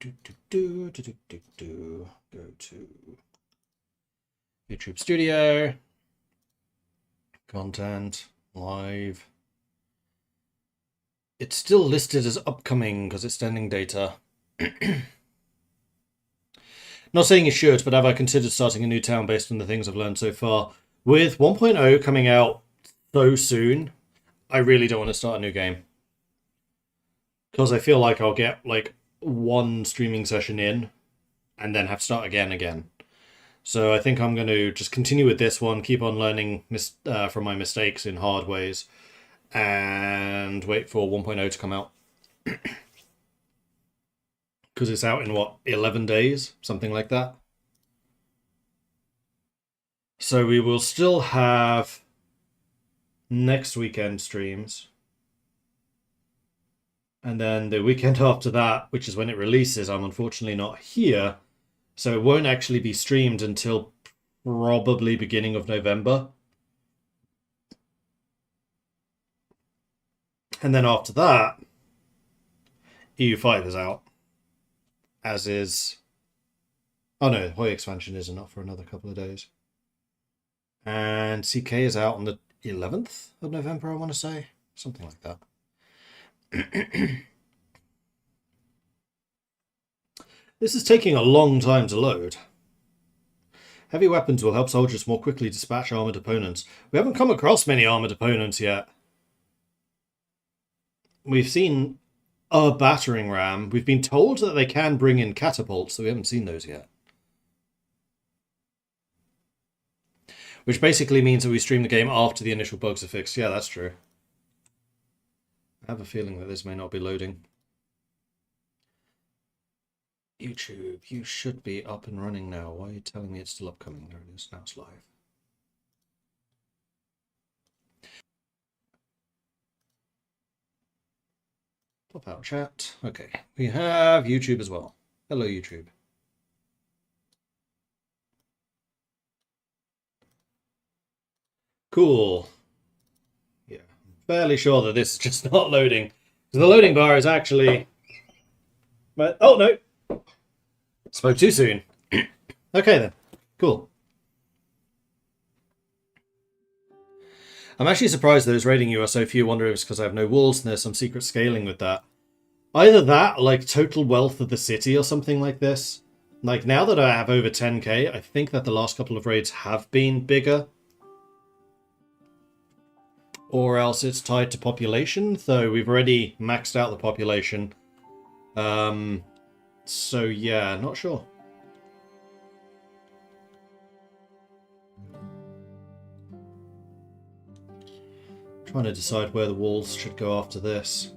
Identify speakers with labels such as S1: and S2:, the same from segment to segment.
S1: Go to YouTube Studio, content, live. It's still listed as upcoming because it's standing data. Not saying you should, but have I considered starting a new town based on the things I've learned so far? With 1.0 coming out so soon, I really don't want to start a new game. Because I feel like I'll get like one streaming session in and then have to start again. So I think I'm going to just continue with this one, keep on learning from my mistakes in hard ways, and wait for 1.0 to come out. Because it's out in, what, 11 days? Something like that. So we will still have next weekend streams. And then the weekend after that, which is when it releases, I'm unfortunately not here. So it won't actually be streamed until probably beginning of November. And then after that, EU5 is out. As is... Oh no, Hoi expansion isn't up for another couple of days. And CK is out on the 11th of November, I want to say. Something like that. This is taking a long time to load. Heavy weapons will help soldiers more quickly dispatch armored opponents. We haven't come across many armored opponents yet. We've seen a battering ram. We've been told that they can bring in catapults, so we haven't seen those yet. Which basically means that we stream the game after the initial bugs are fixed. Yeah, that's true. I have a feeling that this may not be loading. YouTube, you should be up and running now. Why are you telling me it's still upcoming? There it is. Now it's live. Pop out chat. Okay, we have YouTube as well. Hello, YouTube. Cool. Yeah, I'm fairly sure that this is just not loading. So the loading bar is actually... But, oh, no. Spoke too soon. Okay, then. Cool. I'm actually surprised those raiding you are so few. Wonder if it's because I have no walls and there's some secret scaling with that. Either that, or like total wealth of the city or something like this. Like, now that I have over 10k, I think that the last couple of raids have been bigger. Or else it's tied to population, though we've already maxed out the population. So yeah, not sure. Trying to decide where the walls should go after this.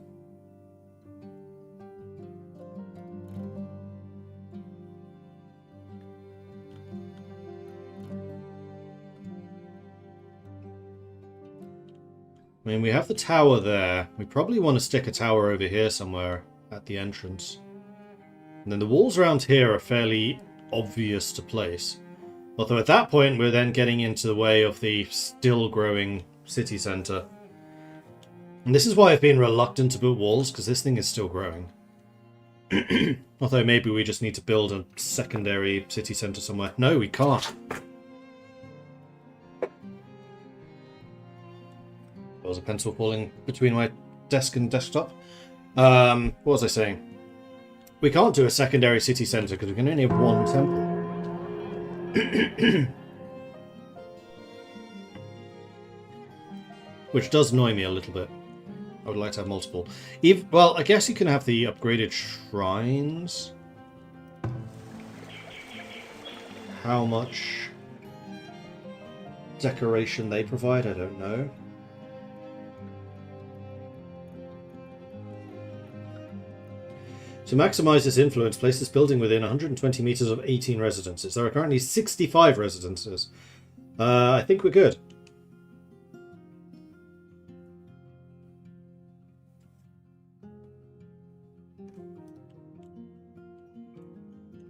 S1: I mean, we have the tower there. We probably want to stick a tower over here somewhere at the entrance. And then the walls around here are fairly obvious to place. Although at that point, we're then getting into the way of the still growing city centre. And this is why I've been reluctant to build walls, because this thing is still growing. Although maybe we just need to build a secondary city centre somewhere. No, we can't. There was a pencil falling between my desk and desktop. What was I saying? We can't do a secondary city centre because we can only have one temple. Which does annoy me a little bit. I would like to have multiple. Well, I guess you can have the upgraded shrines. How much decoration they provide, I don't know. To maximize this influence, place this building within 120 meters of 18 residences. There are currently 65 residences. I think we're good.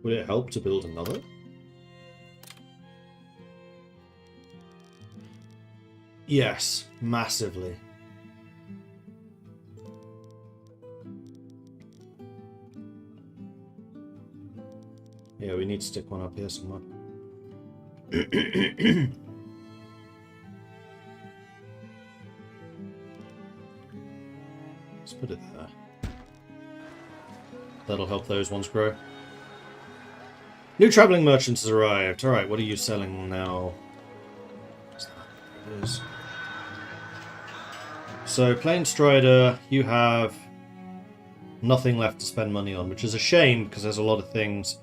S1: Would it help to build another? Yes, massively. Yeah, we need to stick one up here somewhere. Let's put it there. That'll help those ones grow. New traveling merchants has arrived. Alright, what are you selling now? There it is. So, Plain Strider, you have nothing left to spend money on, which is a shame because there's a lot of things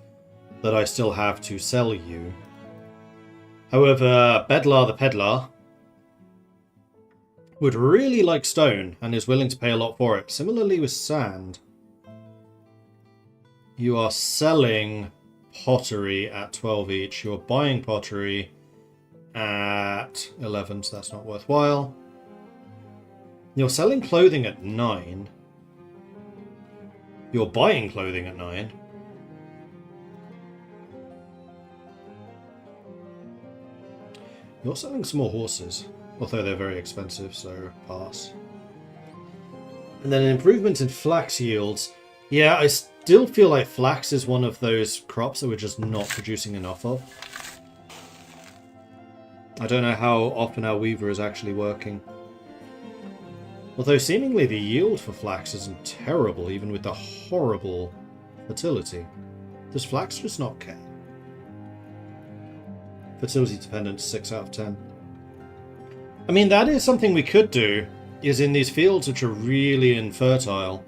S1: that I still have to sell you. However, Bedlar the Peddler would really like stone and is willing to pay a lot for it. Similarly with sand. You are selling pottery at 12 each. You're buying pottery at 11, so that's not worthwhile. You're selling clothing at 9. You're buying clothing at 9. You're selling some more horses, although they're very expensive, so pass. And then an improvement in flax yields. Yeah, I still feel like flax is one of those crops that we're just not producing enough of. I don't know how often our weaver is actually working. Although seemingly the yield for flax isn't terrible, even with the horrible fertility. Does flax just not care? Fertility dependent 6 out of 10. I mean, that is something we could do, is in these fields which are really infertile,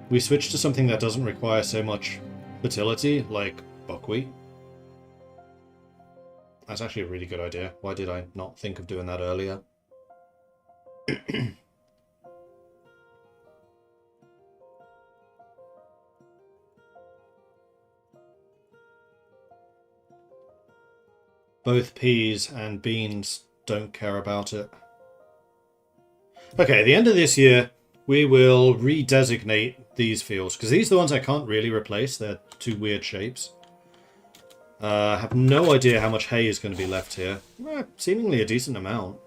S1: we switch to something that doesn't require so much fertility, like buckwheat. That's actually a really good idea. Why did I not think of doing that earlier? Both peas and beans don't care about it. Okay, at the end of this year, we will redesignate these fields, because these are the ones I can't really replace. They're two weird shapes. I have no idea how much hay is going to be left here. Seemingly a decent amount.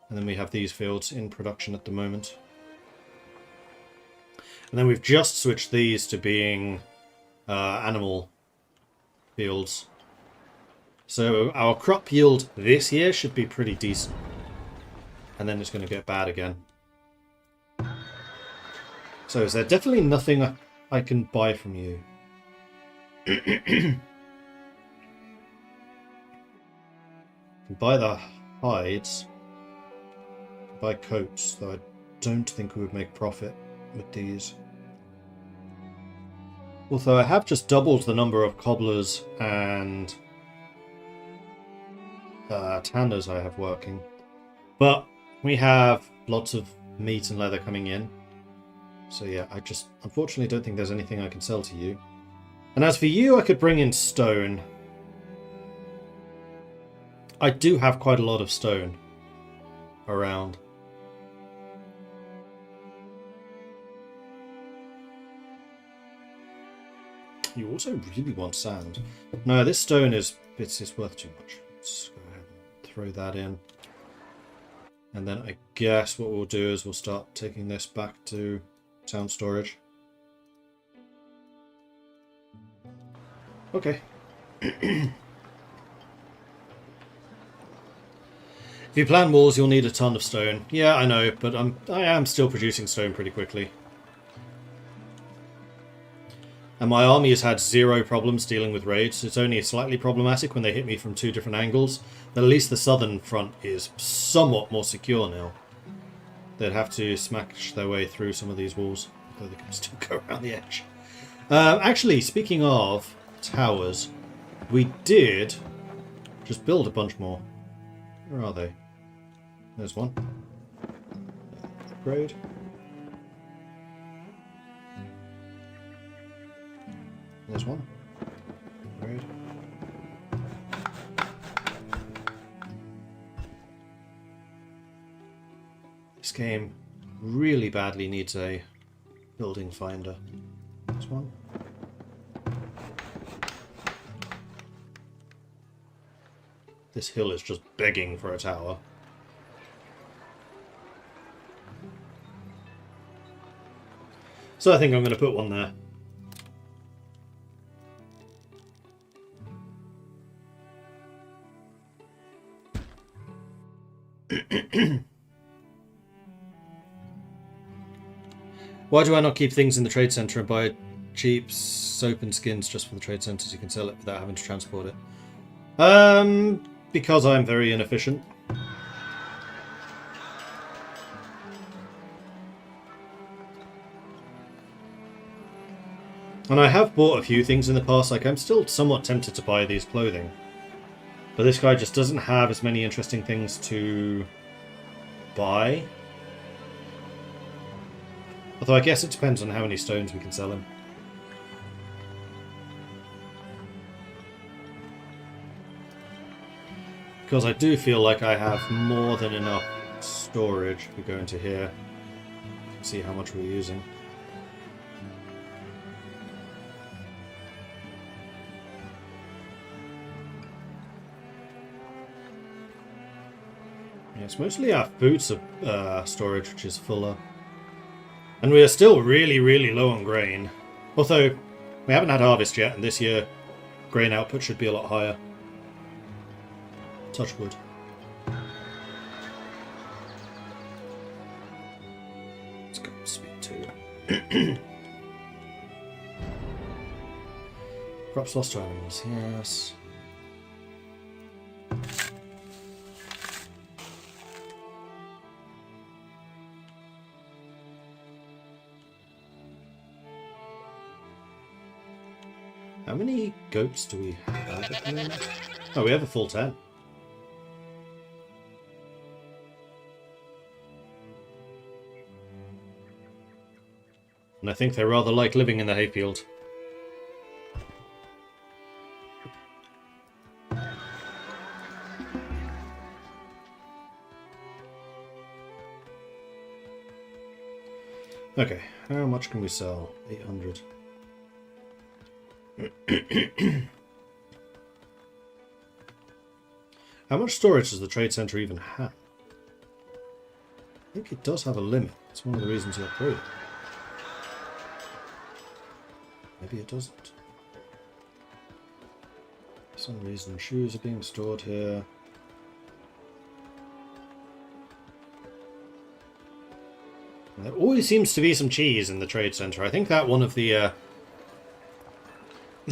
S1: And then we have these fields in production at the moment. And then we've just switched these to being animal fields. So our crop yield this year should be pretty decent. And then it's going to get bad again. So is there definitely nothing I can buy from you? Buy the hides. Buy coats, though I don't think we would make profit with these. Although I have just doubled the number of cobblers and tanners I have working. But we have lots of meat and leather coming in. So yeah, I just unfortunately don't think there's anything I can sell to you. And as for you, I could bring in stone. I do have quite a lot of stone around. You also really want sand. No, this stone is it's worth too much. Let's go ahead and throw that in. And then I guess what we'll do is we'll start taking this back to town storage. Okay. If you plan walls, you'll need a ton of stone. Yeah, I know, but I am still producing stone pretty quickly. And my army has had zero problems dealing with raids. It's only slightly problematic when they hit me from two different angles. But at least the southern front is somewhat more secure now. They'd have to smash their way through some of these walls, though they can still go around the edge. Actually, speaking of towers, we did just build a bunch more. Where are they? There's one. Upgrade. There's one. Upgrade. This game really badly needs a building finder. There's one. This hill is just begging for a tower. So I think I'm going to put one there. Why do I not keep things in the trade centre and buy cheap soap and skins just for the trade centres? You can sell it without having to transport it. Because I'm very inefficient. And I have bought a few things in the past, like I'm still somewhat tempted to buy these clothing. But this guy just doesn't have as many interesting things to buy. Although I guess it depends on how many stones we can sell him. Because I do feel like I have more than enough storage. We go into here, see how much we're using. Yeah, it's mostly our food storage which is fuller. And we are still really, really low on grain. Although, we haven't had harvest yet, and this year grain output should be a lot higher. Touch wood. Let's go speed 2. Crops lost to animals, yes. How many goats do we have at the moment? Oh, we have a full 10. And I think they rather like living in the hayfield. Okay, how much can we sell? 800. How much storage does the trade centre even have? I think it does have a limit. It's one of the reasons you upgrade it. Maybe it doesn't. For some reason, shoes are being stored here. There always seems to be some cheese in the trade centre. I think that one of the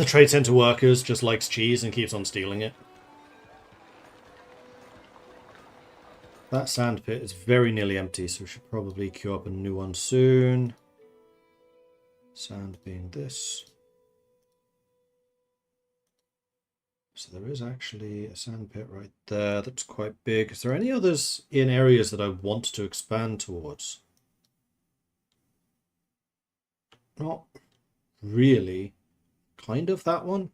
S1: trade centre workers just likes cheese and keeps on stealing it. That sand pit is very nearly empty, so we should probably queue up a new one soon. Sand being this. So there is actually a sand pit right there. That's quite big. Is there any others in areas that I want to expand towards? Not really. Kind of that one.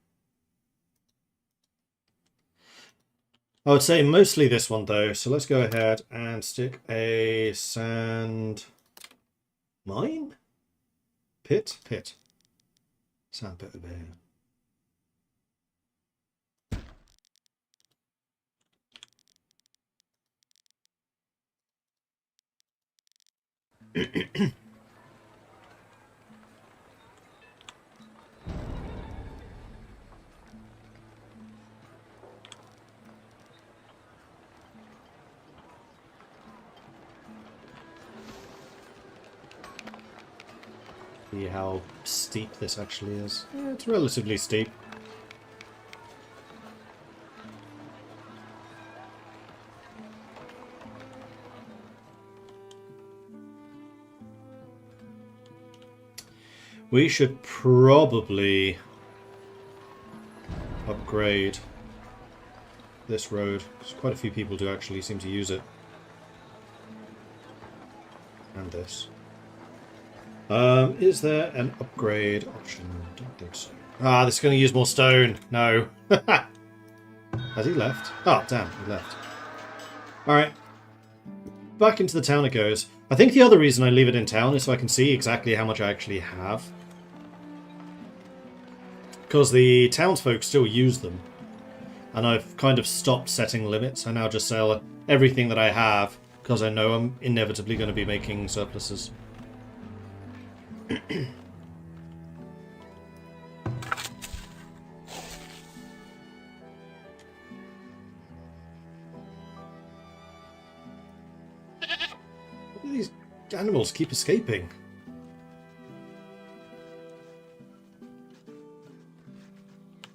S1: I would say mostly this one though. So let's go ahead and stick a sand mine? Pit? Pit. Sand pit over here. See how steep this actually is. Yeah, it's relatively steep. We should probably upgrade this road, because quite a few people do actually seem to use it. And this. Is there an upgrade option? I don't think so. Ah, this is going to use more stone. No. Has he left? Oh, damn, he left. Alright. Back into the town it goes. I think the other reason I leave it in town is so I can see exactly how much I actually have. Because the townsfolk still use them. And I've kind of stopped setting limits. I now just sell everything that I have, because I know I'm inevitably going to be making surpluses. These animals keep escaping.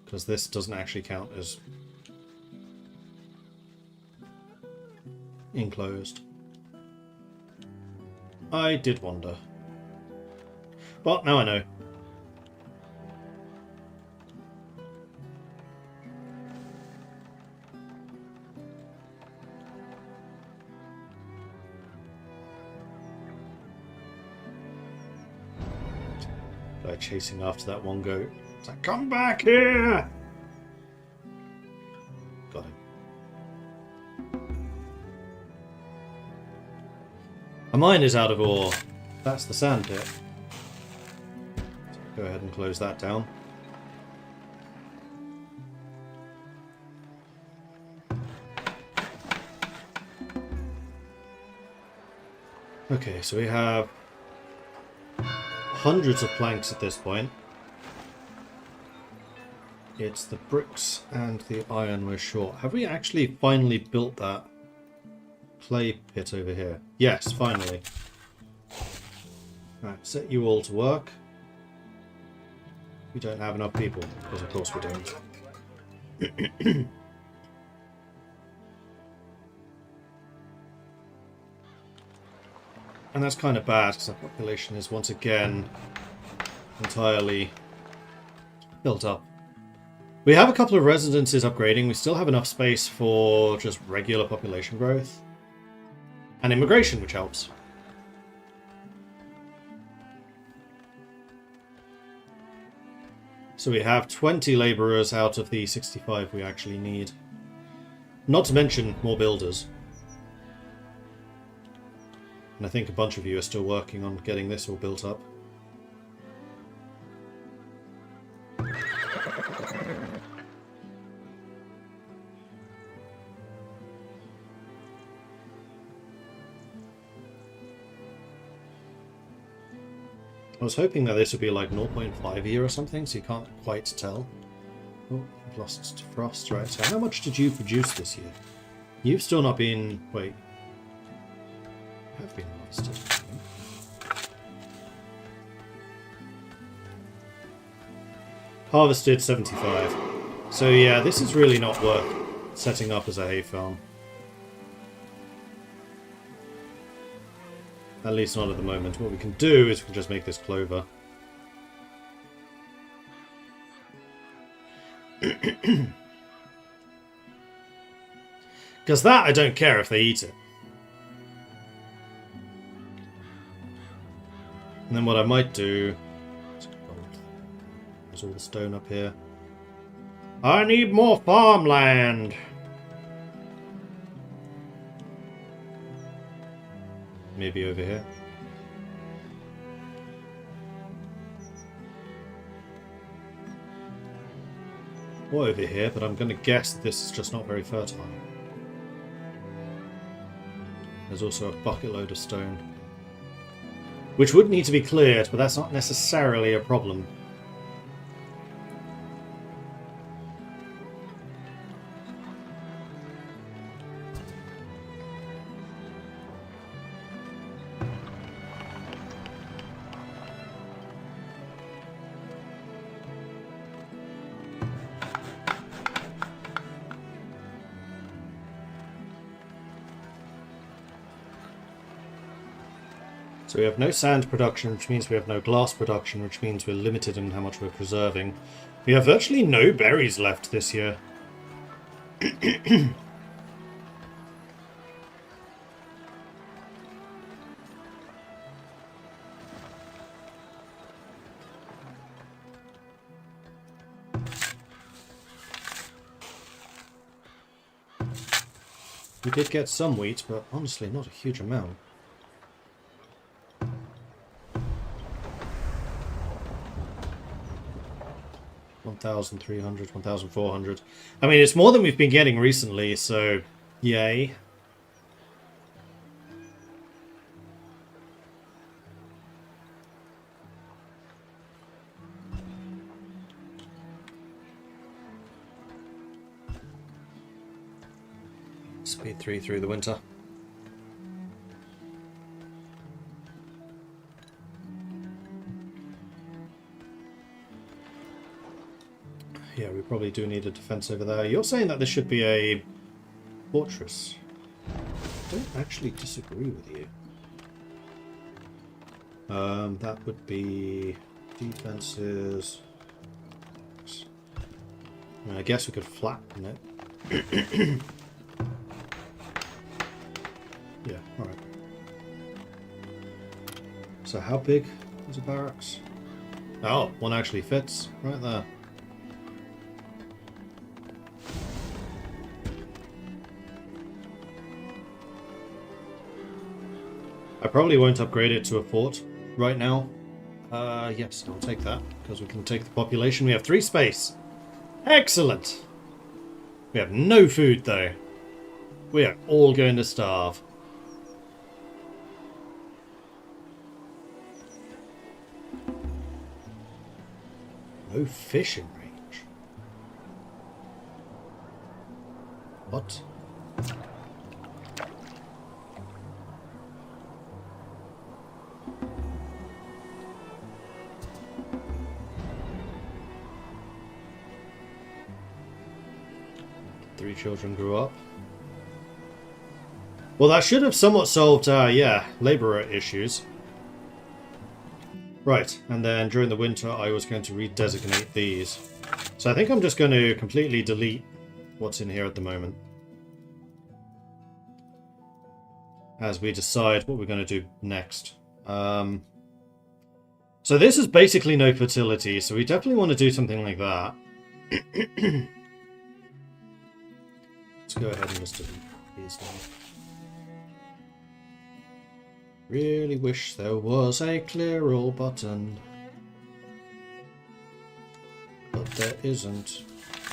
S1: Because this doesn't actually count as enclosed. I did wonder. Well, now I know. They're chasing after that one goat. It's like, come back here! Got him. A mine is out of ore. That's the sand pit. Go ahead and close that down. Okay, so we have hundreds of planks at this point. It's the bricks and the iron we're short. Have we actually finally built that clay pit over here? Yes, finally. Right, set you all to work. We don't have enough people, because of course we don't. And that's kind of bad, because our population is once again entirely built up. We have a couple of residences upgrading. We still have enough space for just regular population growth. And immigration, which helps. So we have 20 labourers out of the 65 we actually need. Not to mention more builders. And I think a bunch of you are still working on getting this all built up. I was hoping that this would be like 0.5 a year or something, so you can't quite tell. Oh, I've lost frost, right. So how much did you produce this year? You've still not been... wait. You have been harvested. Harvested 75. So yeah, this is really not worth setting up as a hay farm. At least not at the moment. What we can do is we can just make this clover. Because that, I don't care if they eat it. And then what I might do... there's all the stone up here. I need more farmland! Maybe over here. Or over here, but I'm going to guess that this is just not very fertile. There's also a bucket load of stone. Which would need to be cleared, but that's not necessarily a problem. So we have no sand production, which means we have no glass production, which means we're limited in how much we're preserving. We have virtually no berries left this year. We did get some wheat, but honestly not a huge amount. $1,300, $1,400. I mean, it's more than we've been getting recently, so yay. Speed 3 through the winter. Yeah, we probably do need a defense over there. You're saying that this should be a fortress. I don't actually disagree with you. That would be defenses. I guess we could flatten it. Yeah, alright. So how big is a barracks? Oh, one actually fits right there. I probably won't upgrade it to a fort right now. Yes, I'll take that, because we can take the population. We have 3 space. Excellent! We have no food, though. We are all going to starve. No fishing range. What? Three children grew up. Well, that should have somewhat solved, labourer issues. Right, and then during the winter I was going to redesignate these. So I think I'm just going to completely delete what's in here at the moment. As we decide what we're going to do next. So this is basically no fertility, so we definitely want to do something like that. Let's go ahead and just delete these now. Really wish there was a clear all button. But there isn't,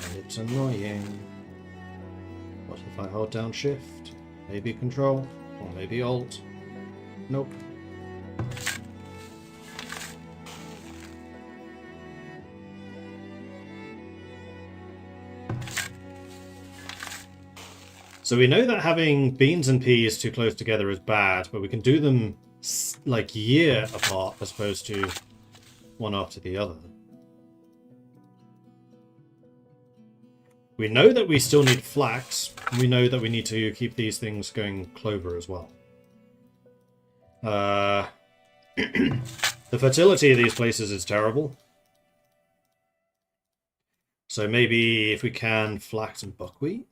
S1: and it's annoying. What if I hold down shift? Maybe control, or maybe alt? Nope. So we know that having beans and peas too close together is bad, but we can do them like year apart as opposed to one after the other. We know that we still need flax. We know that we need to keep these things going clover as well. The fertility of these places is terrible. So maybe if we can flax and buckwheat?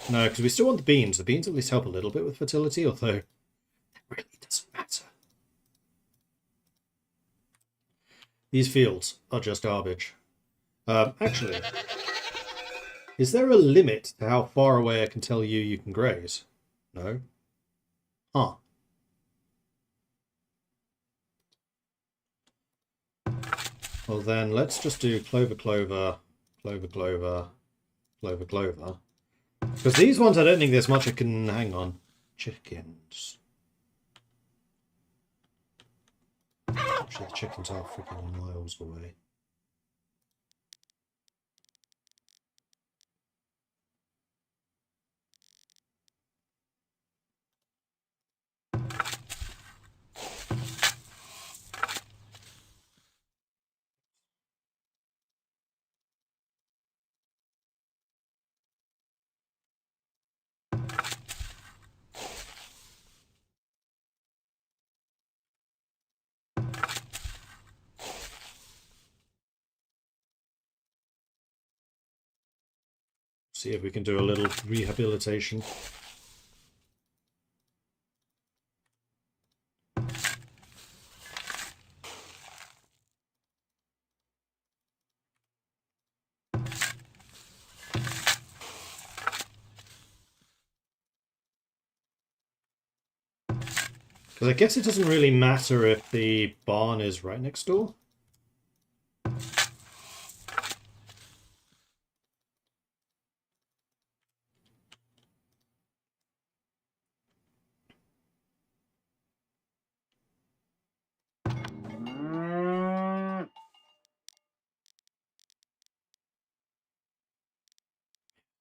S1: No, because we still want the beans. The beans at least help a little bit with fertility, although it really doesn't matter. These fields are just garbage. Actually, is there a limit to how far away I can tell you can graze? No? Huh. Well then, let's just do clover, clover, clover, clover, clover, clover. Because these ones, I don't think there's much I can... Hang on. Chickens. Actually, the chickens are freaking miles away. See if we can do a little rehabilitation. Because I guess it doesn't really matter if the barn is right next door.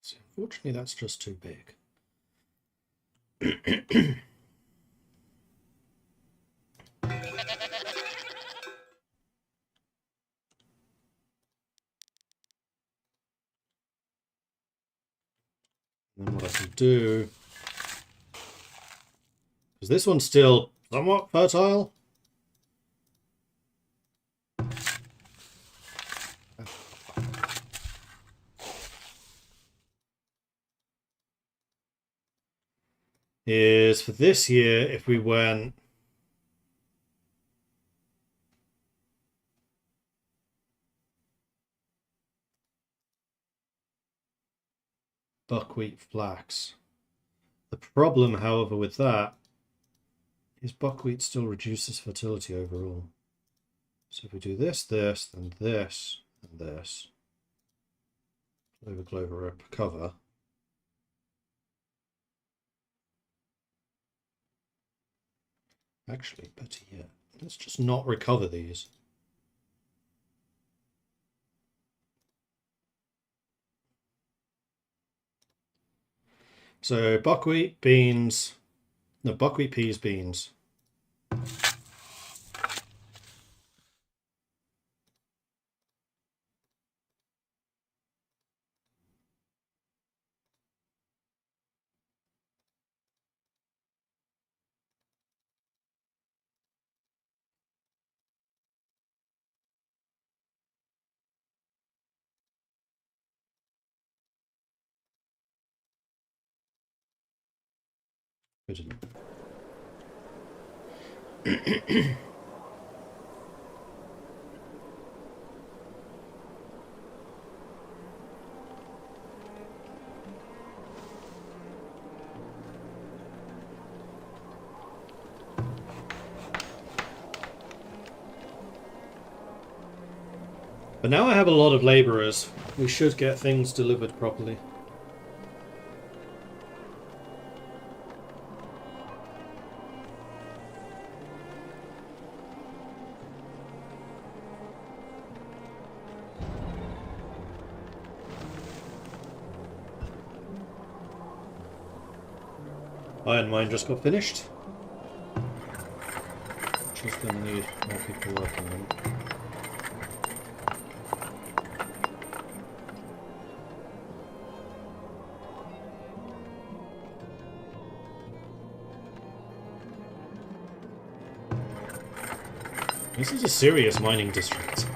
S1: So if Unfortunately, that's just too big. And then what I can do, because this one's still somewhat fertile. Is for this year, if we went buckwheat, flax. The problem, however, with that is buckwheat still reduces fertility overall. So if we do this, this, then this, and this, clover, cover. Actually, better yet, let's just not recover these. So buckwheat, beans, no, buckwheat, peas, beans. Good enough. But now I have a lot of labourers. We should get things delivered properly. Iron mine just got finished. Just going to need more people working on it. This is a serious mining district.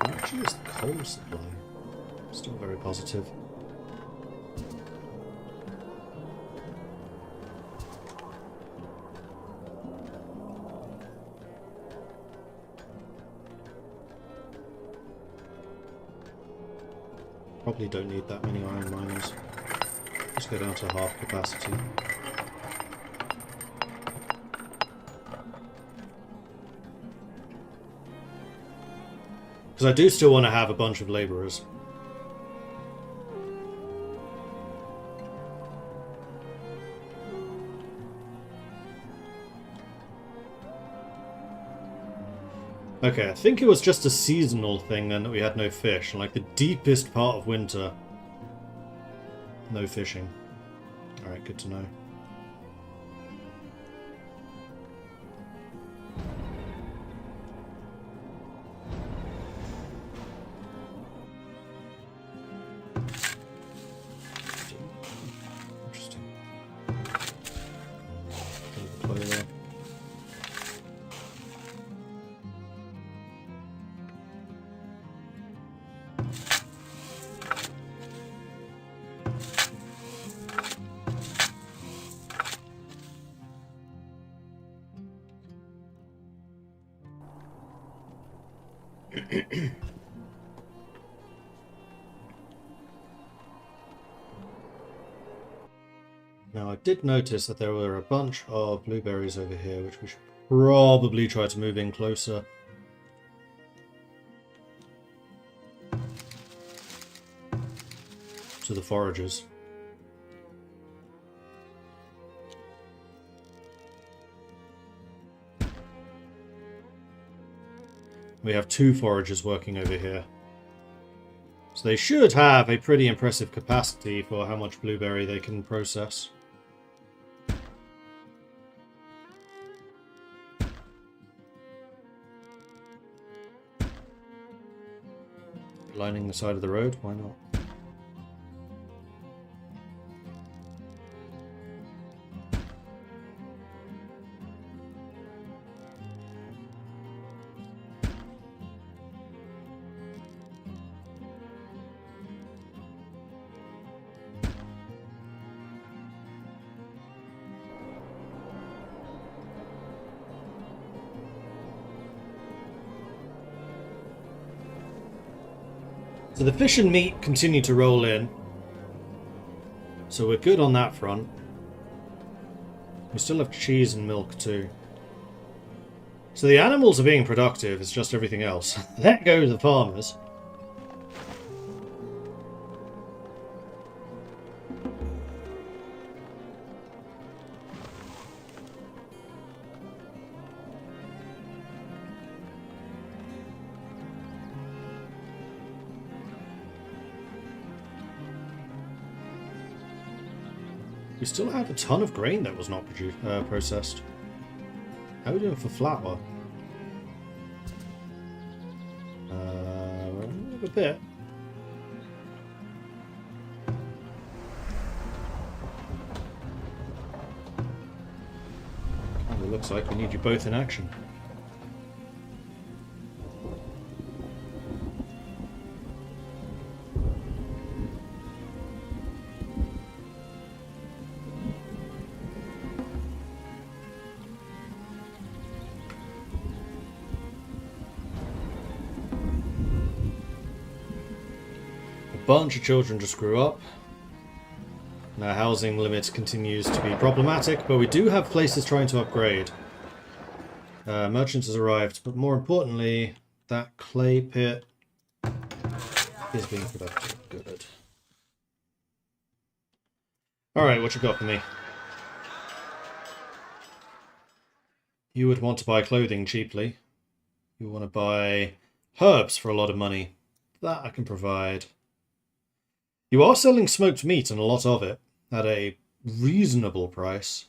S1: Actually, it's the coal supply. Still very positive. Probably don't need that many iron miners. Just go down to half capacity. Because I do still want to have a bunch of labourers. Okay, I think it was just a seasonal thing then that we had no fish. Like the deepest part of winter, no fishing. Alright, good to know. Interesting. Play there. Now I did notice that there were a bunch of blueberries over here, which we should probably try to move in closer. To the foragers. We have 2 foragers working over here. So they should have a pretty impressive capacity for how much blueberry they can process. Lining the side of the road, why not? So the fish and meat continue to roll in. So we're good on that front. We still have cheese and milk too. So the animals are being productive, it's just everything else. Let go the farmers. We still have a ton of grain that was not processed. How are we doing for flour? A bit. Kind of looks like we need you both in action. Bunch of children just grew up. Now housing limits continues to be problematic, but we do have places trying to upgrade. Merchants has arrived, but more importantly, that clay pit is being productive. Good. Alright, what you got for me? You would want to buy clothing cheaply. You want to buy herbs for a lot of money. That I can provide. You are selling smoked meat, and a lot of it, at a reasonable price.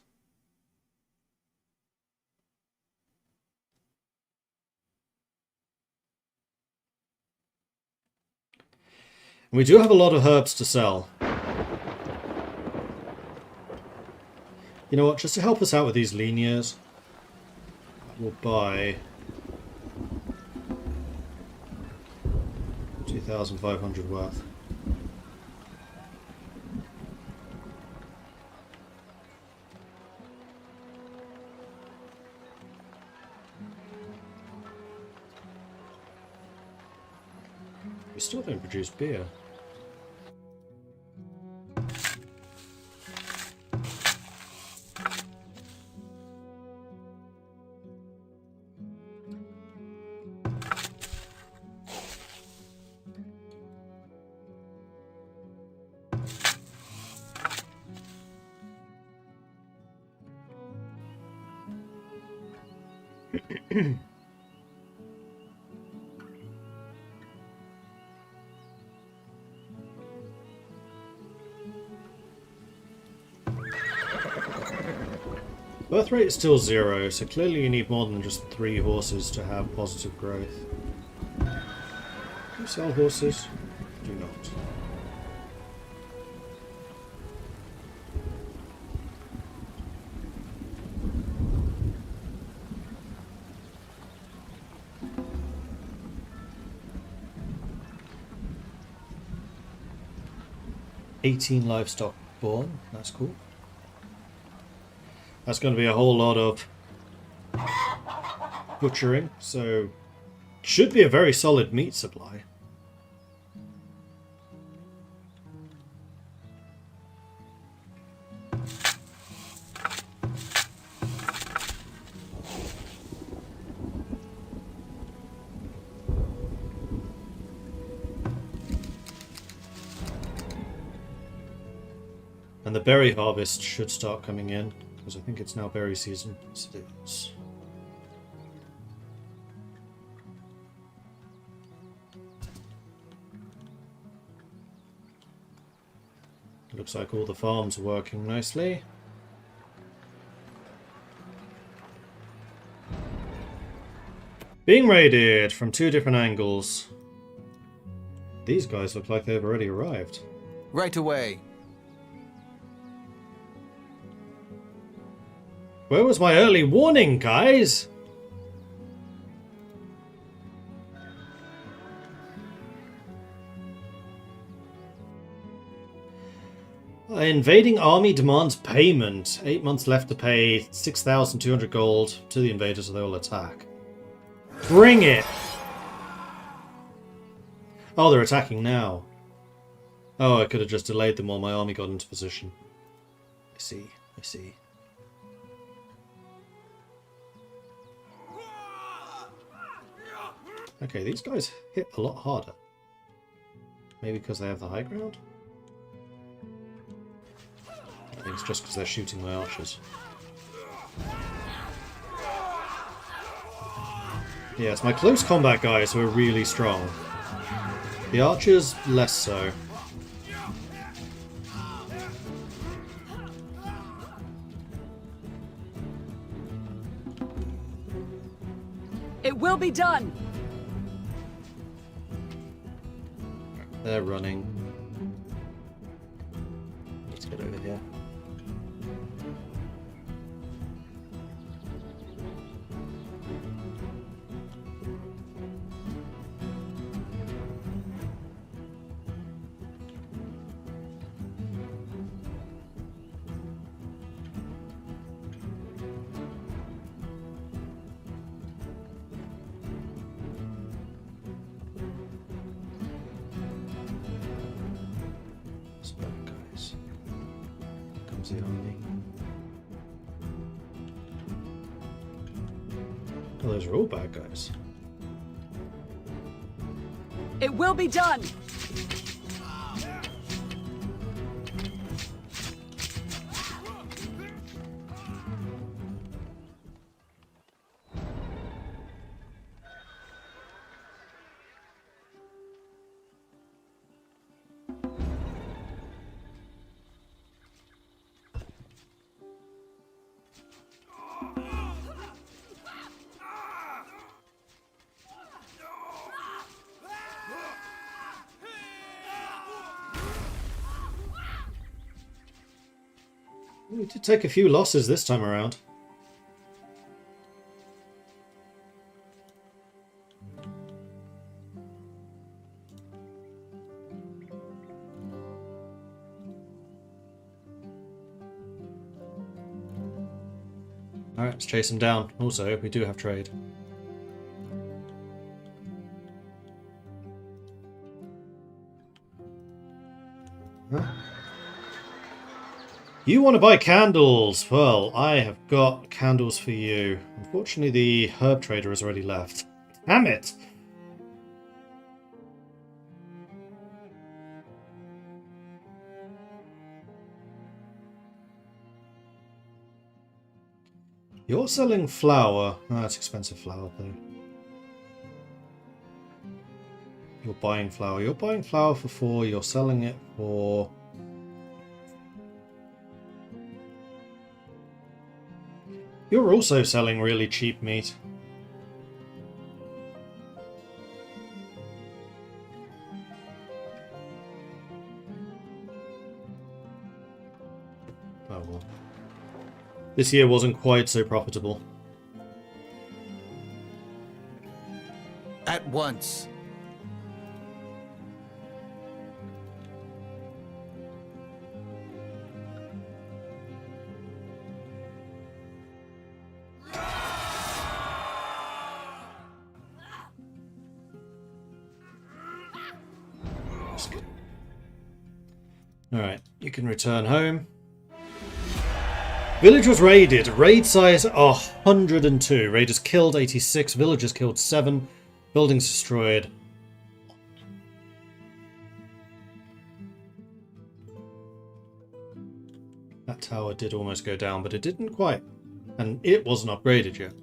S1: And we do have a lot of herbs to sell. You know what, just to help us out with these lean years, we'll buy 2,500 worth. We still don't produce beer. Birth rate is still 0, so clearly you need more than just 3 horses to have positive growth. Do you sell horses? Do not. "18 livestock born." That's cool. That's going to be a whole lot of butchering, so should be a very solid meat supply. And the berry harvest should start coming in, because I think it's now berry season. Yes, it is. Looks like all the farms are working nicely. Being raided from 2 different angles. These guys look like they've already arrived.
S2: Right away.
S1: Where was my early warning, guys? Invading army demands payment. 8 months left to pay 6,200 gold to the invaders or they will attack. Bring it! Oh, they're attacking now. Oh, I could have just delayed them while my army got into position. I see, I see. Okay, these guys hit a lot harder. Maybe because they have the high ground? I think it's just because they're shooting my archers. Yeah, it's my close combat guys who are really strong. The archers, less so.
S3: It will be done!
S1: They're running. Let's get over here. The army. Oh, those are all bad guys.
S3: It will be done!
S1: We did take a few losses this time around. Alright, let's chase them down. Also, we do have trade. Huh? You want to buy candles? Well, I have got candles for you. Unfortunately, the herb trader has already left. Damn it! You're selling flour. Oh, that's expensive flour, though. You're buying flour. You're buying flour for 4. You're selling it for... You're also selling really cheap meat. Oh well. This year wasn't quite so profitable.
S2: At once.
S1: Alright, you can return home. Village was raided. Raid size 102. Raiders killed 86. Villagers killed 7. Buildings destroyed. That tower did almost go down, but it didn't quite. And it wasn't upgraded yet.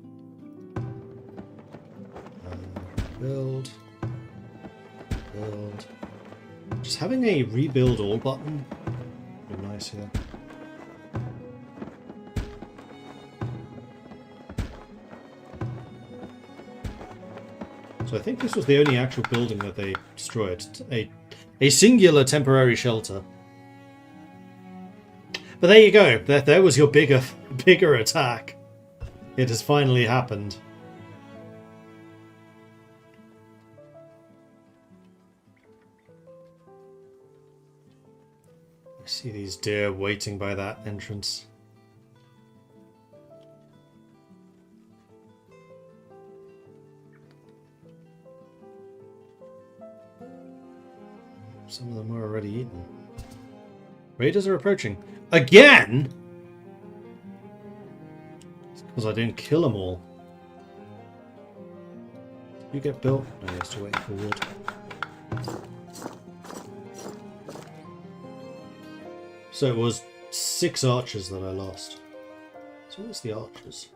S1: Build. Build. Just having a rebuild all button Be nice here. So I think this was the only actual building that they destroyed. A singular temporary shelter. But there you go. There was your bigger attack. It has finally happened. I see these deer waiting by that entrance. Some of them were already eaten. Raiders are approaching. Again? It's because I didn't kill them all. Did you get built? No, you're still waiting for wood. So it was 6 archers that I lost. So what's the archers?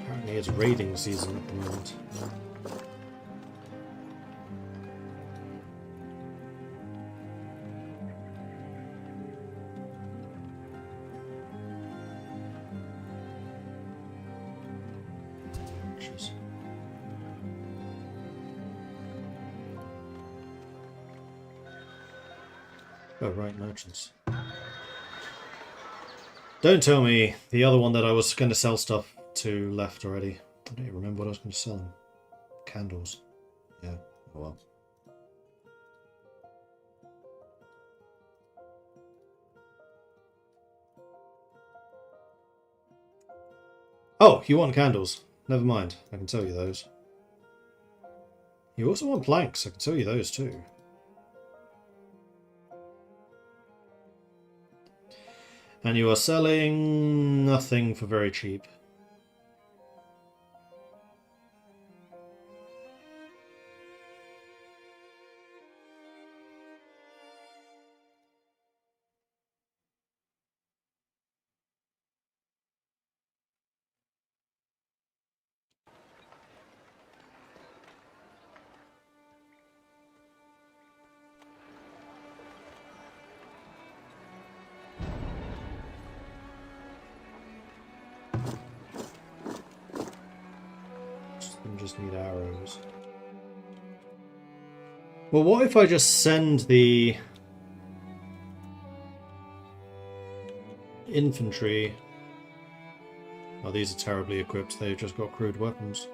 S1: Apparently it's raiding season at the moment. Archers. Oh, right, merchants. Don't tell me the other one that I was going to sell stuff to left already. I don't even remember what I was going to sell them. Candles. Yeah, oh well. Oh, you want candles? Never mind, I can sell you those. You also want planks, I can sell you those too. And you are selling nothing for very cheap. Just need arrows. Well, what if I just send the infantry? Oh, these are terribly equipped. They've just got crude weapons.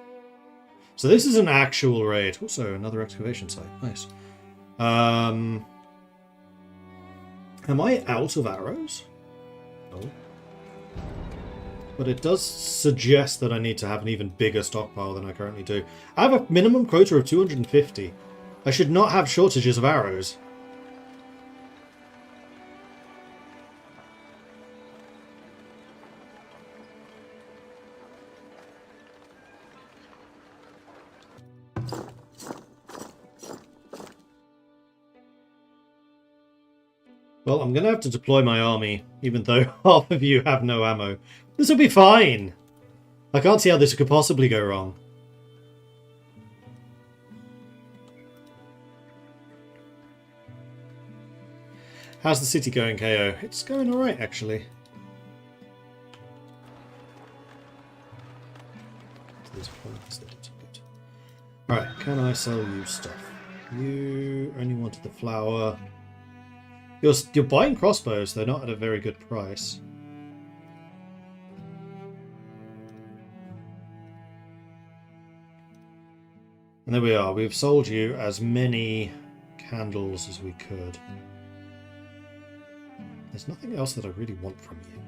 S1: So this is an actual raid. Also, another excavation site. Nice. Am I out of arrows? No. But it does suggest that I need to have an even bigger stockpile than I currently do. I have a minimum quota of 250. I should not have shortages of arrows. Well, I'm going to have to deploy my army, even though half of you have no ammo. This will be fine! I can't see how this could possibly go wrong. How's the city going, KO? It's going alright, actually. Alright, can I sell you stuff? You only wanted the flour. You're buying crossbows, they're not at a very good price. And there we are, we've sold you as many candles as we could. There's nothing else that I really want from you.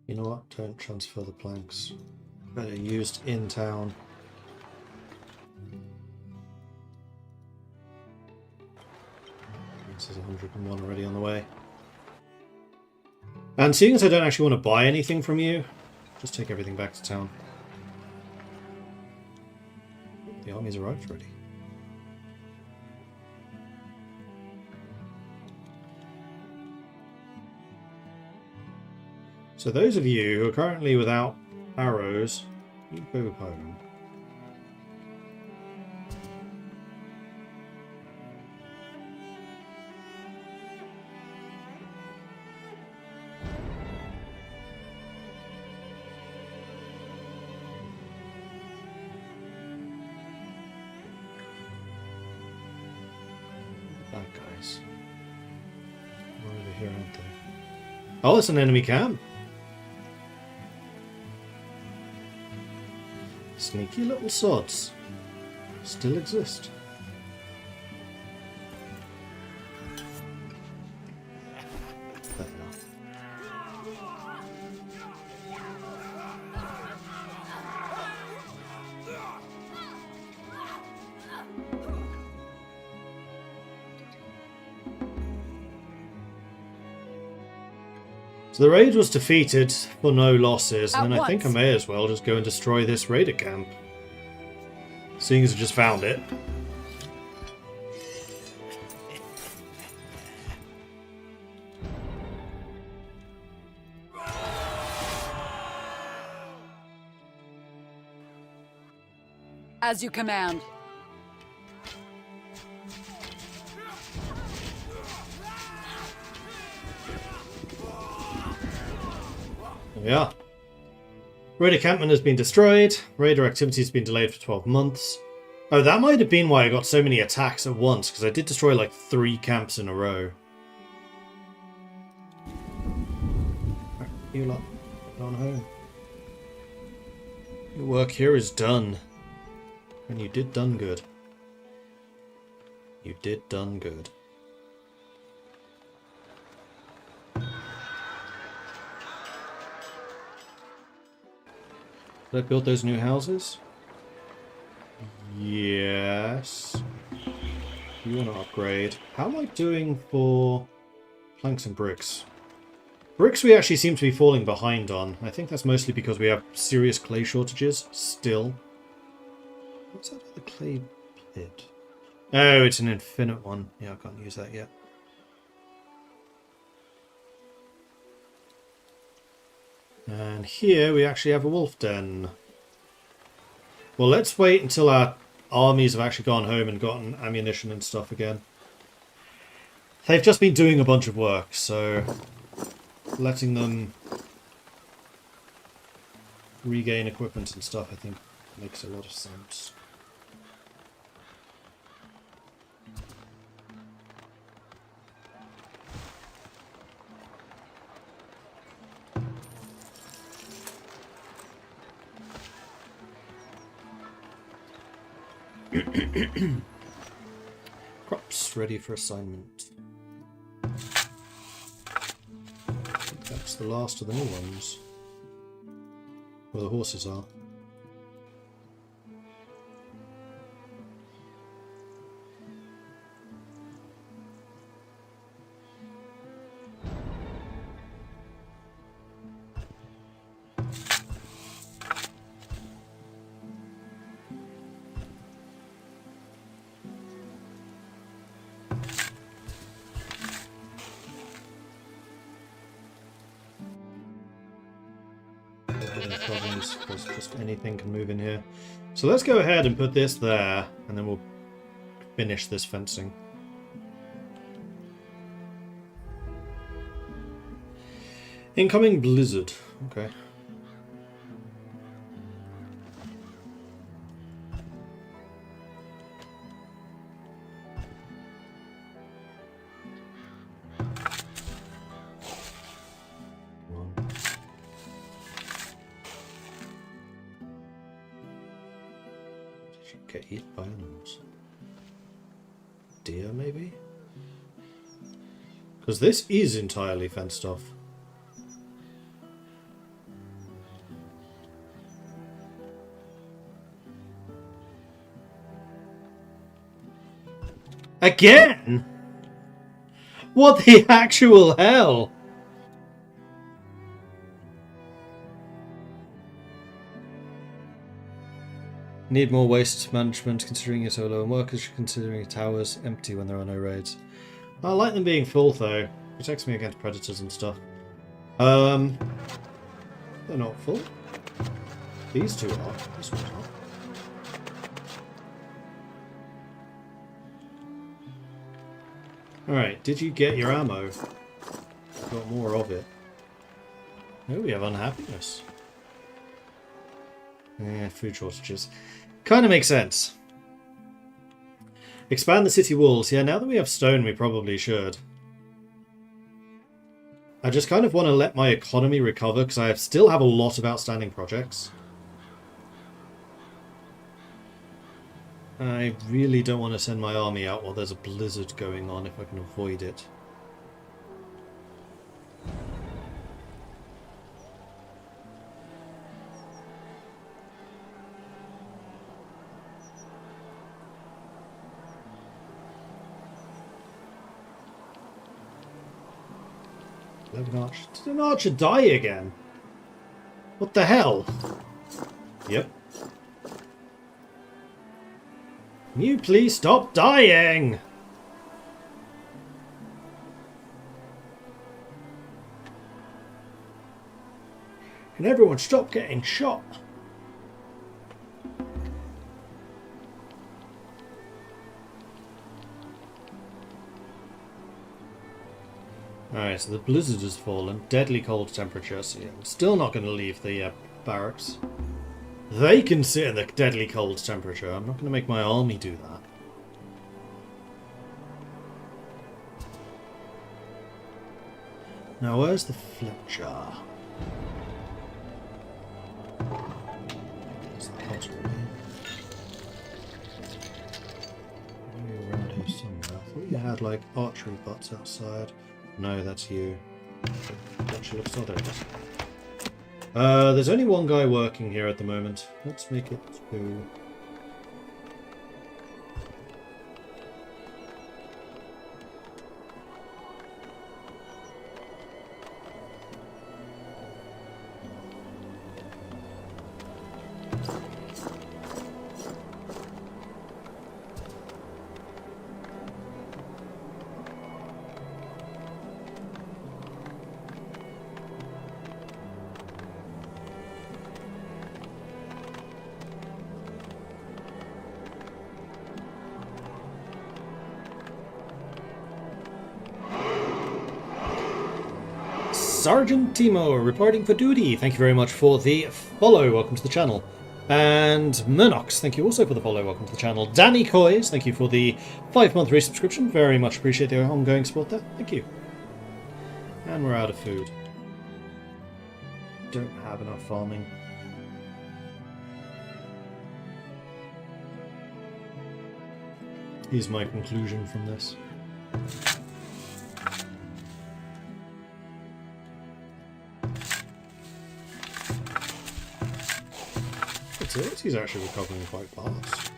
S1: You know what? Don't transfer the planks. Better used in town. This is 101 already on the way. And seeing as I don't actually want to buy anything from you, just take everything back to town. The army's arrived already. So those of you who are currently without arrows, you go home. Bad guys. We're over here, aren't they? Oh, it's an enemy camp. Sneaky little sods still exist. There they are. So the raid was defeated for no losses, and then I think I may as well just go and destroy this raider camp. Seeing as I just found it.
S3: As you command.
S1: Yeah. Raider campment has been destroyed. Raider activity has been delayed for 12 months. Oh, that might have been why I got so many attacks at once, because I did destroy like 3 camps in a row. Right, you lot, get on home. Your work here is done. And you did done good. You did done good. Did I build those new houses? Yes. You want to upgrade. How am I doing for planks and bricks? Bricks we actually seem to be falling behind on. I think that's mostly because we have serious clay shortages still. What's that other clay pit? Oh, it's an infinite one. Yeah, I can't use that yet. And here we actually have a wolf den. Well, let's wait until our armies have actually gone home and gotten ammunition and stuff again. They've just been doing a bunch of work, so letting them regain equipment and stuff, I think, makes a lot of sense. Crops ready for assignment. I think that's the last of the new ones. Where the horses are. Problems, because just anything can move in here. So let's go ahead and put this there, and then we'll finish this fencing. Incoming blizzard. Okay. Get eaten by animals. Deer, maybe? Because this is entirely fenced off. Again? What the actual hell? Need more waste management considering you're so low on workers, considering your towers empty when there are no raids. I like them being full though. Protects me against predators and stuff. They're not full. These two are. This one's not. Alright, did you get your ammo? Got more of it. Oh, we have unhappiness. Yeah, food shortages. Kind of makes sense. Expand the city walls. Yeah, now that we have stone, we probably should. I just kind of want to let my economy recover because I still have a lot of outstanding projects. I really don't want to send my army out while there's a blizzard going on if I can avoid it. Did an archer die again? What the hell? Yep. Can you please stop dying? Can everyone stop getting shot? Alright, so the blizzard has fallen. Deadly cold temperatures. So yeah, I'm still not going to leave the barracks. They can sit in the deadly cold temperature. I'm not going to make my army do that. Now, where's the Fletcher? There's the pottery. Maybe around here somewhere. I thought you had, like, archery butts outside. No, that's you. Actually looks... Oh, there it is. There's only one guy working here at the moment. Let's make it 2. Sergeant Timo reporting for duty. Thank you very much for the follow. Welcome to the channel. And Murnox, thank you also for the follow. Welcome to the channel. Danny Coys, thank you for the 5-month resubscription. Very much appreciate the ongoing support there. Thank you. And we're out of food. Don't have enough farming. Here's my conclusion from this. He's actually recovering quite fast.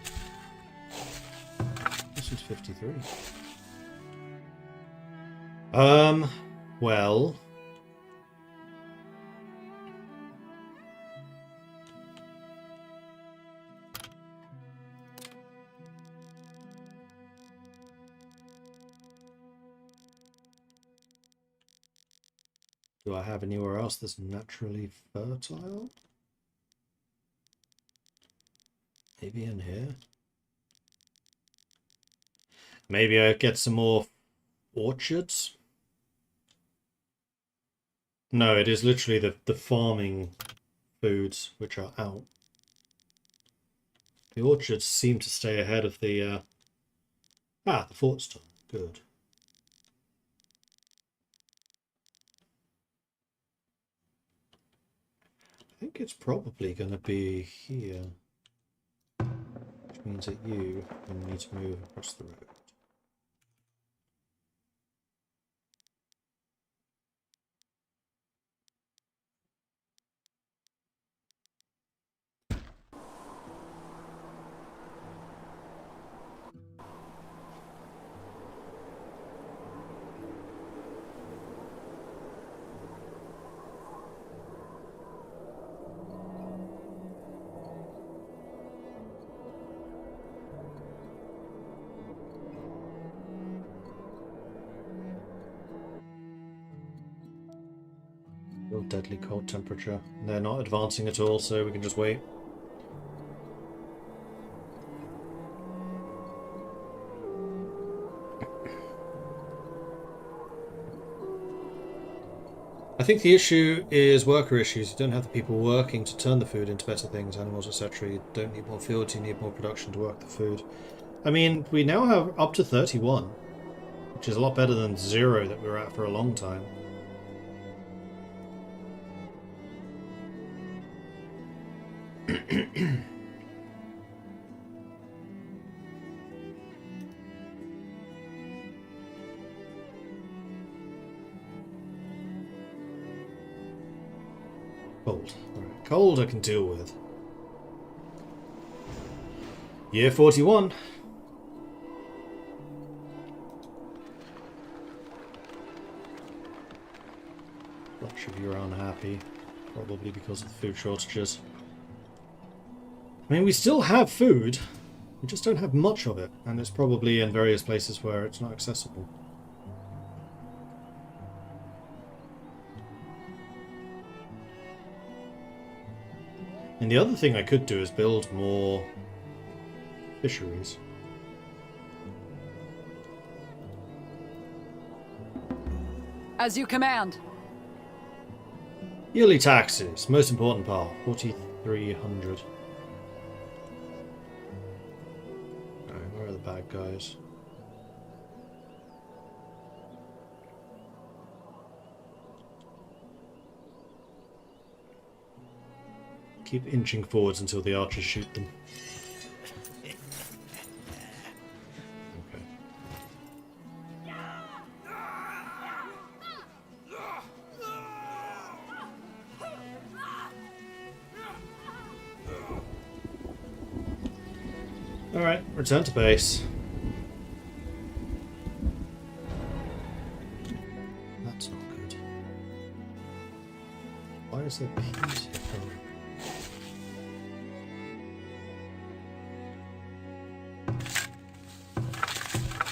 S1: This is 53. Well... Do I have anywhere else that's naturally fertile? Maybe in here? Maybe I get some more orchards? No, it is literally the farming foods which are out. The orchards seem to stay ahead of the... the fort's done. Good. I think it's probably going to be here. Which means that you need to move across the road. Real deadly cold temperature. They're not advancing at all, so we can just wait. I think the issue is worker issues. You don't have the people working to turn the food into better things, animals, etc. You don't need more fields, you need more production to work the food. I mean, we now have up to 31, which is a lot better than 0 that we were at for a long time. Cold. Right. Cold I can deal with. Year 41. Much of you are unhappy. Probably because of the food shortages. I mean, we still have food. We just don't have much of it. And it's probably in various places where it's not accessible. And the other thing I could do is build more fisheries.
S3: As you command.
S1: Yearly taxes, most important part, 4,300. Alright, where are the bad guys? Keep inching forwards until the archers shoot them. Okay. Alright, return to base. That's not good. Why is there peas here?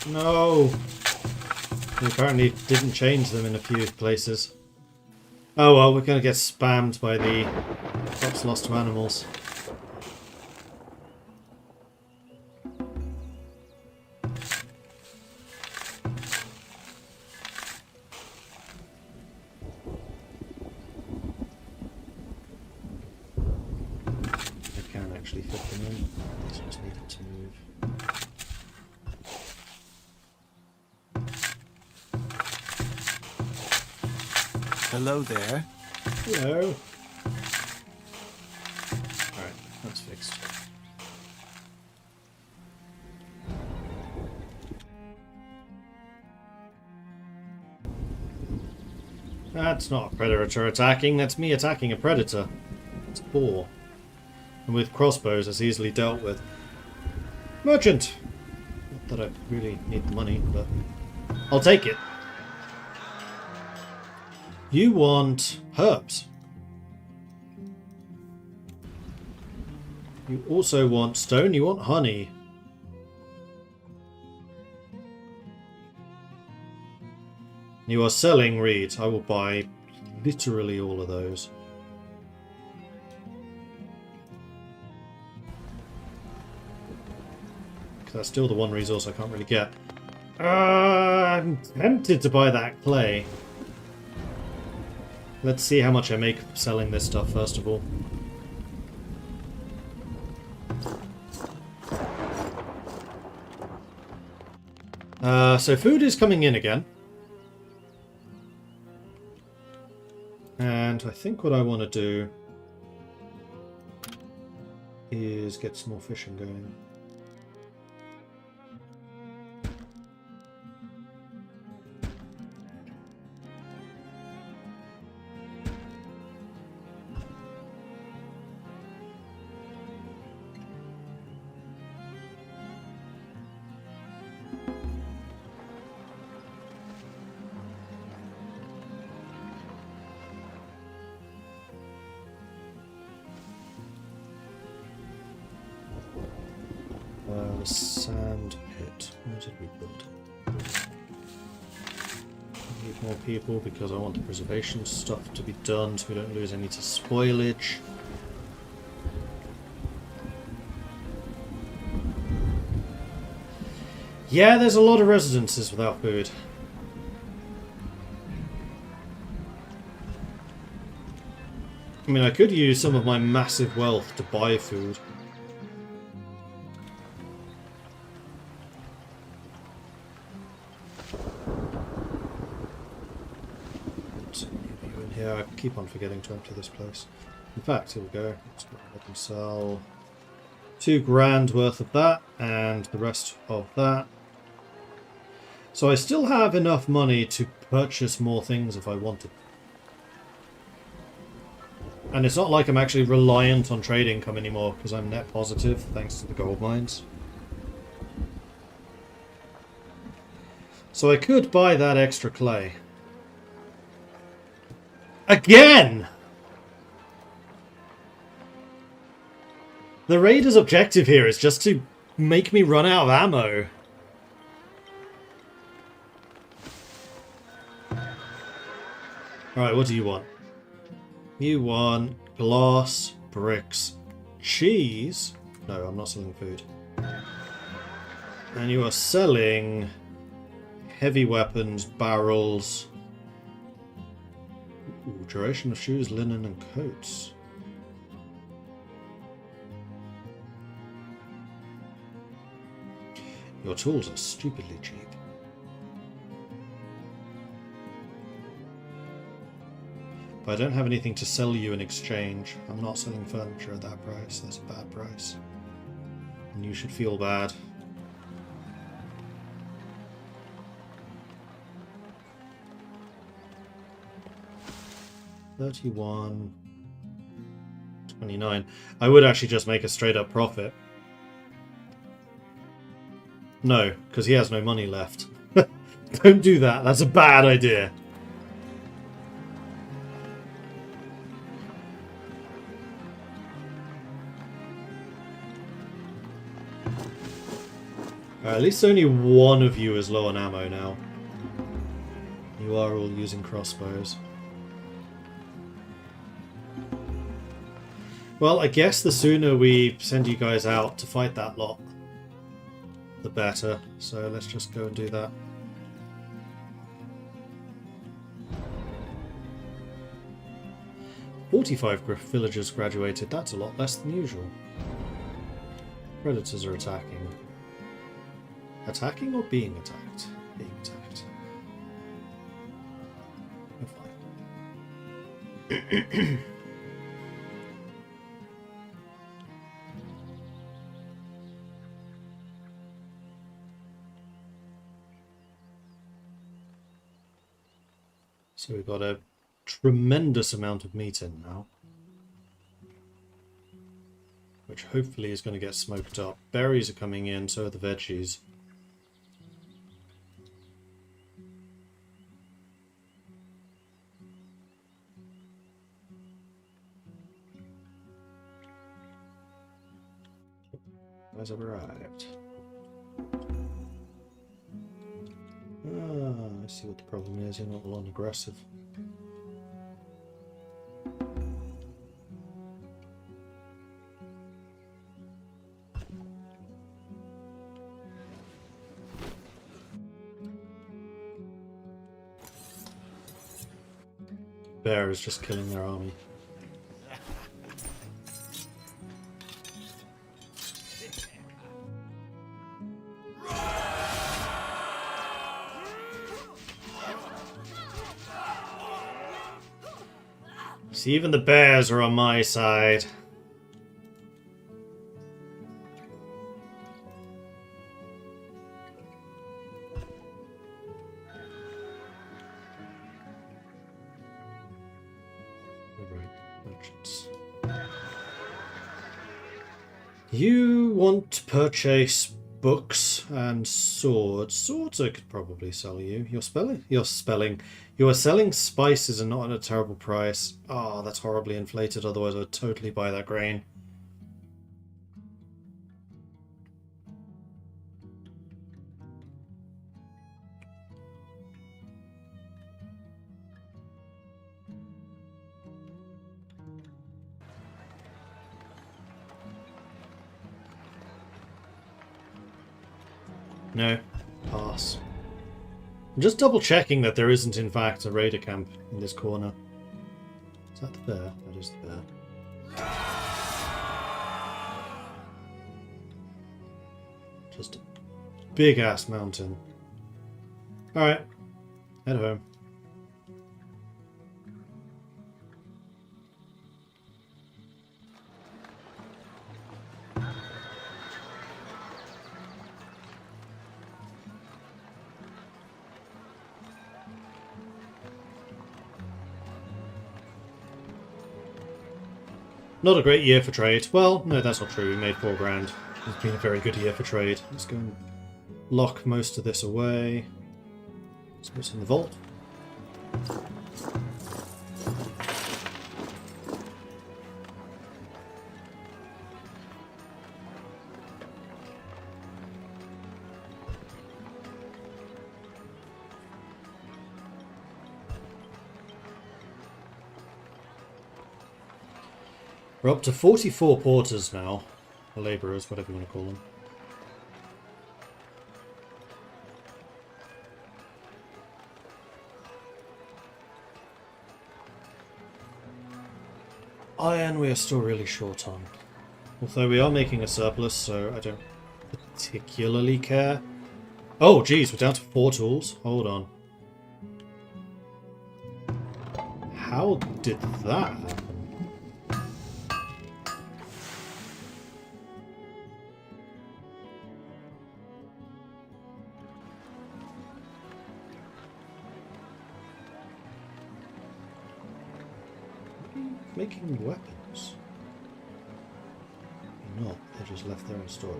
S1: No! We apparently didn't change them in a few places. Oh well, we're going to get spammed by the crops lost to animals. I can actually fit them in. These just needed to move.
S2: Hello there.
S1: Hello. Alright, that's fixed. That's not a predator attacking, that's me attacking a predator. It's poor. And with crossbows, it's easily dealt with. Merchant! Not that I really need the money, but I'll take it. You want herbs. You also want stone, you want honey. You are selling reeds. I will buy literally all of those. Because that's still the one resource I can't really get. I'm tempted to buy that clay. Let's see how much I make selling this stuff first of all. So food is coming in again. And I think what I want to do is get some more fishing going. Sand pit. Where did we build it? We take more people because I want the preservation stuff to be done so we don't lose any to spoilage. Yeah, there's a lot of residences without food. I mean, I could use some of my massive wealth to buy food. In here, I keep on forgetting to empty this place. In fact, here we go. Let's go ahead and sell $2,000 worth of that and the rest of that. So I still have enough money to purchase more things if I wanted. And it's not like I'm actually reliant on trade income anymore because I'm net positive thanks to the gold mines. So I could buy that extra clay. Again! The Raiders' objective here is just to make me run out of ammo. Alright, what do you want? You want glass, bricks, cheese. No, I'm not selling food. And you are selling heavy weapons, barrels. Ooh, duration of shoes, linen, and coats. Your tools are stupidly cheap. But I don't have anything to sell you in exchange. I'm not selling furniture at that price. That's a bad price. And you should feel bad. $31.29. I would actually just make a straight up profit. No, because he has no money left. Don't do that. That's a bad idea. At least only one of you is low on ammo now. You are all using crossbows. Well, I guess the sooner we send you guys out to fight that lot, the better. So let's just go and do that. "45 villagers graduated. That's a lot less than usual. Predators are attacking. Attacking or being attacked? Being attacked. You're fine. So we've got a tremendous amount of meat in now, which hopefully is going to get smoked up. Berries are coming in, so are the veggies. Guys have arrived. I see what the problem is. You're not long aggressive. Bear is just killing their army. See, even the bears are on my side. Merchants. You want to purchase books and swords. Swords I could probably sell you. You are selling spices and not at a terrible price. Oh, that's horribly inflated, otherwise I would totally buy that grain. No. Pass. I'm just double checking that there isn't in fact a raider camp in this corner. Is that the bear? That is the bear. Just a big ass mountain. Alright. Head home. Not a great year for trade. Well, no, that's not true. We made 4 grand. It's been a very good year for trade. Let's go and lock most of this away. Let's put it in the vault. We're up to 44 porters now. Or labourers, whatever you want to call them. Iron we are still really short on. Although we are making a surplus, so I don't particularly care. Oh, geez, we're down to 4 tools. Hold on. How did that happen? Making weapons? Not, they just left there in storage.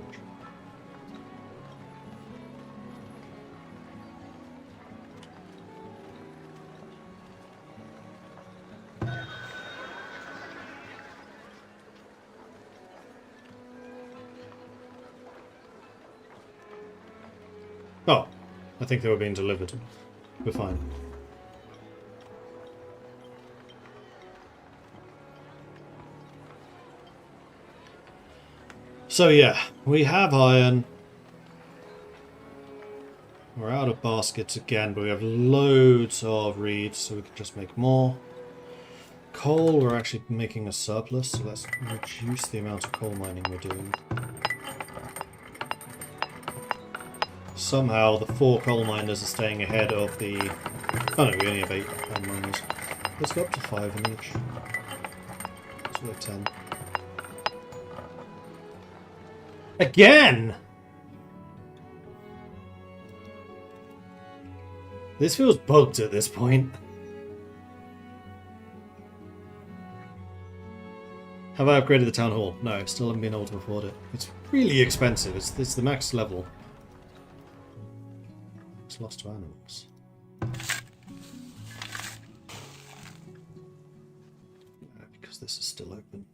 S1: Oh, I think they were being delivered. We're fine. So yeah, we have iron. We're out of baskets again, but we have loads of reeds, so we can just make more. Coal, we're actually making a surplus, so let's reduce the amount of coal mining we're doing. Somehow the 4 coal miners are staying ahead of the... Oh no, we only have 8 coal miners. Let's go up to 5 in each. So we have 10. Again! This feels bugged at this point. Have I upgraded the town hall? No, still haven't been able to afford it. It's really expensive. It's the max level. It's lost to animals. Because this is still open.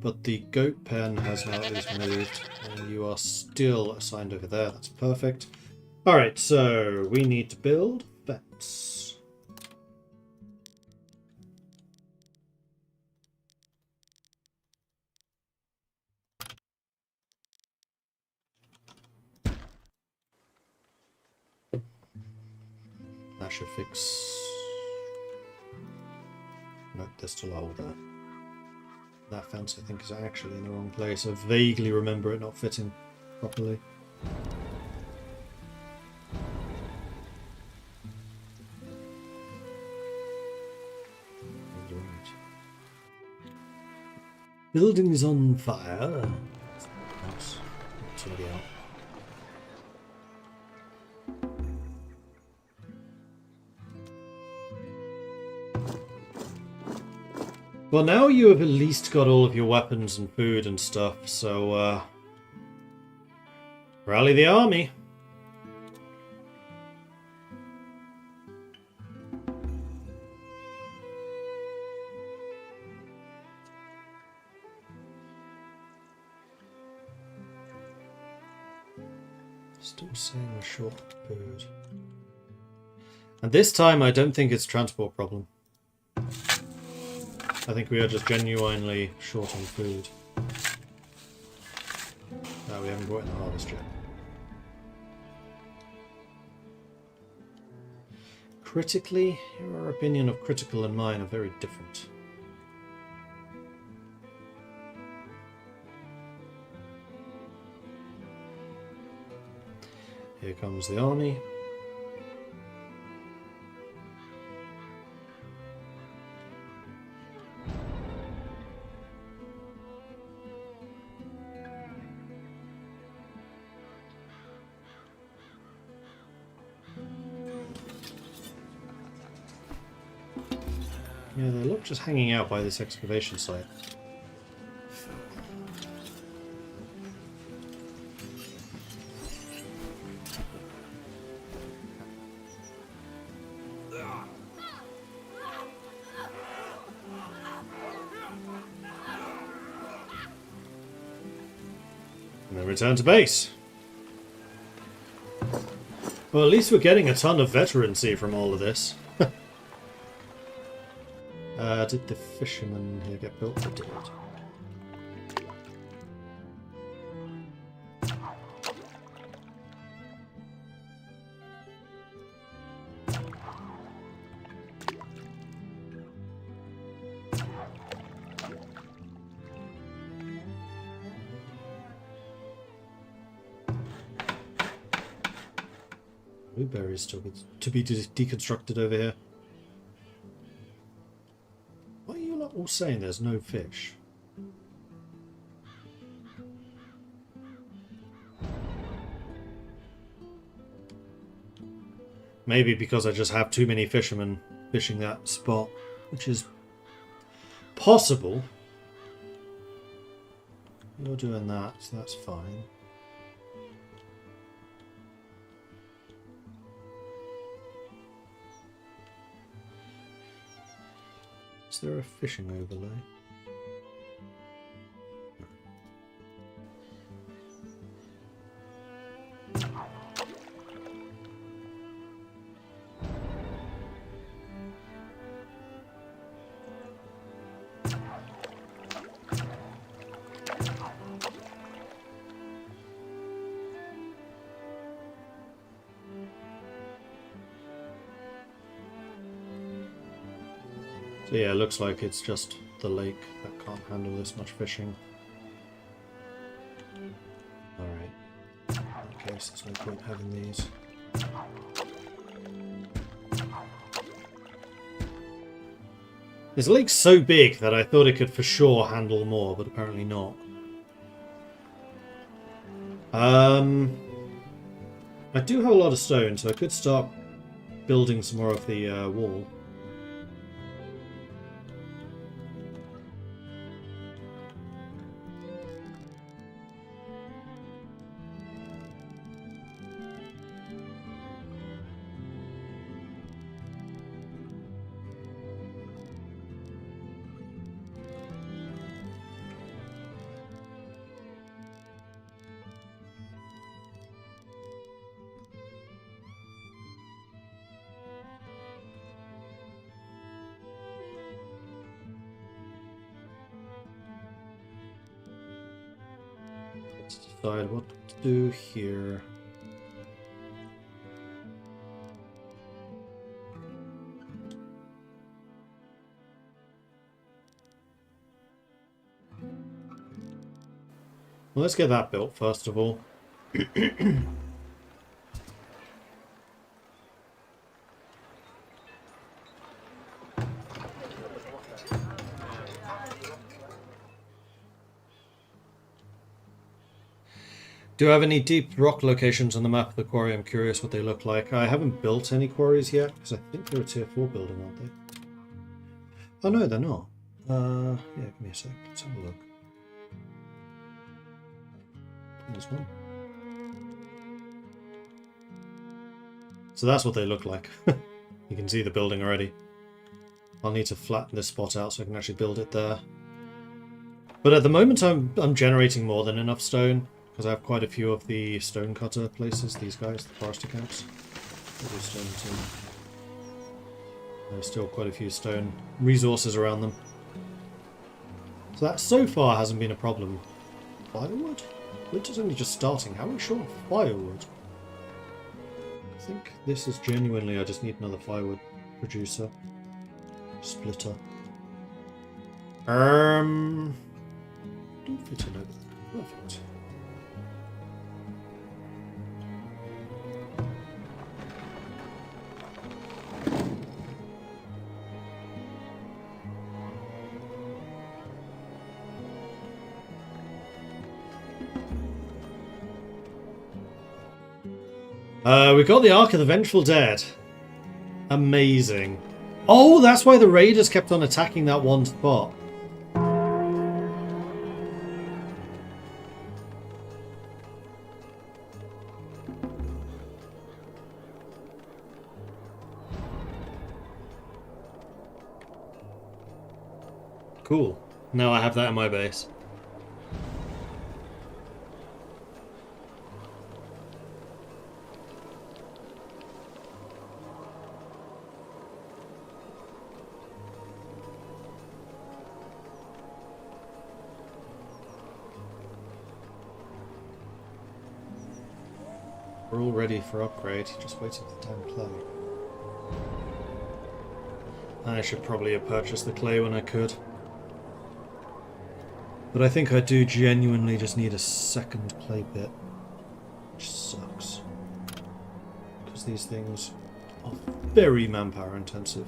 S1: But the goat pen has now at least moved, and you are still assigned over there. That's perfect. Alright, so we need to build vents. That should fix... Nope, there's still a hole there. That fence, I think, is actually in the wrong place. I vaguely remember it not fitting properly. Right. Building is on fire. House. It's already out. Well, now you have at least got all of your weapons and food and stuff, so, rally the army. Still saying we're short of food. And this time I don't think it's a transport problem. I think we are just genuinely short on food. No, we haven't brought in the harvest yet. critically, your opinion of critical and mine are very different. Here comes the army. Yeah, they look just hanging out by this excavation site. And then return to base. Well, at least we're getting a ton of veterancy from all of this. Did the fisherman here get built? They did. Blueberries still to be deconstructed over here. Why are you not all saying there's no fish? Maybe because I just have too many fishermen fishing that spot, which is possible. You're doing that, so that's fine. Is there a fishing overlay? So yeah, it looks like it's just the lake that can't handle this much fishing. Alright. In that case, there's no point having these. This lake's so big that I thought it could for sure handle more, but apparently not. I do have a lot of stone, so I could start building some more of the wall. Let's decide what to do here. Well, let's get that built first of all. Do you have any deep rock locations on the map of the quarry? I'm curious what they look like. I haven't built any quarries yet, because I think they're a tier 4 building, aren't they? Oh no, they're not. Yeah, give me a sec. Let's have a look. There's one. So that's what they look like. You can see the building already. I'll need to flatten this spot out so I can actually build it there. But at the moment I'm generating more than enough stone. Because I have quite a few of the stone cutter places, these guys, the forester camps. Stone too. There's still quite a few stone resources around them. So that so far hasn't been a problem. Firewood? Winter's only just starting. How are we short of firewood? think this is genuinely, I just need another firewood producer. Splitter. Don't fit in over there. Perfect. We got the Ark of the Vengeful Dead. Amazing. Oh, that's why the raiders kept on attacking that one spot. Cool. Now I have that in my base. We're all ready for upgrade, just waiting for the damn clay. I should probably have purchased the clay when I could. But I think I do genuinely just need a second clay pit. Which sucks. Because these things are very manpower intensive.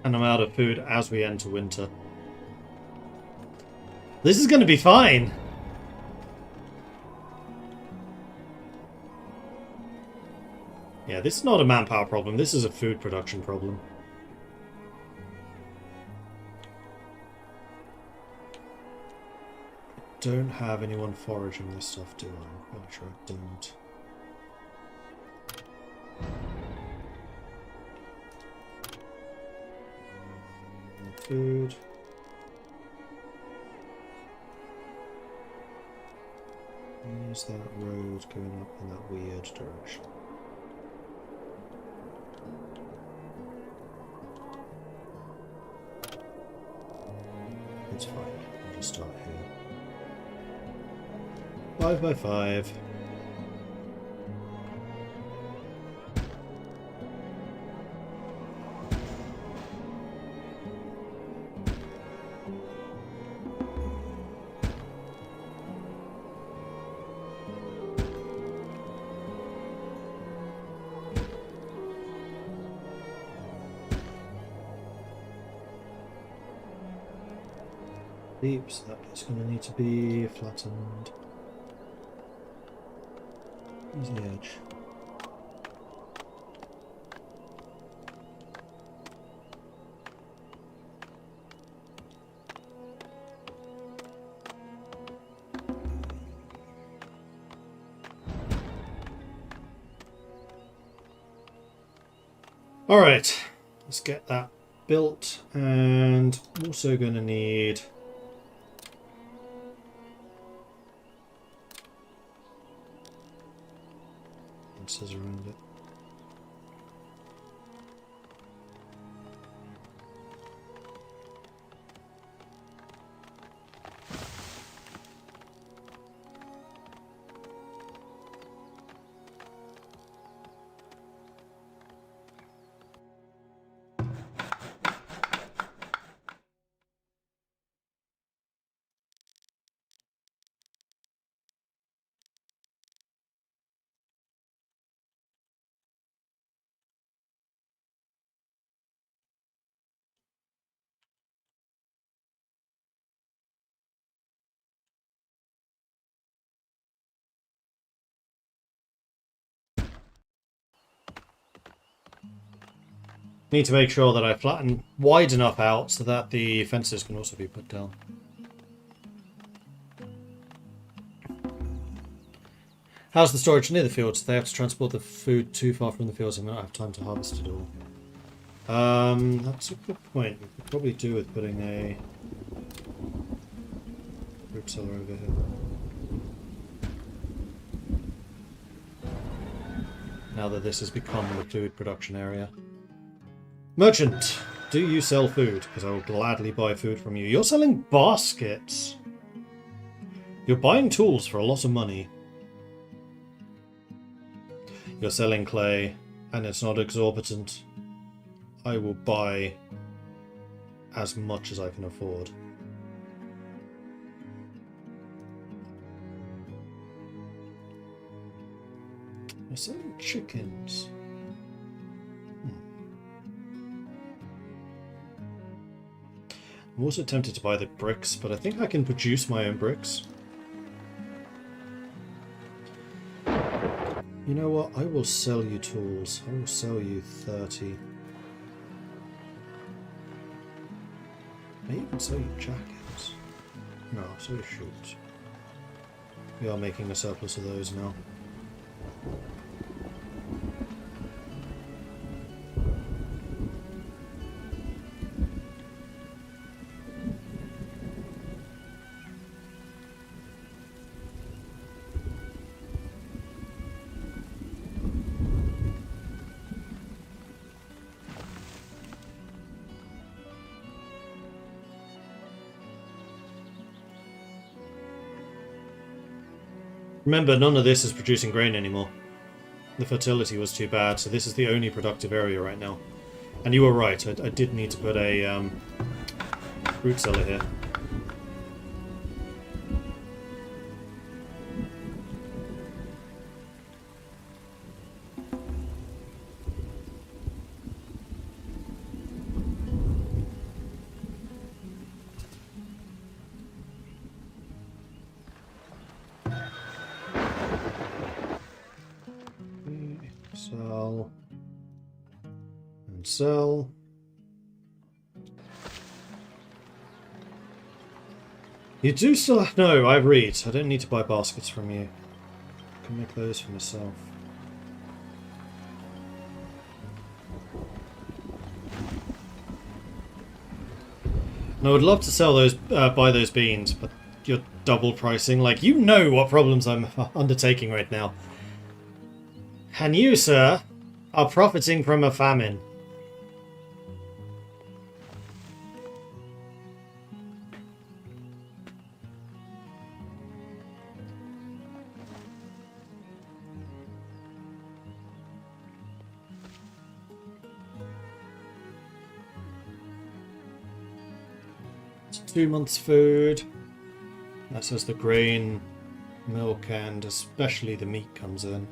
S1: And I'm out of food as we enter winter. This is going to be fine. Yeah, this is not a manpower problem. This is a food production problem. I don't have anyone foraging this stuff, do I? I'm pretty sure I don't. Food. Where's that road going up in that weird direction? It's fine. I'll just start here. 5 by 5. So that is going to need to be flattened. Where's the edge? Alright, let's get that built, and I'm also going to need around it. Need to make sure that I flatten wide enough out so that the fences can also be put down. How's the storage near the fields? They have to transport the food too far from the fields and not have time to harvest it all. That's a good point. We could probably do with putting a fruit cellar over here. Now that this has become the food production area. Merchant, do you sell food? Because I will gladly buy food from you. You're selling baskets. You're buying tools for a lot of money. You're selling clay, and it's not exorbitant. I will buy as much as I can afford. You're selling chickens. I'm also tempted to buy the bricks, but I think I can produce my own bricks. You know what? I will sell you tools. I will sell you 30. I may even sell you jackets. No, I'll sell you shoes. We are making a surplus of those now. Remember, none of this is producing grain anymore. The fertility was too bad, so this is the only productive area right now. And you were right, I did need to put a fruit cellar here. Sell. And sell. You do still... No, I read. I don't need to buy baskets from you. I can make those for myself. And I would love to sell those, buy those beans, but you're double pricing. Like, you know what problems I'm undertaking right now. And you, sir, are profiting from a famine. It's 2 months' food. That's as the grain, milk, and especially the meat comes in.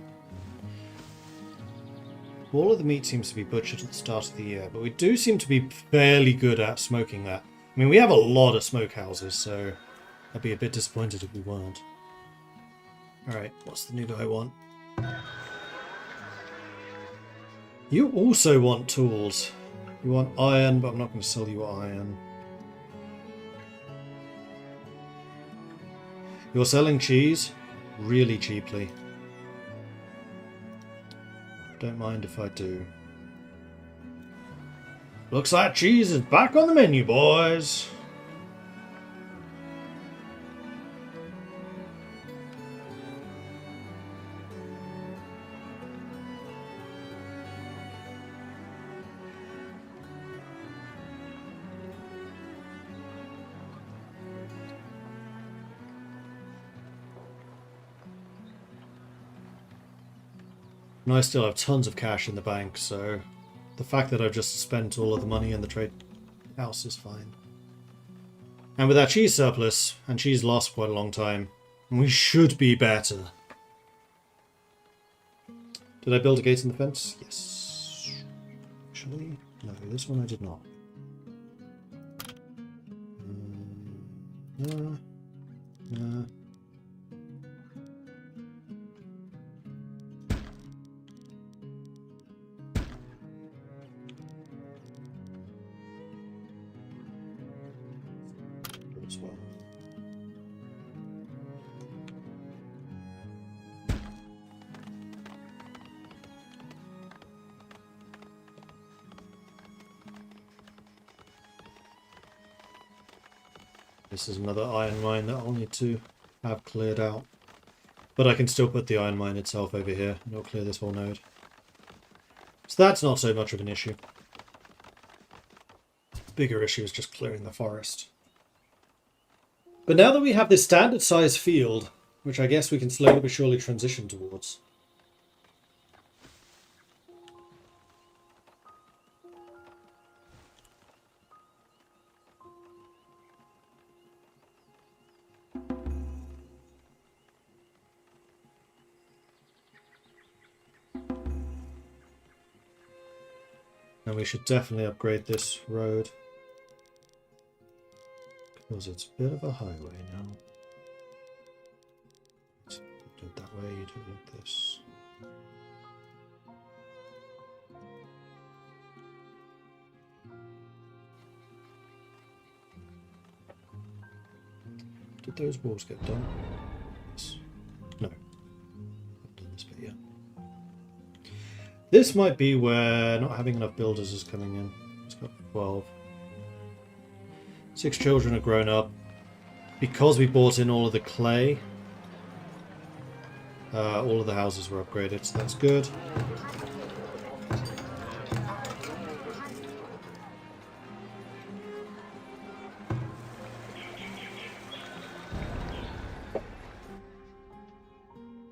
S1: All of the meat seems to be butchered at the start of the year, but we do seem to be fairly good at smoking that. I mean, we have a lot of smokehouses, so I'd be a bit disappointed if we weren't. Alright, what's the new guy want? You also want tools. You want iron, but I'm not going to sell you iron. You're selling cheese really cheaply. Don't mind if I do. Looks like cheese is back on the menu, boys. And I still have tons of cash in the bank, so the fact that I've just spent all of the money in the trade house is fine. And with our cheese surplus, and cheese lasts quite a long time, we should be better. Did I build a gate in the fence? Yes. Actually, no, this one I did not. Nah. As well. This is another iron mine that I'll need to have cleared out. But I can still put the iron mine itself over here, and it'll clear this whole node. So that's not so much of an issue. Bigger issue is just clearing the forest. But now that we have this standard size field, which I guess we can slowly but surely transition towards. And we should definitely upgrade this road. Because it's a bit of a highway now. So you do it that way, you do it like this. Did those walls get done? Yes. No. I've done this bit yet. This might be where not having enough builders is coming in. It's got 12. 6 children are grown up. Because we bought in all of the clay, all of the houses were upgraded, so that's good.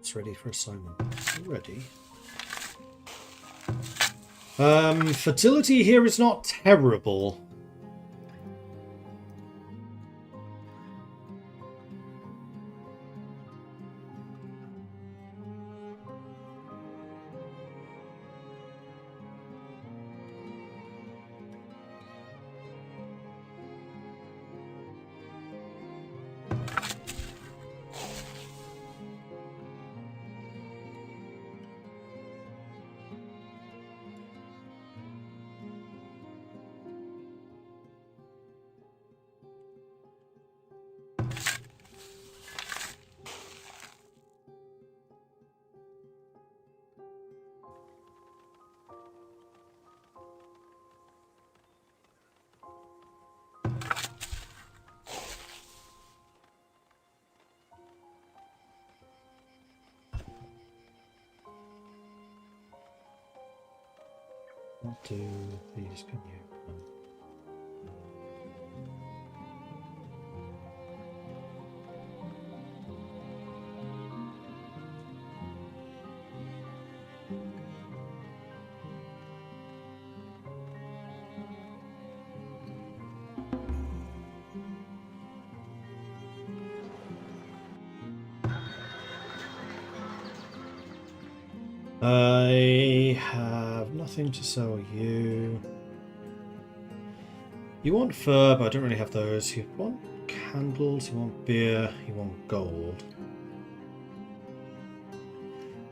S1: It's ready for assignment. Ready. Fertility here is not terrible. What do these can you? I have nothing to sell you. You want fur, but I don't really have those. You want candles, you want beer, you want gold.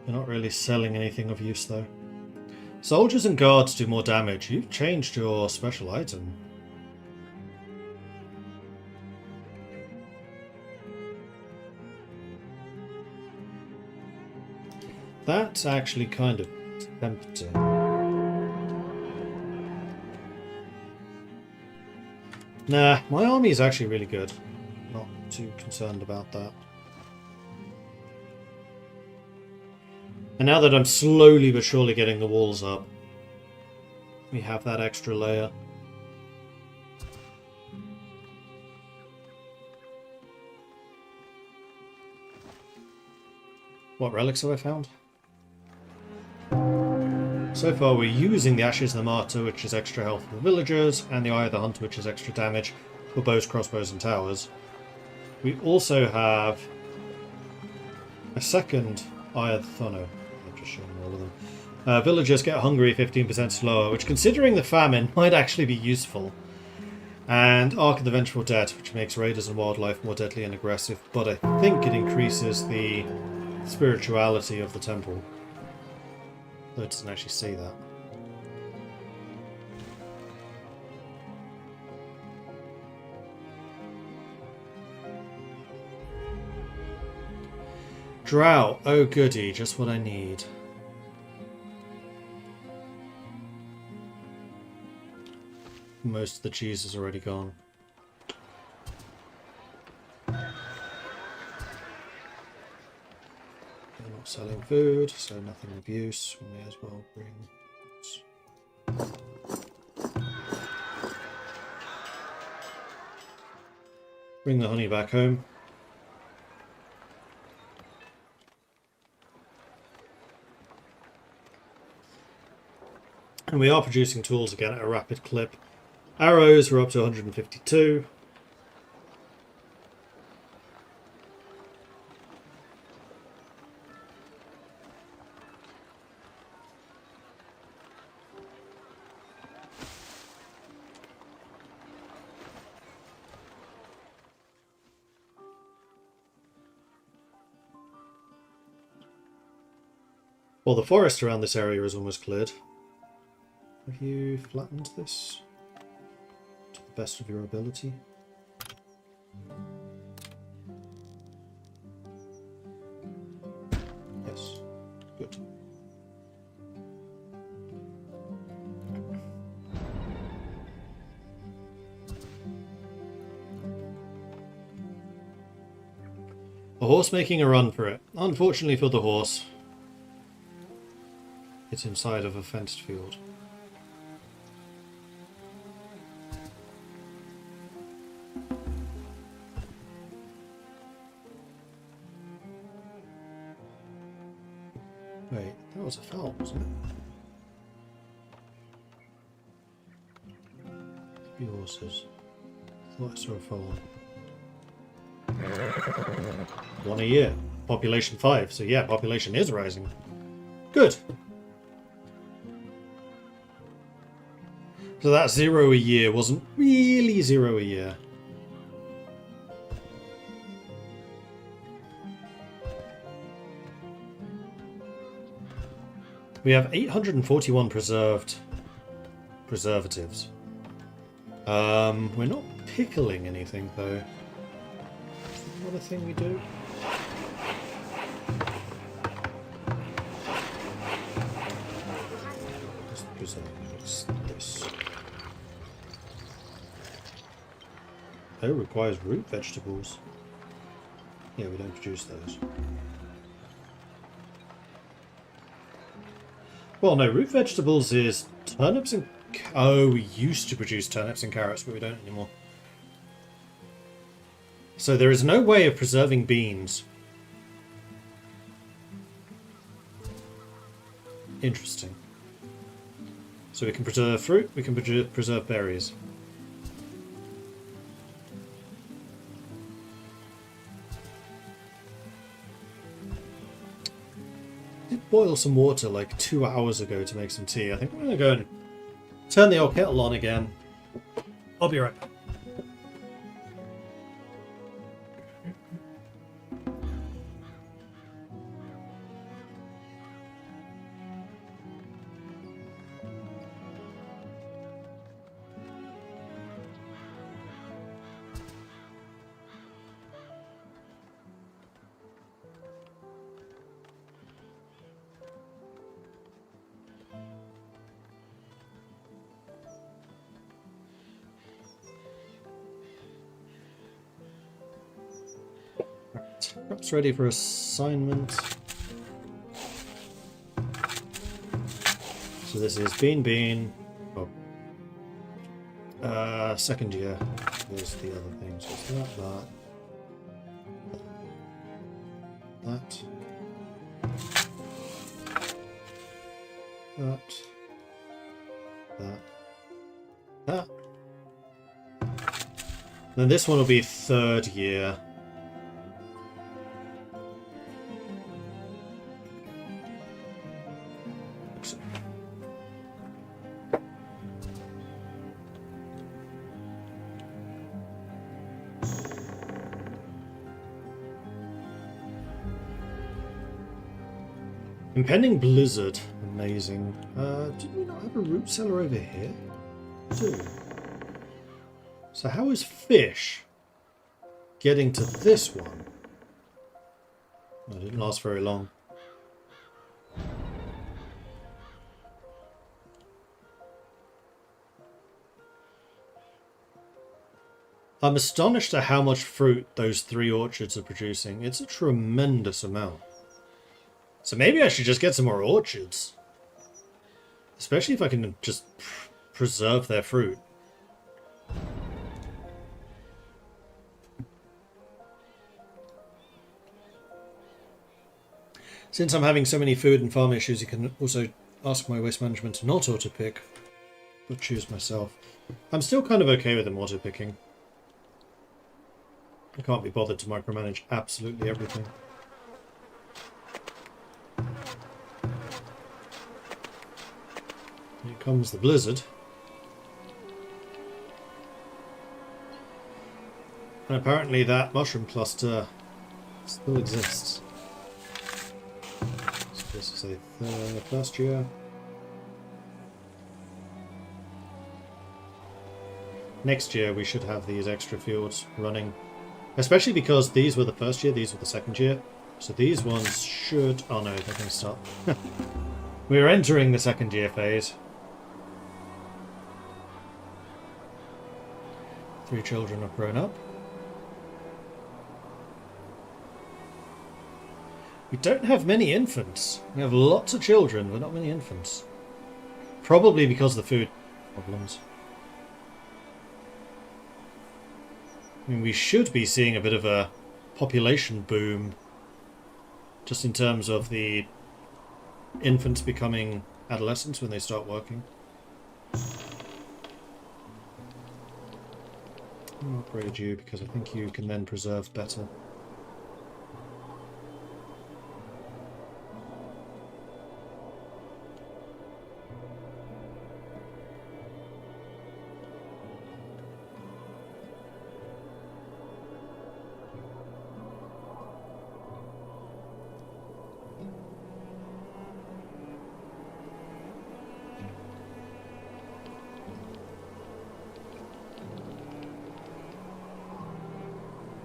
S1: You're not really selling anything of use though. Soldiers and guards do more damage. You've changed your special item. That's actually kind of tempting. Nah, my army is actually really good. Not too concerned about that. And now that I'm slowly but surely getting the walls up, we have that extra layer. What relics have I found? So far we're using the Ashes of the Martyr, which is extra health for the villagers, and the Eye of the Hunter, which is extra damage for bows, crossbows and towers. We also have a second Eye of the Thunder. I'm just showing all of them. Villagers get hungry 15% slower, which considering the famine might actually be useful. And Ark of the Vengeful Dead, which makes raiders and wildlife more deadly and aggressive, but I think it increases the spirituality of the temple. Though it doesn't actually say that. Drought. Oh goody, just what I need. Most of the cheese is already gone. Not selling food, so nothing of use. We may as well bring the honey back home. And we are producing tools again at a rapid clip. Arrows are up to 152. Well, the forest around this area is almost cleared. Have you flattened this to the best of your ability? Yes. Good. A horse making a run for it. Unfortunately for the horse, it's inside of a fenced field. Wait, that was a foul, wasn't it? 3 horses. Thought I saw a foal. 1 a year. Population 5. So yeah, population is rising. Good. So that 0 a year wasn't really 0 a year. We have 841 preservatives. We're not pickling anything though. Is that a thing we do? Let's preserve this. Oh, requires root vegetables. Yeah, we don't produce those. Well, no, root vegetables is turnips and... Oh, we used to produce turnips and carrots, but we don't anymore. So there is no way of preserving beans. Interesting. So we can preserve fruit, we can preserve berries. Boil some water like 2 hours ago to make some tea. I think I'm going to go and turn the old kettle on again. I'll be right back. Perhaps ready for assignment. So this is bean. Oh. Second year. There's the other things. So it's that. Then this one will be third year. Impending blizzard. Amazing. Did we not have a root cellar over here? Too. So how is fish getting to this one? Well, it didn't last very long. I'm astonished at how much fruit those 3 orchards are producing. It's a tremendous amount. So maybe I should just get some more orchards. Especially if I can just preserve their fruit. Since I'm having so many food and farm issues, you can also ask my waste management to not auto-pick, but choose myself. I'm still kind of okay with them auto-picking. I can't be bothered to micromanage absolutely everything. Here comes the blizzard. And apparently that mushroom cluster still exists. So this is a first year. Next year we should have these extra fields running. Especially because these were the first year, these were the second year. So these ones should... Oh no, they're going to stop. We're entering the second year phase. 3 children have grown up. We don't have many infants. We have lots of children, but not many infants. Probably because of the food problems. I mean, we should be seeing a bit of a population boom. Just in terms of the infants becoming adolescents when they start working. I'll upgrade you because I think you can then preserve better.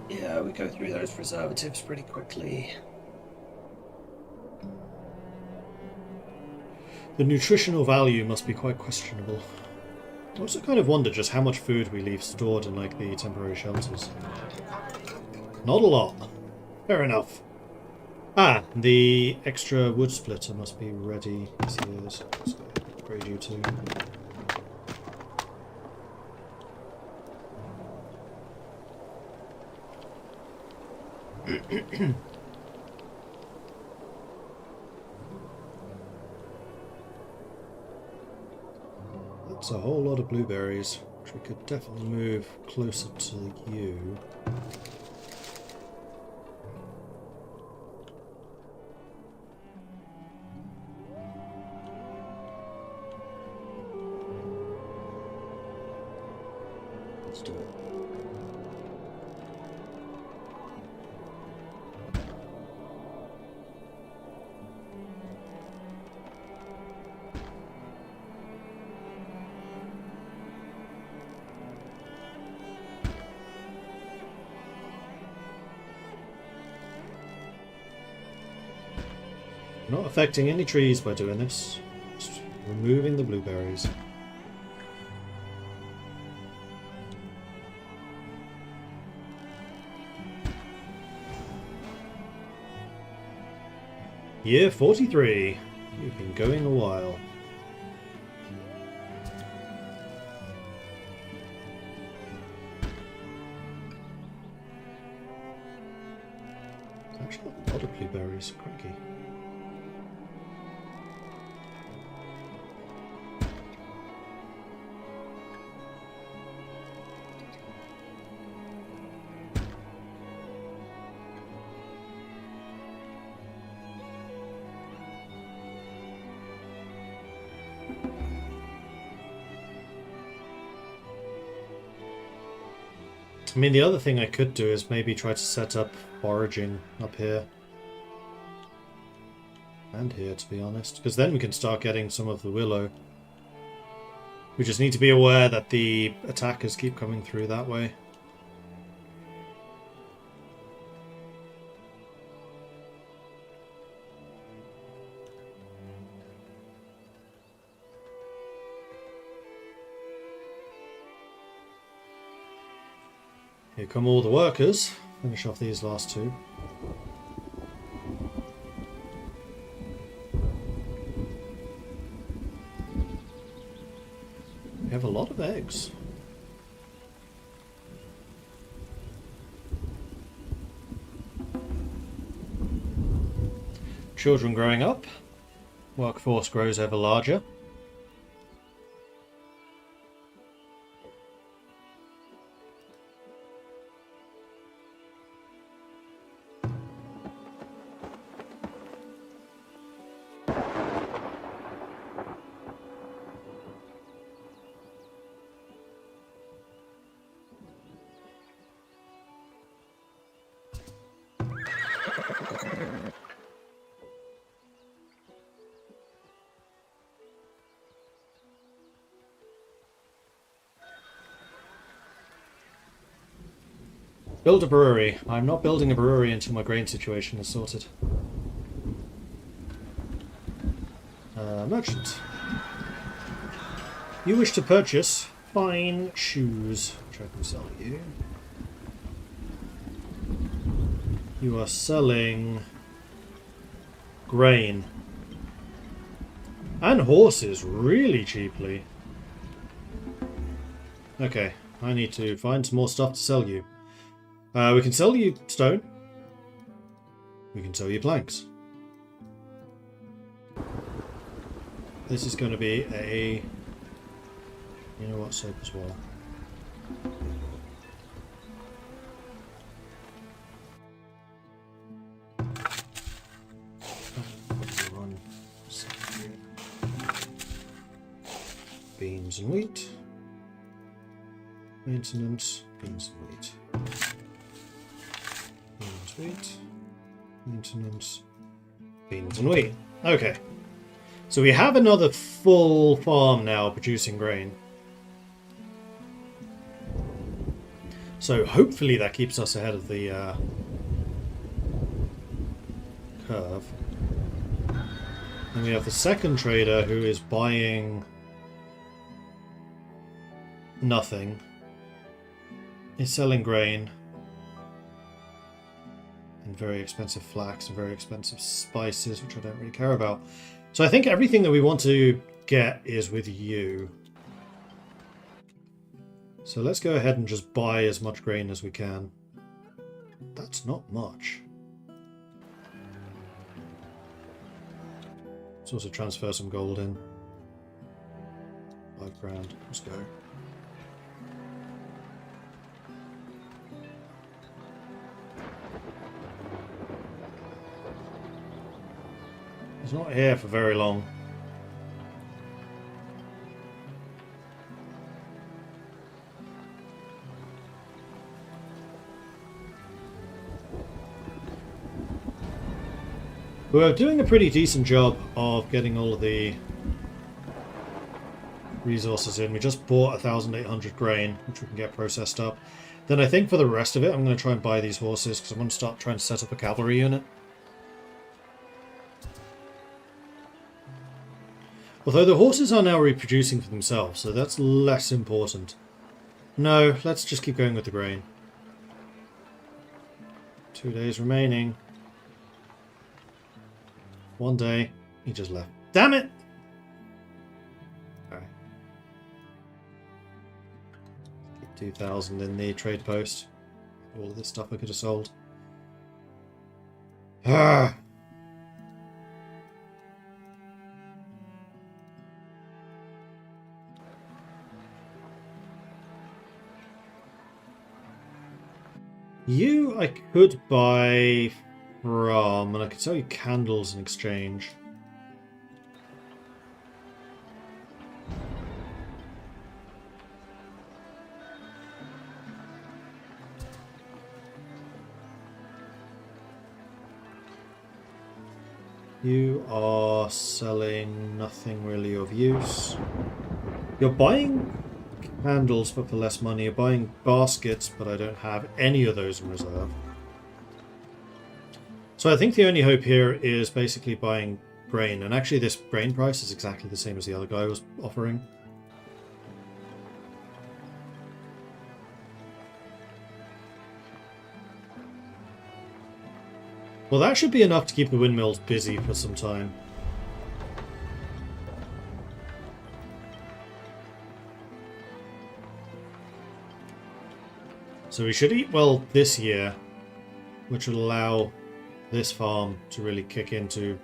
S1: Yeah, we go through those preservatives pretty quickly. The nutritional value must be quite questionable. I also kind of wonder just how much food we leave stored in like the temporary shelters. Not a lot. Fair enough. Ah, the extra wood splitter must be ready. Yes, it is. Let's upgrade you too. That's a whole lot of blueberries, which we could definitely move closer to you. Let's do it. Not affecting any trees by doing this. Just removing the blueberries. Year 43. You've been going a while. There's actually a lot of blueberries, cracky. I mean, the other thing I could do is maybe try to set up foraging up here. And here, to be honest. Because then we can start getting some of the willow. We just need to be aware that the attackers keep coming through that way. Here come all the workers. Finish off these last two. planks. Children growing up. Workforce grows ever larger. Build a brewery. I'm not building a brewery until my grain situation is sorted. Merchant. You wish to purchase fine shoes, which I can sell you. You are selling grain and horses really cheaply. Okay, I need to find some more stuff to sell you. We can sell you stone. We can sell you planks. This is going to be a... You know what, soap as well. Beans and wheat. Maintenance, beans and wheat. Beans, wheat. Maintenance, beans and wheat. Okay. So we have another full farm now producing grain. So hopefully that keeps us ahead of the curve. And we have the second trader who is buying nothing. He's selling grain. And very expensive flax and very expensive spices, which I don't really care about. So I think everything that we want to get is with you. So let's go ahead and just buy as much grain as we can. That's not much. Let's also transfer some gold in. 5 grand. Let's go. He's not here for very long. We're doing a pretty decent job of getting all of the resources in. We just bought 1,800 grain, which we can get processed up. Then I think for the rest of it, I'm going to try and buy these horses because I'm going to start trying to set up a cavalry unit. Although the horses are now reproducing for themselves, so that's less important. No, let's just keep going with the grain. 2 days remaining. 1 day. He just left. Damn it! Alright. 2,000 in the trade post. All of this stuff I could have sold. Ah! You I could buy from, and I could sell you candles in exchange. You are selling nothing really of use. You're buying candles but for less money. You're buying baskets, but I don't have any of those in reserve. So I think the only hope here is basically buying grain. And actually this grain price is exactly the same as the other guy was offering. Well, that should be enough to keep the windmills busy for some time. So we should eat well this year, which will allow this farm to really kick into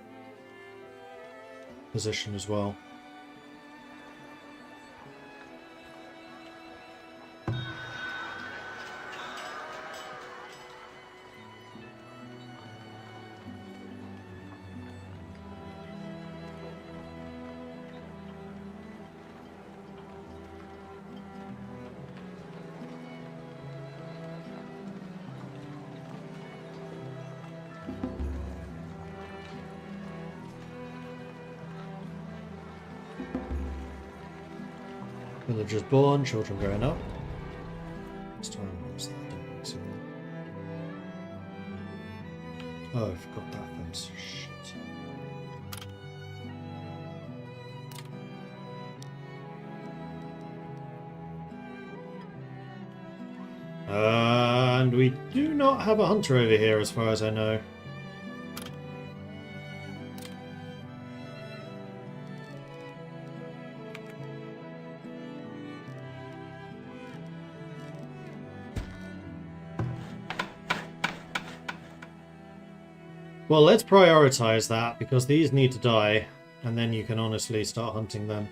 S1: position as well. Villagers born, children growing up. This time was that? Oh, I forgot that fence. Shit. And we do not have a hunter over here as far as I know. Well, let's prioritize that, because these need to die, and then you can honestly start hunting them.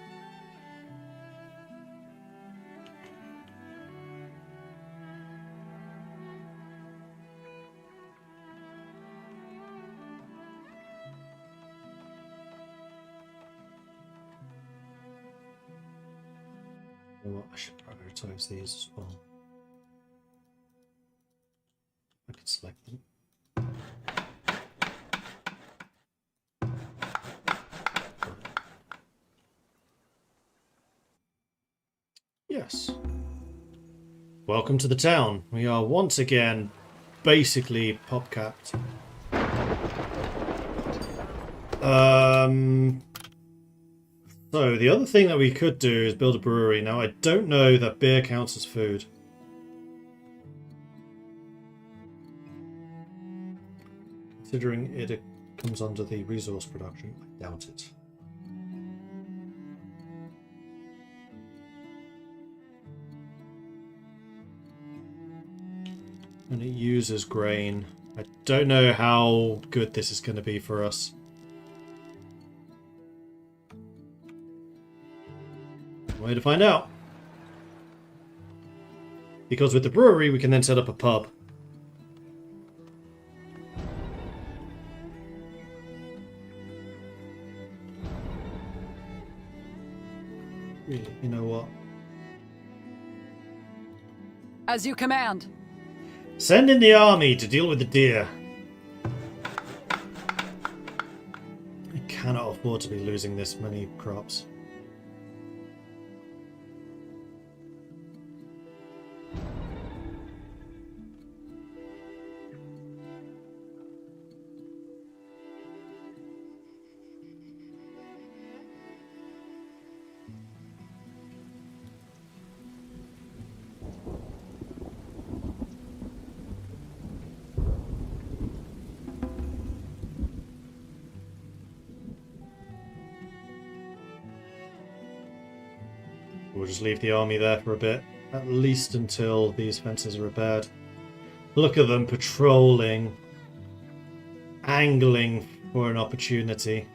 S1: You know what? I should prioritize these as well. I could select them. Yes. Welcome to the town. We are once again basically pop capped. So the other thing that we could do is build a brewery. Now I don't know that beer counts as food. Considering it comes under the resource production, I doubt it. And it uses grain. I don't know how good this is going to be for us. Way to find out. Because with the brewery, we can then set up a pub. Really, you know what?
S3: As you command.
S1: Send in the army to deal with the deer. I cannot afford to be losing this many crops. We'll just leave the army there for a bit, at least until these fences are repaired. Look at them patrolling, angling for an opportunity.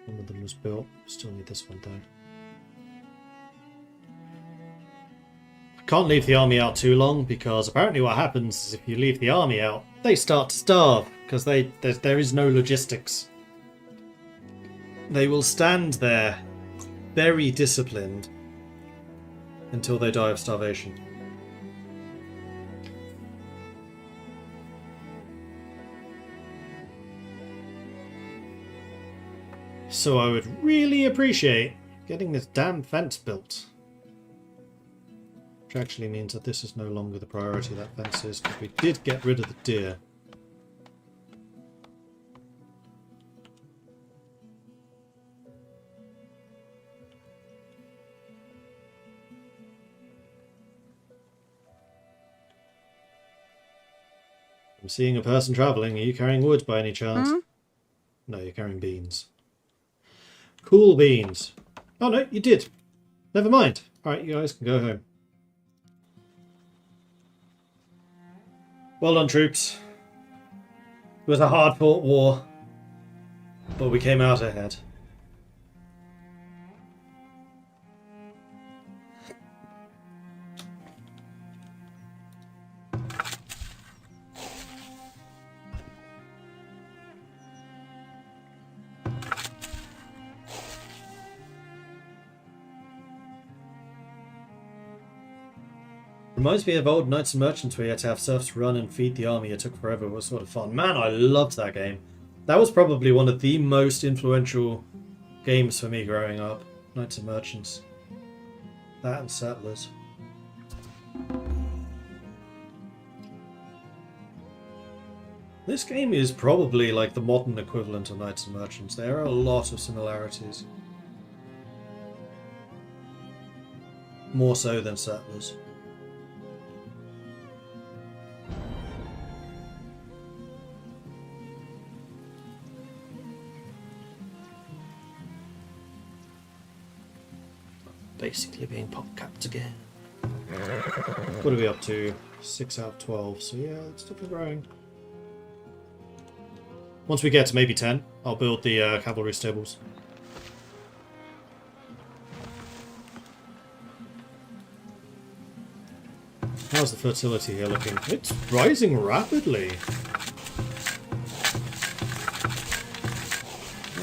S1: One of them was built. Still need this one though. I can't leave the army out too long, because apparently what happens is if you leave the army out, they start to starve, because there is no logistics. They will stand there, very disciplined, until they die of starvation. So I would really appreciate getting this damn fence built. Which actually means that this is no longer the priority that fence is, because we did get rid of the deer. I'm seeing a person travelling. Are you carrying wood by any chance? No, you're carrying beans. Cool beans. Oh no, you did. Never mind. Alright, you guys can go home. Well done, troops. It was a hard-fought war, but we came out ahead. Reminds me of old Knights and Merchants where you had to have serfs run and feed the army. It took forever. It was sort of fun. Man, I loved that game. That was probably one of the most influential games for me growing up. Knights and Merchants. That and Settlers. This game is probably like the modern equivalent of Knights and Merchants. There are a lot of similarities. More so than Settlers. Basically being pop-capped again. What are we up to? 6 out of 12, so yeah, it's definitely growing. Once we get to maybe 10, I'll build the cavalry stables. How's the fertility here looking? It's rising rapidly.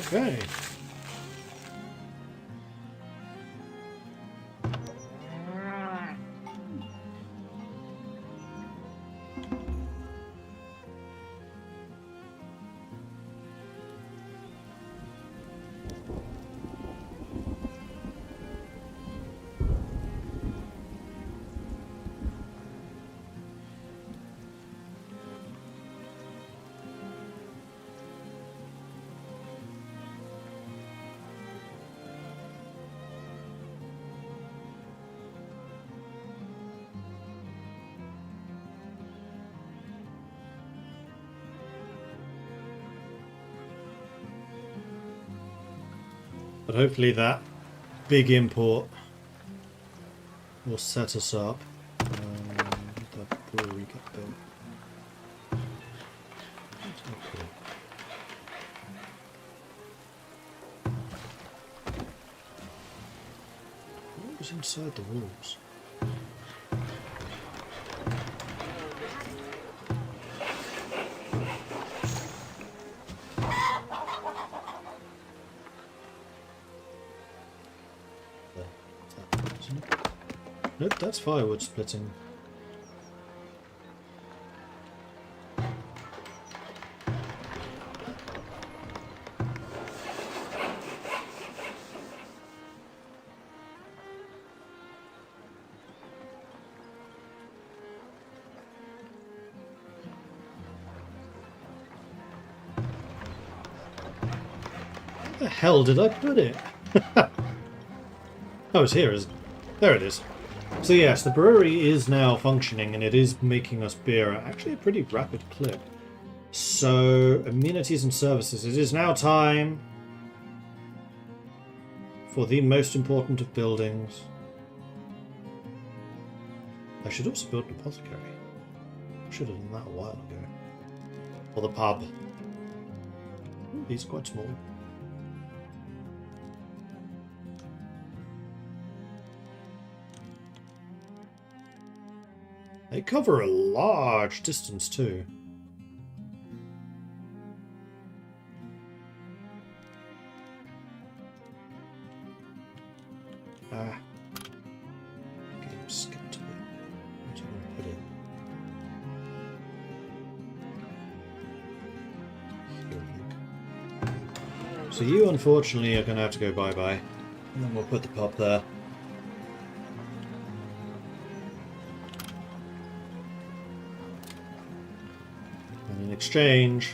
S1: Okay. But hopefully that big import will set us up. The brewery get built. Okay. What was inside the walls? Nope, that's firewood splitting. Where the hell did I put it? Oh, it's here, isn't it? There it is. So yes, the brewery is now functioning and it is making us beer at actually a pretty rapid clip. So, amenities and services. It is now time for the most important of buildings. I should also build an apothecary. I should have done that a while ago. Or the pub. Ooh, these are quite small. They cover a large distance too. Ah. Okay, skip to it. Where do you want to put it? Here, I think. So you unfortunately are going to have to go bye-bye. And then we'll put the pub there. In exchange,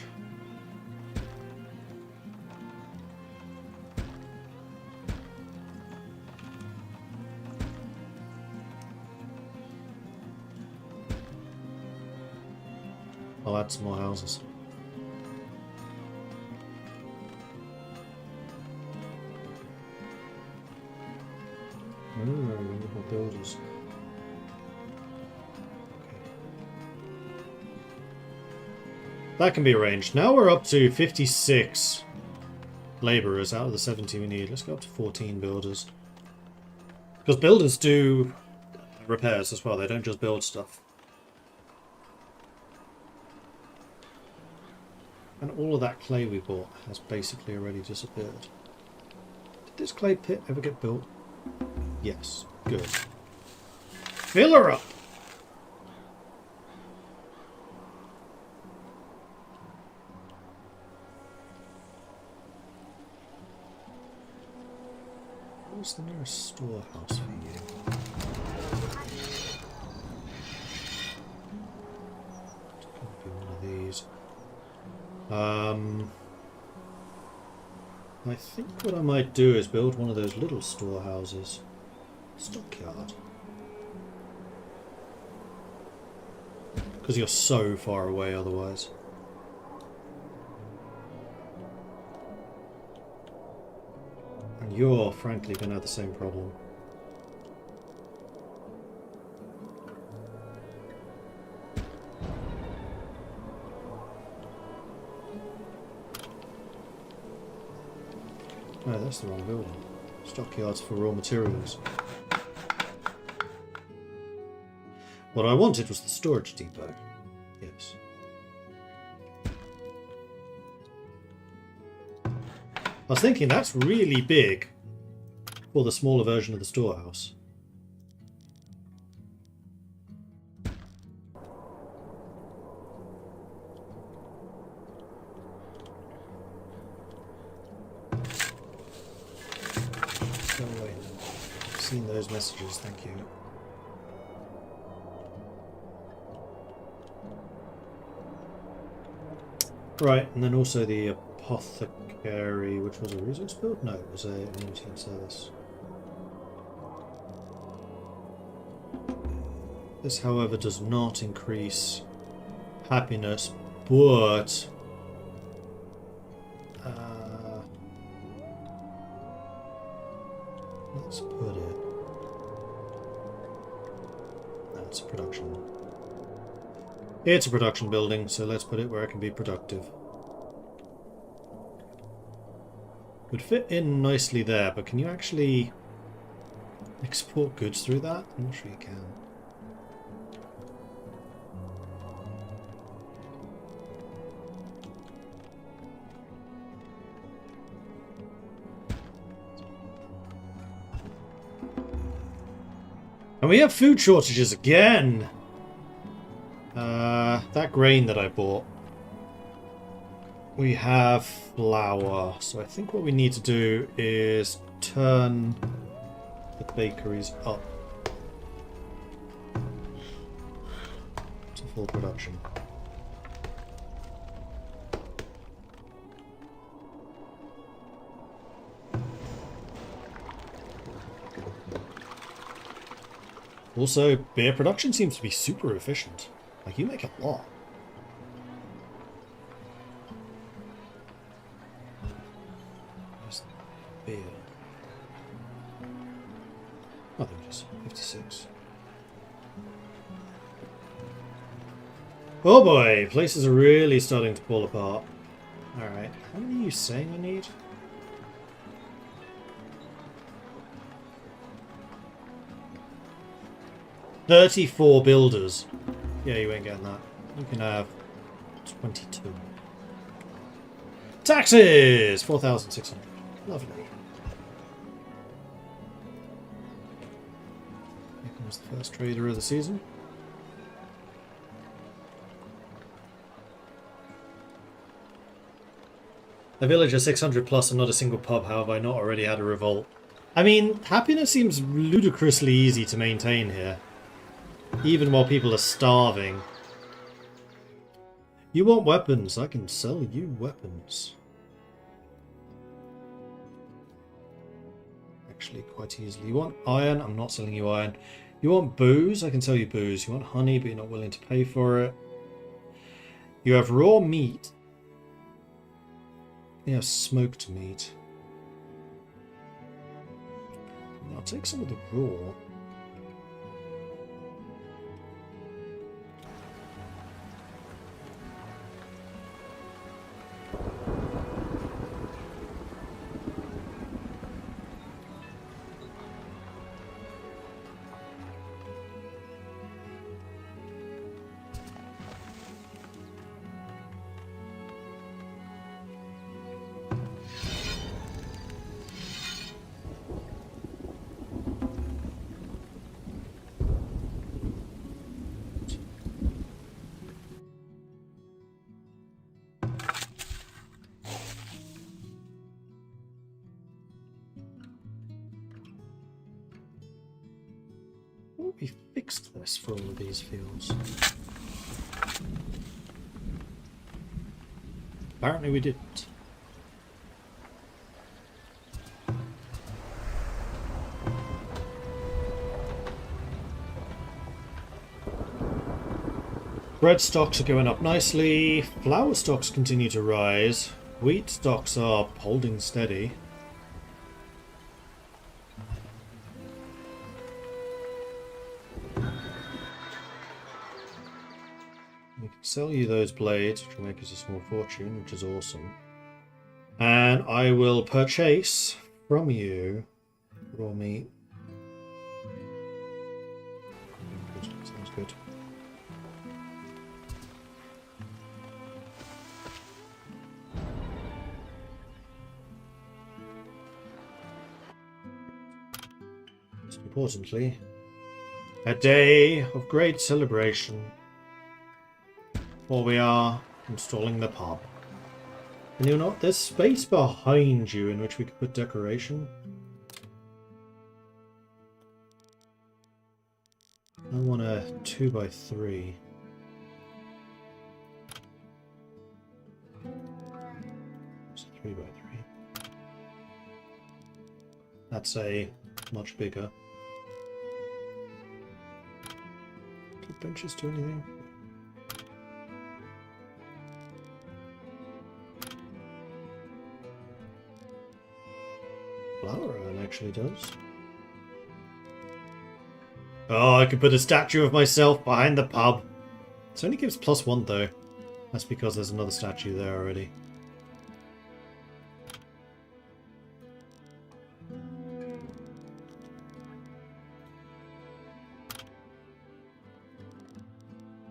S1: I'll add some more houses. Ooh, we need more builders. That can be arranged. Now we're up to 56 labourers out of the 70 we need. Let's go up to 14 builders. Because builders do repairs as well. They don't just build stuff. And all of that clay we bought has basically already disappeared. Did this clay pit ever get built? Yes. Good. Fill her up! What's the nearest storehouse for you? It's going to be one of these. I think what I might do is build one of those little storehouses. Stockyard. Because you're so far away otherwise. And you're, frankly, going to have the same problem. No, that's the wrong building. Stockyards for raw materials. What I wanted was the storage depot. Yes. I was thinking that's really big for the smaller version of the storehouse. Go away now. I've seen those messages, thank you. Right, and then also the apothecary, which was a resource build? No, it was a community service. This, however, does not increase happiness, but let's put it. That's production. It's a production building, so let's put it where it can be productive. Would fit in nicely there, but can you actually export goods through that? I'm not sure you can. And we have food shortages again! That grain that I bought. We have flour, so I think what we need to do is turn the bakeries up to full production. Also, beer production seems to be super efficient. Like, you make a lot. Where's the beer? Oh, there it is. 56. Oh boy, places are really starting to fall apart. Alright, how many are you saying I need? $34 builders. Yeah, you ain't getting that. You can have 22. Taxes! 4,600. Lovely. Here comes the first trader of the season. A village of 600 plus and not a single pub, however, I not already had a revolt. I mean, happiness seems ludicrously easy to maintain here. Even while people are starving. You want weapons? I can sell you weapons. Actually, quite easily. You want iron? I'm not selling you iron. You want booze? I can sell you booze. You want honey, but you're not willing to pay for it. You have raw meat. You have smoked meat. I'll take some of the raw. We fixed this for all of these fields. Apparently we didn't. Bread stocks are going up nicely. Flour stocks continue to rise. Wheat stocks are holding steady. We can sell you those blades, which will make us a small fortune, which is awesome. And I will purchase from you raw meat. Sounds good. Most importantly, a day of great celebration. For we are installing the pub. And you know what? There's space behind you in which we could put decoration. I want a 2x3. It's a 3x3. That's a much bigger. Do benches do anything? Flower urn actually does. Oh, I could put a statue of myself behind the pub. It only gives +1 though. That's because there's another statue there already.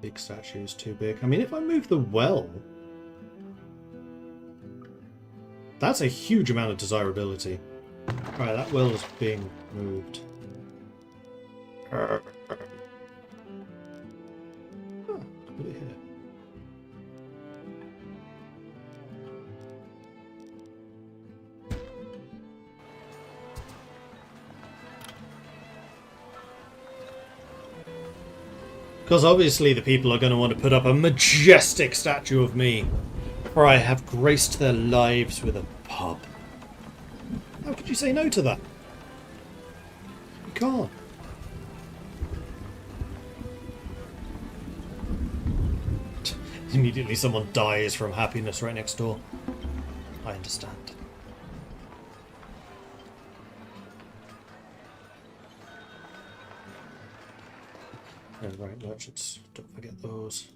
S1: Big statue is too big. I mean, if I move the well, that's a huge amount of desirability. Right, that well is being moved. Oh, put it here. Because obviously the people are going to want to put up a majestic statue of me, for I have graced their lives with a pub. How could you say no to that? You can't. Immediately someone dies from happiness right next door. I understand. Oh, right, merchants. Don't forget those.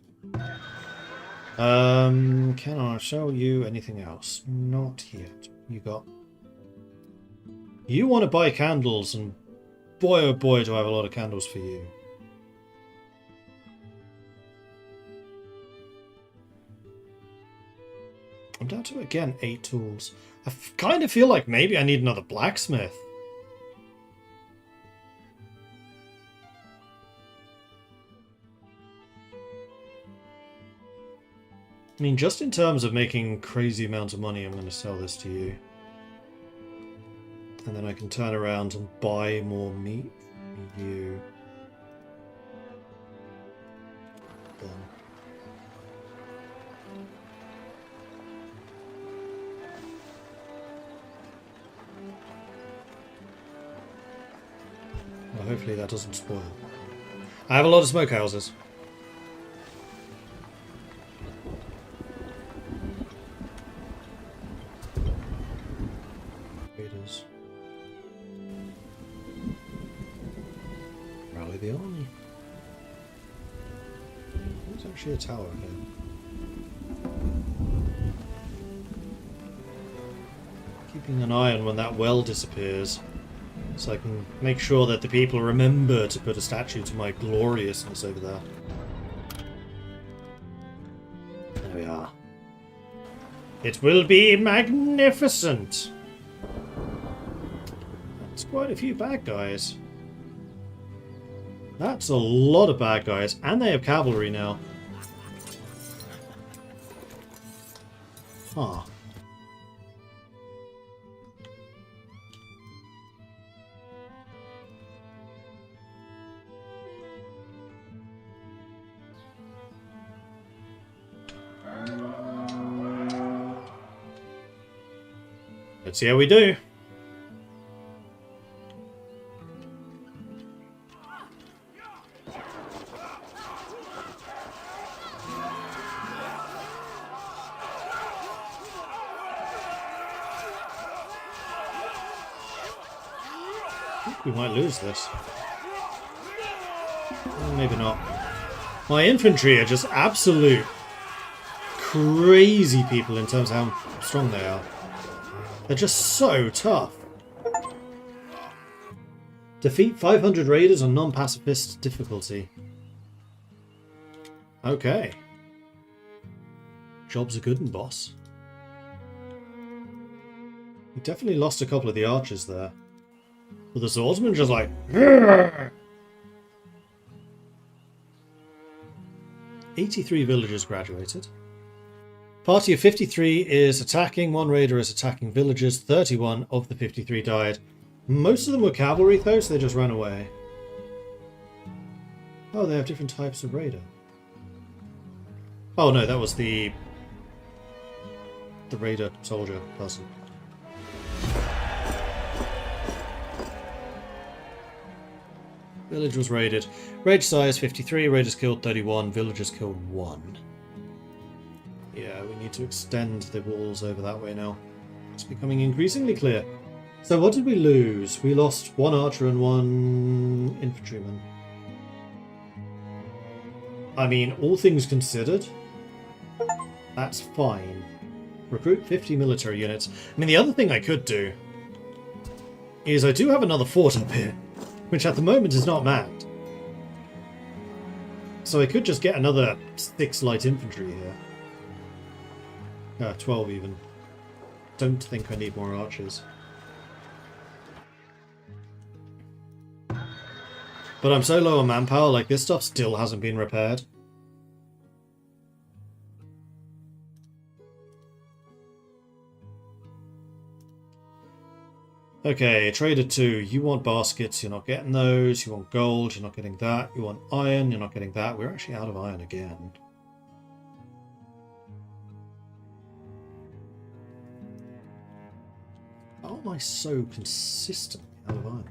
S1: Can I sell you anything else? Not yet. You got... You want to buy candles, and boy oh boy do I have a lot of candles for you. I'm down to, again, 8 tools. I kind of feel like maybe I need another blacksmith. I mean, just in terms of making crazy amounts of money, I'm going to sell this to you. And then I can turn around and buy more meat from you. Done. Well, hopefully that doesn't spoil. I have a lot of smokehouses. the army. There's actually a tower here. Keeping an eye on when that well disappears, so I can make sure that the people remember to put a statue to my gloriousness over there. There we are. It will be magnificent! That's quite a few bad guys. That's a lot of bad guys, and they have cavalry now. Huh. Let's see how we do. I think we might lose this. Maybe not. My infantry are just absolute crazy people in terms of how strong they are. They're just so tough. Defeat 500 raiders on non-pacifist difficulty. Okay. Jobs are good, boss. We definitely lost a couple of the archers there. But the swordsman just like... 83 villagers graduated. Party of 53 is attacking. 1 raider is attacking villagers. 31 of the 53 died. Most of them were cavalry though, so they just ran away. Oh, they have different types of raider. Oh no, that was the raider soldier person. Village was raided. Raid size 53, raiders killed 31, villagers killed 1. Yeah, we need to extend the walls over that way now. It's becoming increasingly clear. So what did we lose? We lost 1 archer and 1 infantryman. I mean, all things considered, that's fine. Recruit 50 military units. I mean, the other thing I could do is I do have another fort up here, which at the moment is not manned. So I could just get another 6 light infantry here. 12 even. Don't think I need more archers. But I'm so low on manpower, like this stuff still hasn't been repaired. Okay, Trader 2, you want baskets, you're not getting those. You want gold, you're not getting that. You want iron, you're not getting that. We're actually out of iron again. How am I so consistently out of iron?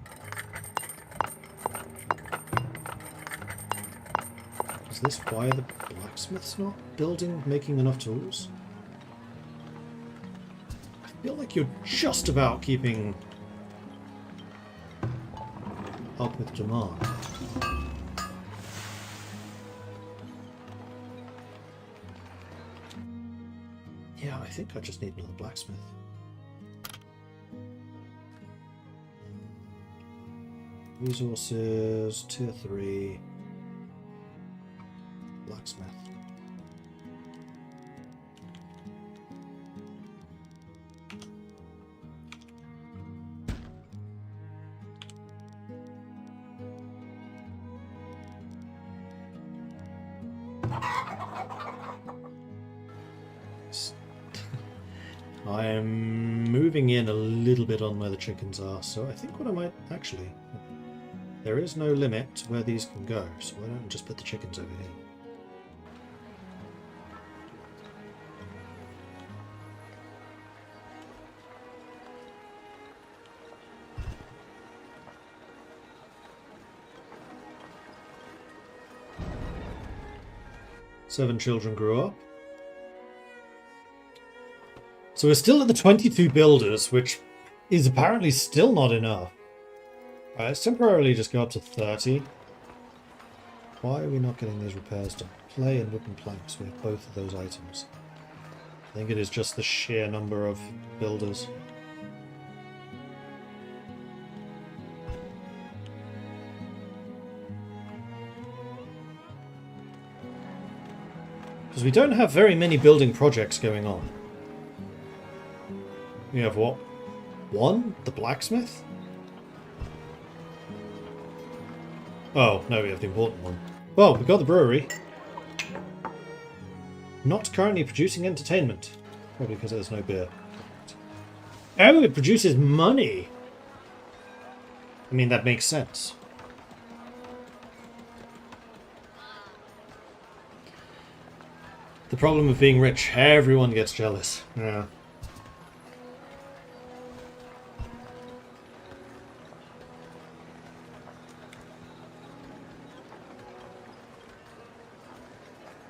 S1: Is this why the blacksmith's not making enough tools? I feel like you're just about keeping up with demand. Yeah, I think I just need another blacksmith. Resources, tier 3. Blacksmith. I am moving in a little bit on where the chickens are, so I think what I might actually... There is no limit to where these can go, so why don't I just put the chickens over here? Seven children grew up. So we're still at the 22 builders, which is apparently still not enough. Let's temporarily just go up to 30. Why are we not getting these repairs done? Clay and wooden planks. We have both of those items. I think it is just the sheer number of builders. Because we don't have very many building projects going on. We have what? One? The blacksmith? Oh, no, we have the important one. Well, we got the brewery. Not currently producing entertainment. Probably because there's no beer. Oh, it produces money! I mean, that makes sense. The problem of being rich, everyone gets jealous. Yeah.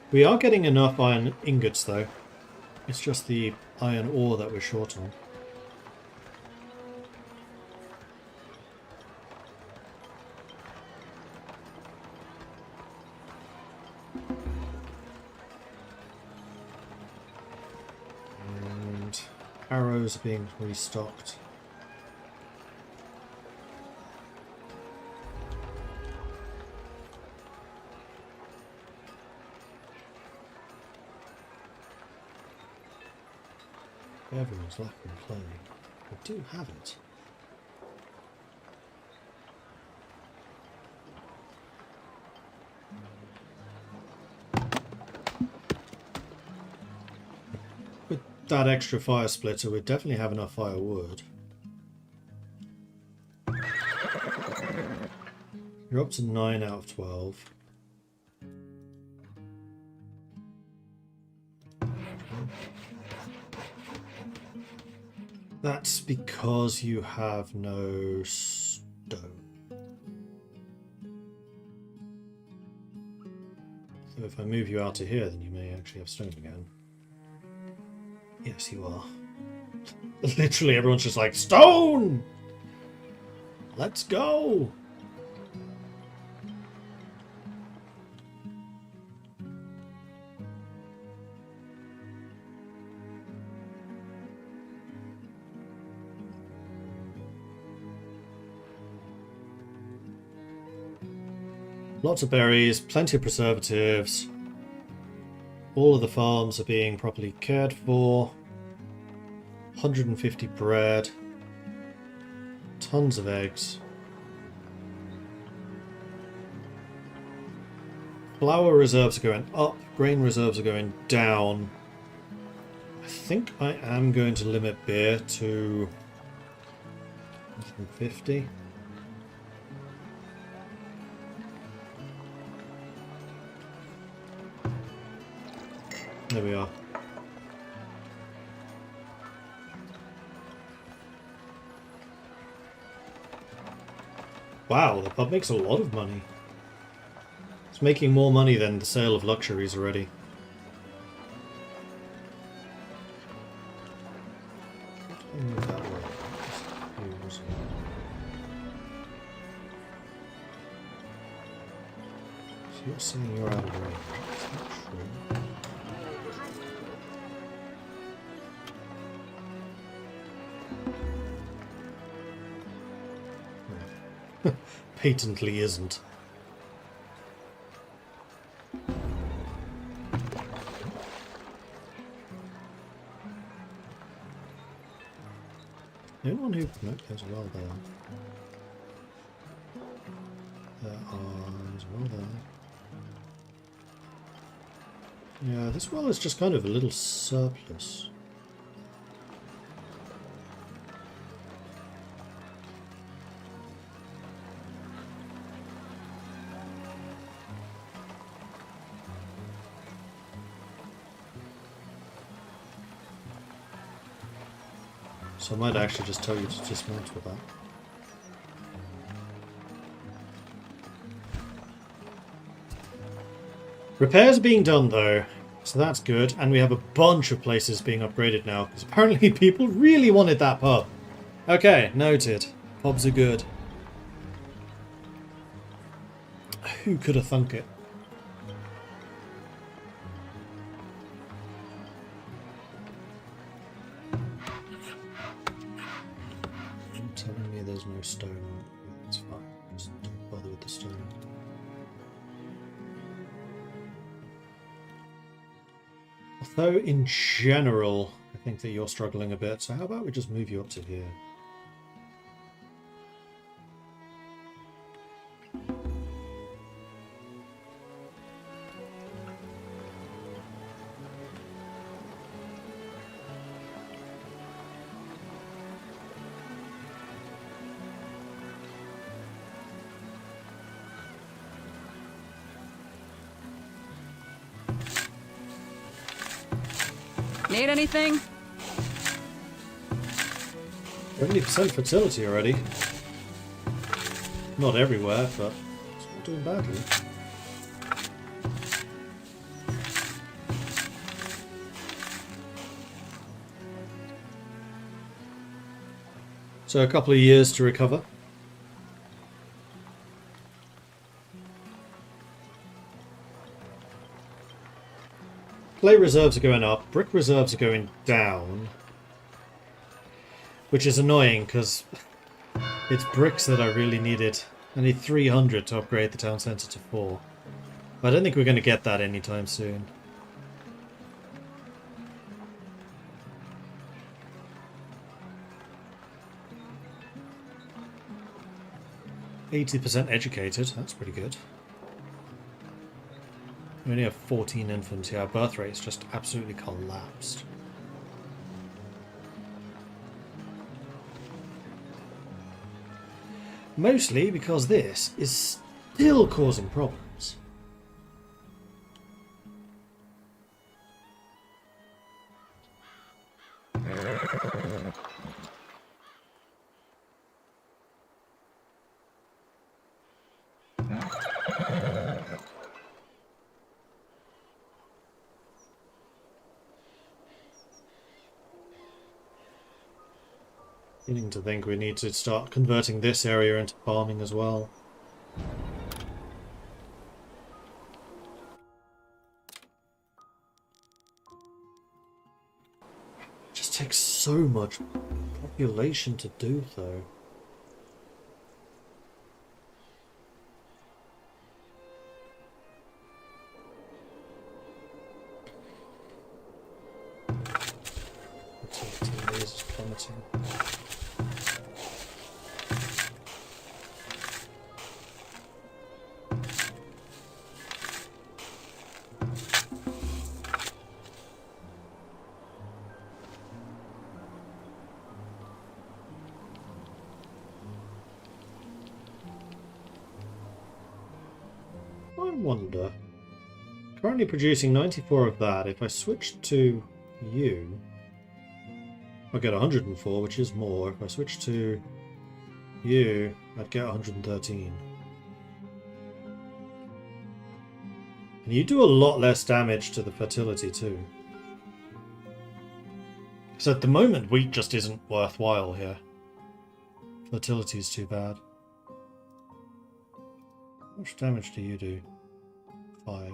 S1: We are getting enough iron ingots, though. It's just the iron ore that we're short on. And arrows are being restocked. Everyone's lacking clay. We do have it. With that extra fire splitter, we definitely have enough firewood. You're up to 9 out of 12. That's because you have no stone. So if I move you out to here, then you may actually have stone again. Yes, you are. Literally, everyone's just like, stone! Let's go! Lots of berries, plenty of preservatives. All of the farms are being properly cared for. 150 bread. Tons of eggs. Flour reserves are going up. Grain reserves are going down. I think I am going to limit beer to 150. There we are. Wow, the pub makes a lot of money. It's making more money than the sale of luxuries already. Move that way. Just use- So you're saying you're out of range. Is that true? Patently isn't. The only one who... Nope, there's a well there. There's a well there. Yeah, this well is just kind of a little surplus. So I might actually just tell you to dismantle that. Repairs are being done though, so that's good. And we have a bunch of places being upgraded now, because apparently people really wanted that pub. Okay, noted. Pubs are good. Who could have thunk it? the stone. Although, in general, I think that you're struggling a bit, so how about we just move you up to here?
S3: Need anything?
S1: 70% fertility already. Not everywhere, but it's not doing badly. So a couple of years to recover. Clay reserves are going up, brick reserves are going down. Which is annoying, because it's bricks that I really needed. I need 300 to upgrade the town centre to 4. But I don't think we're going to get that anytime soon. %educated, that's pretty good. We only have 14 infants here. Our birth rate's just absolutely collapsed. Mostly because this is still causing problems. Beginning to think we need to start converting this area into farming as well. It just takes so much population to do, though. Fertility is plummeting. I wonder. Currently producing 94 of that. If I switch to you, I'll get 104, which is more. If I switch to you, I'd get 113. And you do a lot less damage to the fertility too. So at the moment, wheat just isn't worthwhile here. Fertility is too bad. How much damage do you do? 5.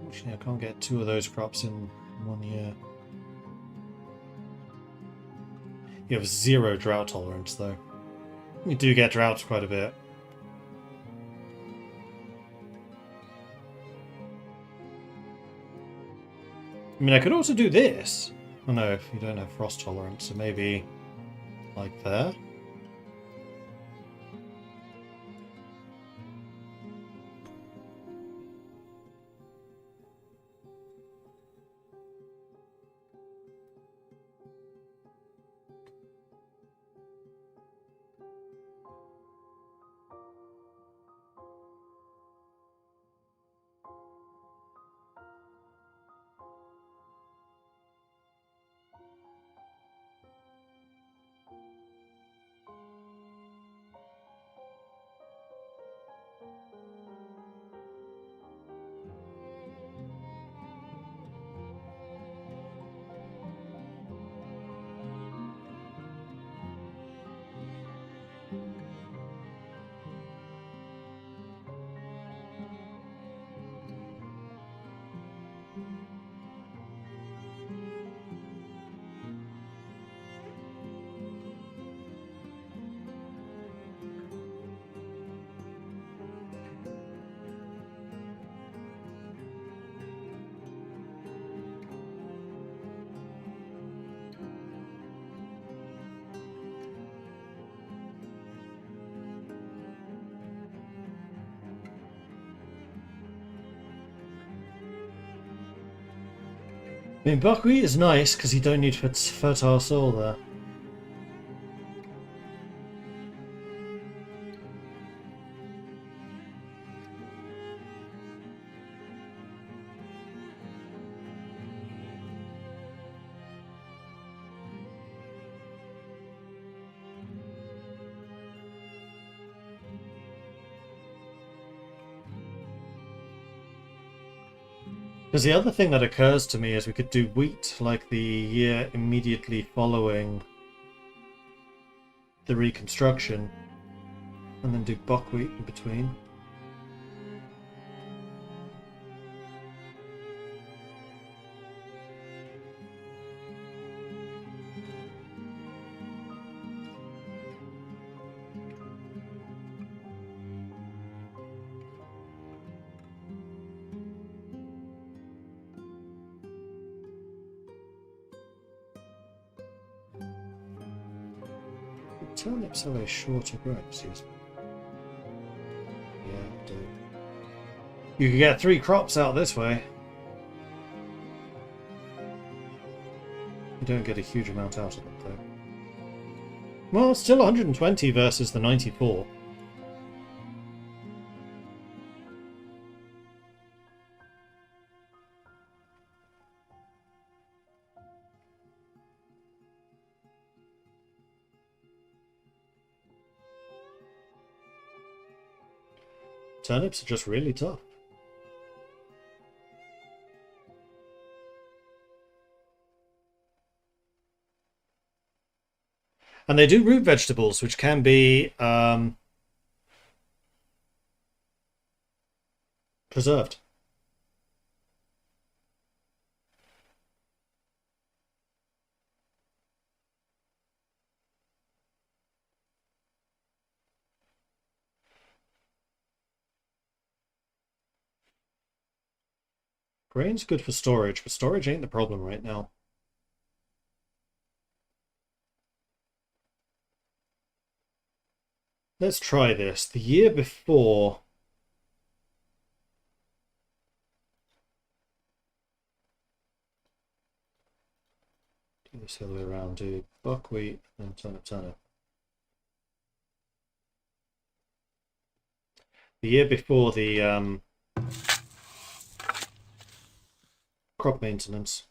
S1: Unfortunately, I can't get 2 of those crops in 1 year. You have 0 drought tolerance, though. You do get droughts quite a bit. I mean, I could also do this. Oh no, if you don't have frost tolerance, so maybe like there. I mean, buckwheat is nice because you don't need fertile soil there. Because the other thing that occurs to me is we could do wheat like the year immediately following the reconstruction, and then do buckwheat in between. Turnips have a shorter growth season. Yeah, do. You could get 3 crops out this way. You don't get a huge amount out of it, though. Well, it's still 120 versus the 94. Turnips are just really tough. And they do root vegetables, which can be preserved. Grain's good for storage, but storage ain't the problem right now. Let's try this. The year before... Do this the other way around. Do buckwheat and turnip. The year before the crop maintenance.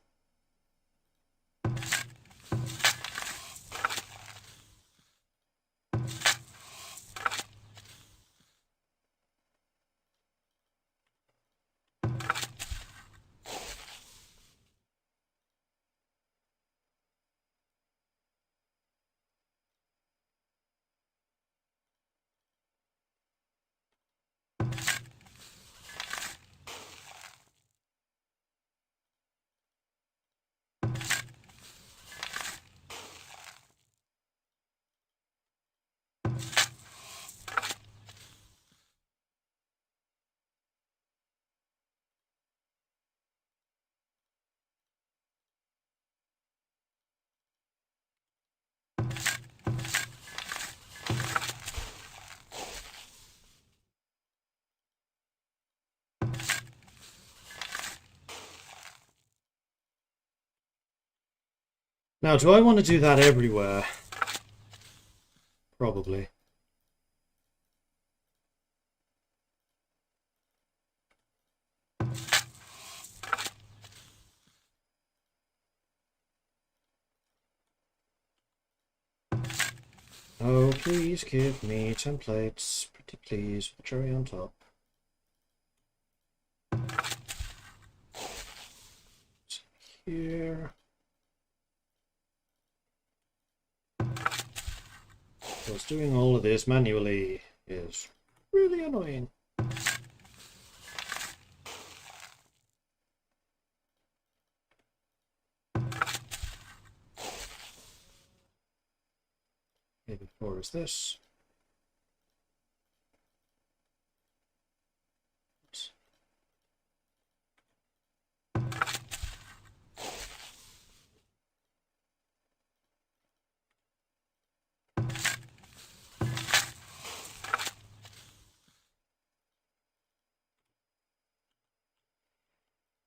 S1: Now, do I want to do that everywhere? Probably. Oh, please give me templates. Pretty please, with a cherry on top. Here. Because doing all of this manually is really annoying. Maybe 4 is this.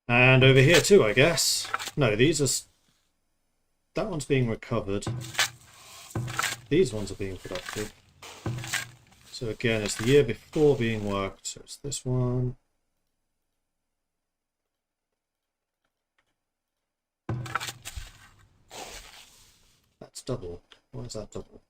S1: And over here too, I guess. No, these are... That one's being recovered. These ones are being productive. So again, it's the year before being worked. So it's this one. That's double. Why is that double?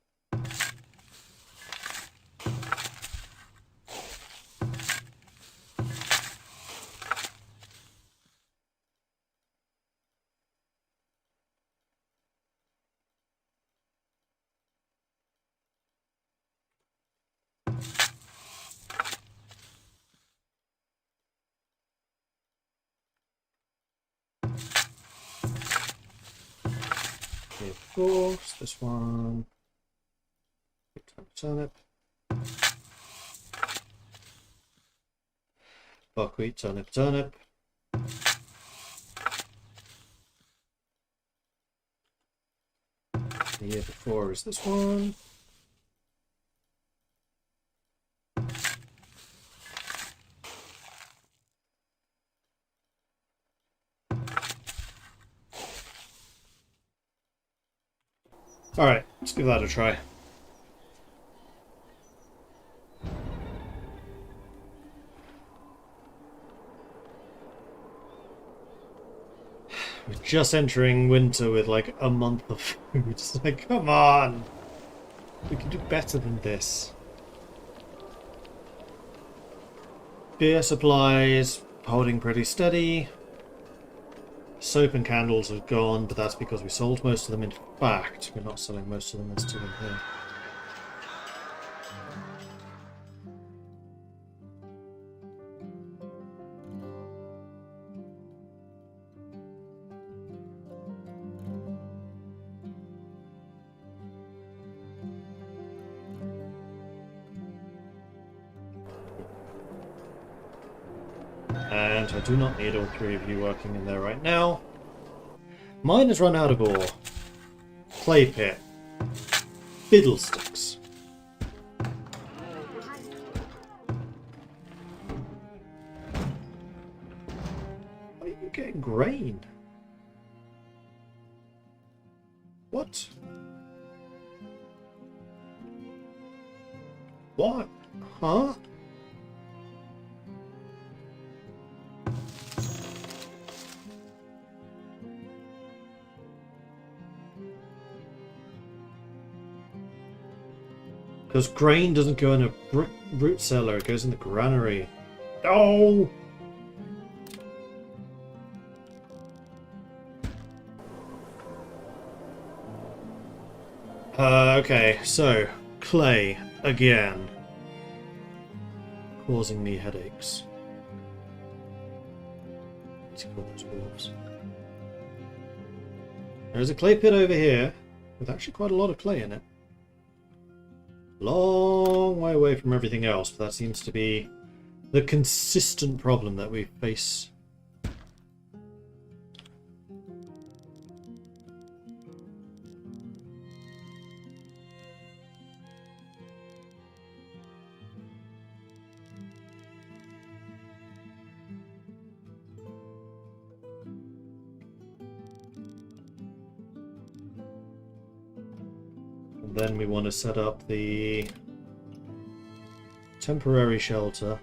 S1: Of course, this one. Turnip. Buckwheat, turnip, turnip. The year before is this one. Alright, let's give that a try. We're just entering winter with like a month of food. It's like, come on! We can do better than this. Beer supplies, holding pretty steady. Soap and candles have gone, but that's because we sold most of them. In fact, we're not selling most of them. There's still in here. And I do not need all three of you working in there right now. Mine has run out of ore. Clay pit. Fiddlesticks. Why are you getting grain? What? What? Huh? Because grain doesn't go in a root cellar, it goes in the granary. Oh! Okay, so, clay, again. Causing me headaches. Let's call those wolves. There's a clay pit over here, with actually quite a lot of clay in it. Long way away from everything else, but that seems to be the consistent problem that we face. And then we want to set up the temporary shelter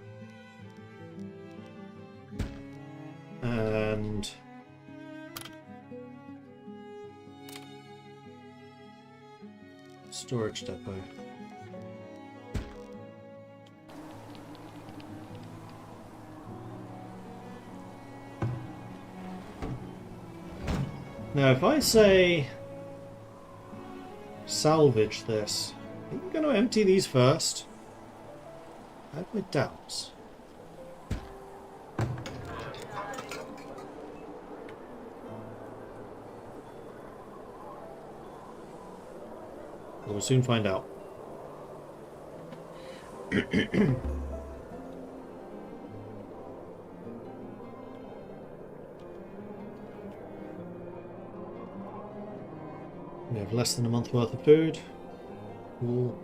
S1: and storage depot. Now if I say salvage this, are you going to empty these first? I have my doubts. We'll soon find out. We have less than a month worth of food. Cool.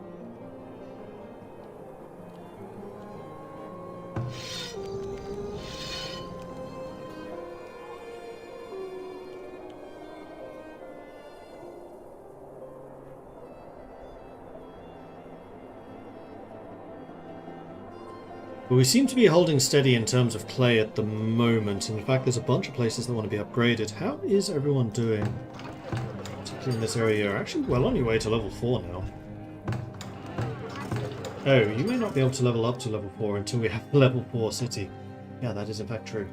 S1: But we seem to be holding steady in terms of clay at the moment. In fact, there's a bunch of places that want to be upgraded. How is everyone doing? Particularly in this area. You're actually well on your way to level 4 now. Oh, you may not be able to level up to level 4 until we have a level 4 city. Yeah, that is in fact true.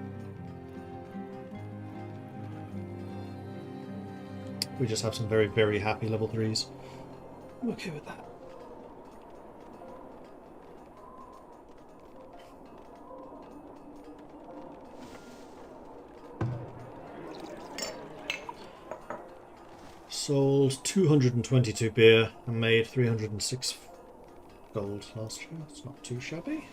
S1: We just have some very, very happy level 3s. I'm okay with that. Sold 222 beer and made 306 gold last year. It's not too shabby.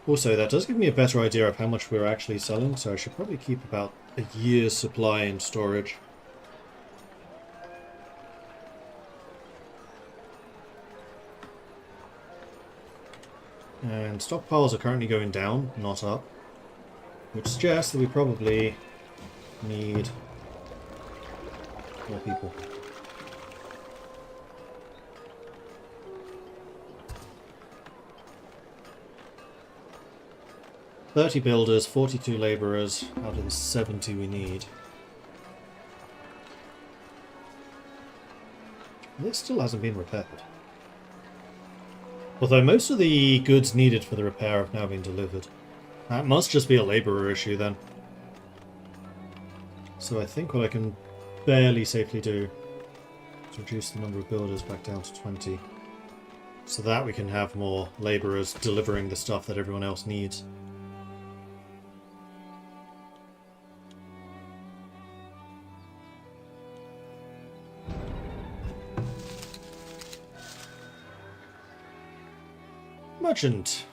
S1: Also, that does give me a better idea of how much we're actually selling, so I should probably keep about a year's supply in storage. And stockpiles are currently going down, not up, which suggests that we probably need more people. "30 builders, 42 labourers out of the 70 we need." This still hasn't been repaired. Although most of the goods needed for the repair have now been delivered. That must just be a labourer issue then. So I think what I can barely safely do is reduce the number of builders back down to 20. So that we can have more labourers delivering the stuff that everyone else needs. Merchant.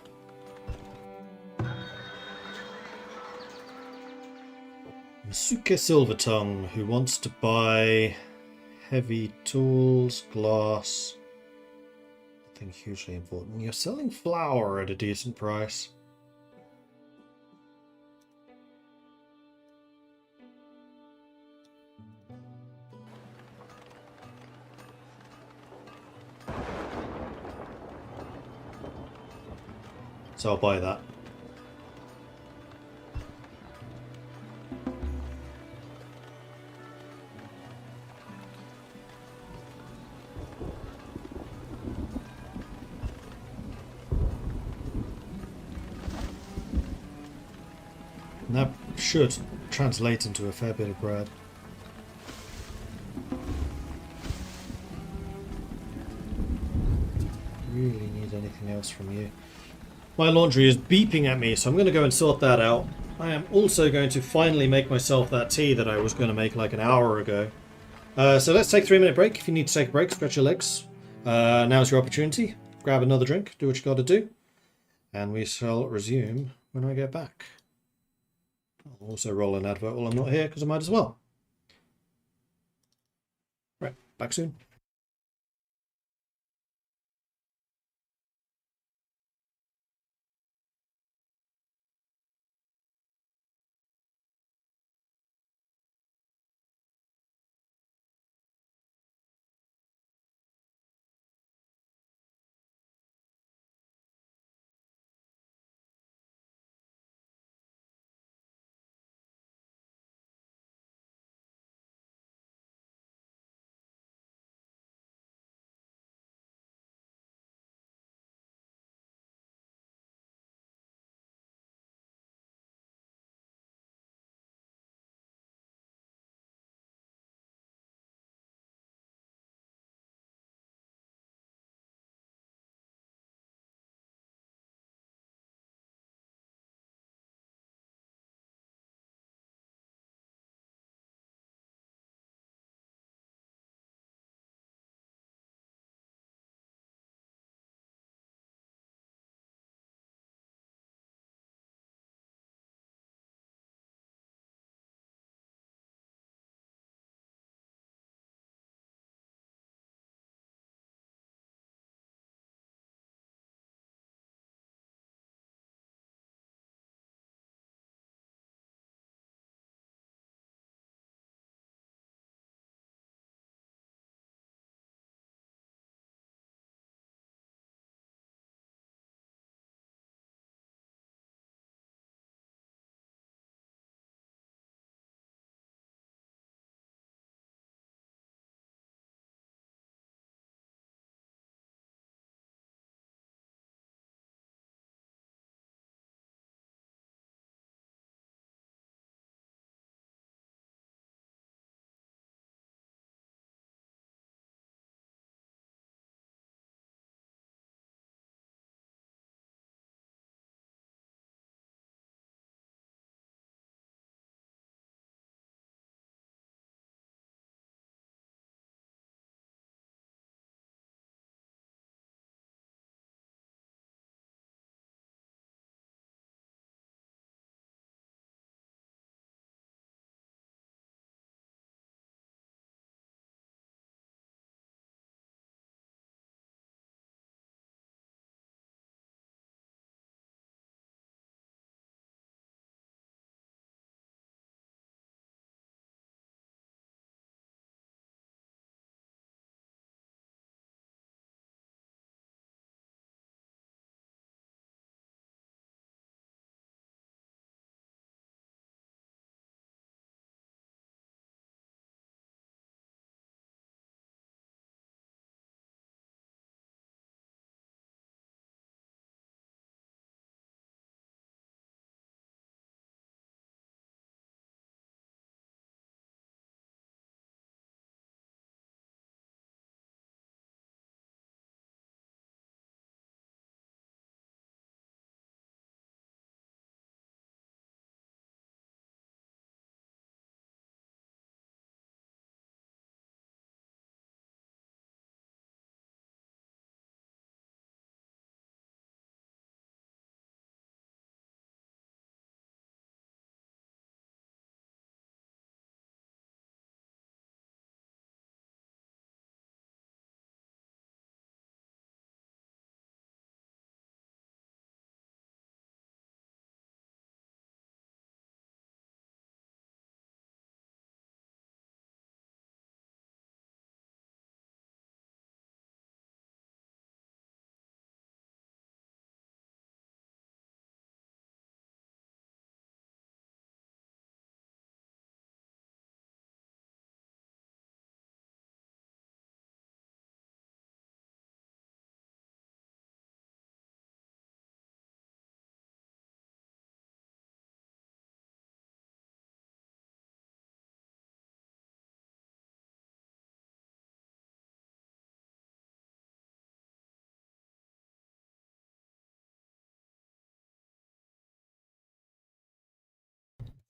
S1: Masuke Silvertongue, who wants to buy heavy tools, glass. Nothing hugely important. You're selling flour at a decent price. So I'll buy that. And that should translate into a fair bit of bread. Really need anything else from you. My laundry is beeping at me, so I'm going to go and sort that out. I am also going to finally make myself that tea that I was going to make like an hour ago. So let's take a 3-minute break. If you need to take a break, stretch your legs. Now's your opportunity. Grab another drink, do what you got to do. And we shall resume when I get back. I'll also roll an advert while I'm not here, because I might as well. Right, back soon.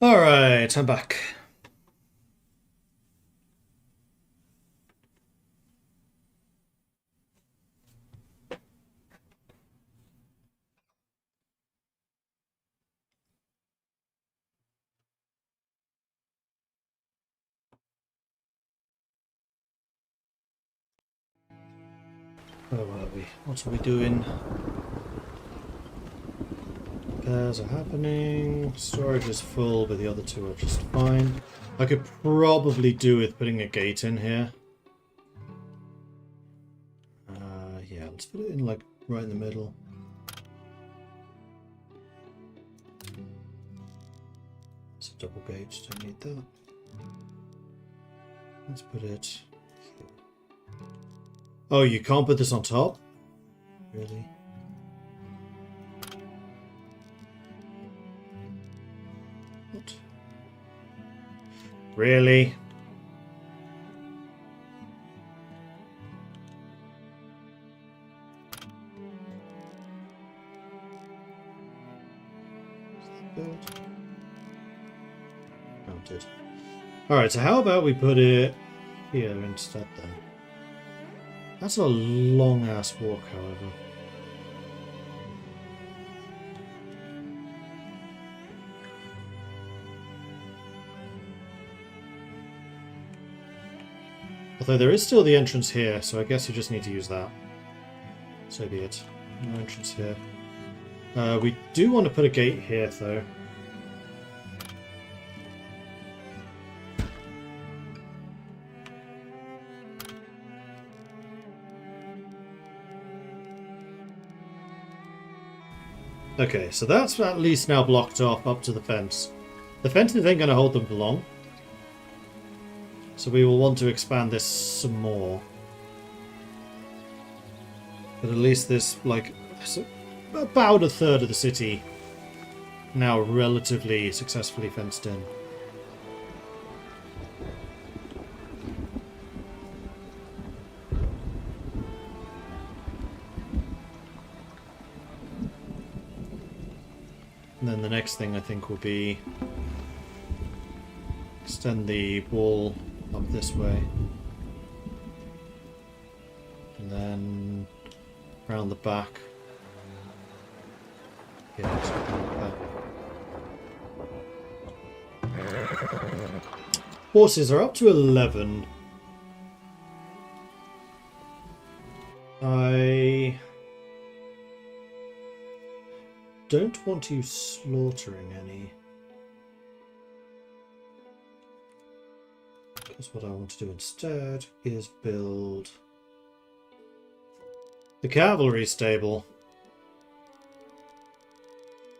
S1: Alright, I'm back. Where were we? What are we doing? Repairs are happening. Storage is full, but the other two are just fine. I could probably do with putting a gate in here. Yeah, let's put it in like right in the middle. It's a double gate, don't need that. Let's put it here. Oh, you can't put this on top? Really? What? Really? Build. Counted. Alright, so how about we put it here instead then? That's a long ass walk, however. Although there is still the entrance here, so I guess you just need to use that. So be it. No entrance here. We do want to put a gate here, though. Okay, so that's at least now blocked off up to the fence. The fences ain't going to hold them for long. So we will want to expand this some more. But at least this, like, about a third of the city now relatively successfully fenced in. And then the next thing I think will be extend the wall up this way. And then around the back. Yeah, something like that. Horses are up to 11. I don't want you slaughtering any. Because what I want to do instead is build the cavalry stable,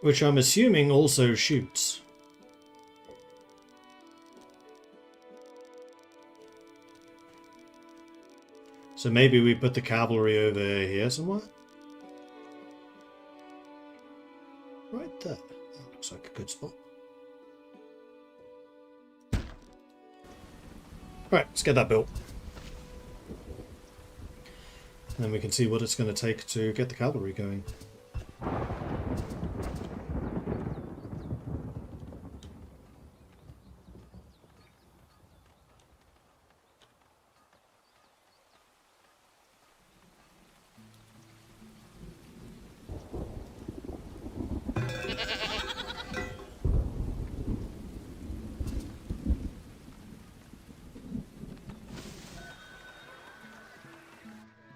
S1: which I'm assuming also shoots. So maybe we put the cavalry over here somewhere? Right there. That looks like a good spot. Right, let's get that built. And then we can see what it's going to take to get the cavalry going.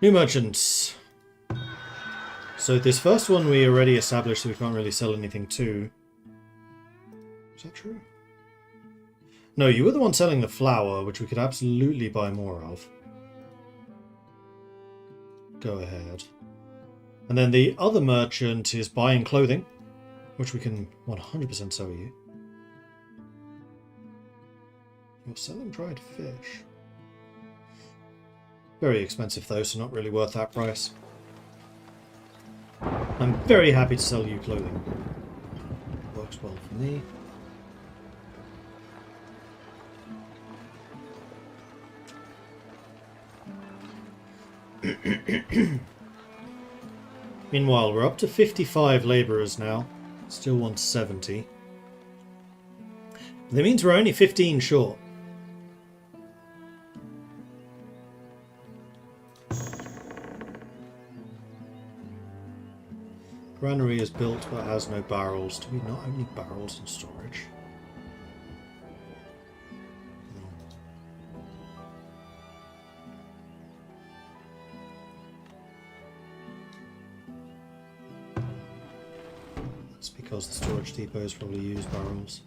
S1: New merchants. So this first one we already established that we can't really sell anything to. Is that true? No, you were the one selling the flour, which we could absolutely buy more of. Go ahead. And then the other merchant is buying clothing, which we can 100% sell you. You're selling dried fish. Very expensive though, so not really worth that price. I'm very happy to sell you clothing. Works well for me. Meanwhile, we're up to 55 labourers now. Still want 70. That means we're only 15 short. Granary is built but has no barrels. Do we not have any barrels in storage? That's because the storage depots probably use barrels.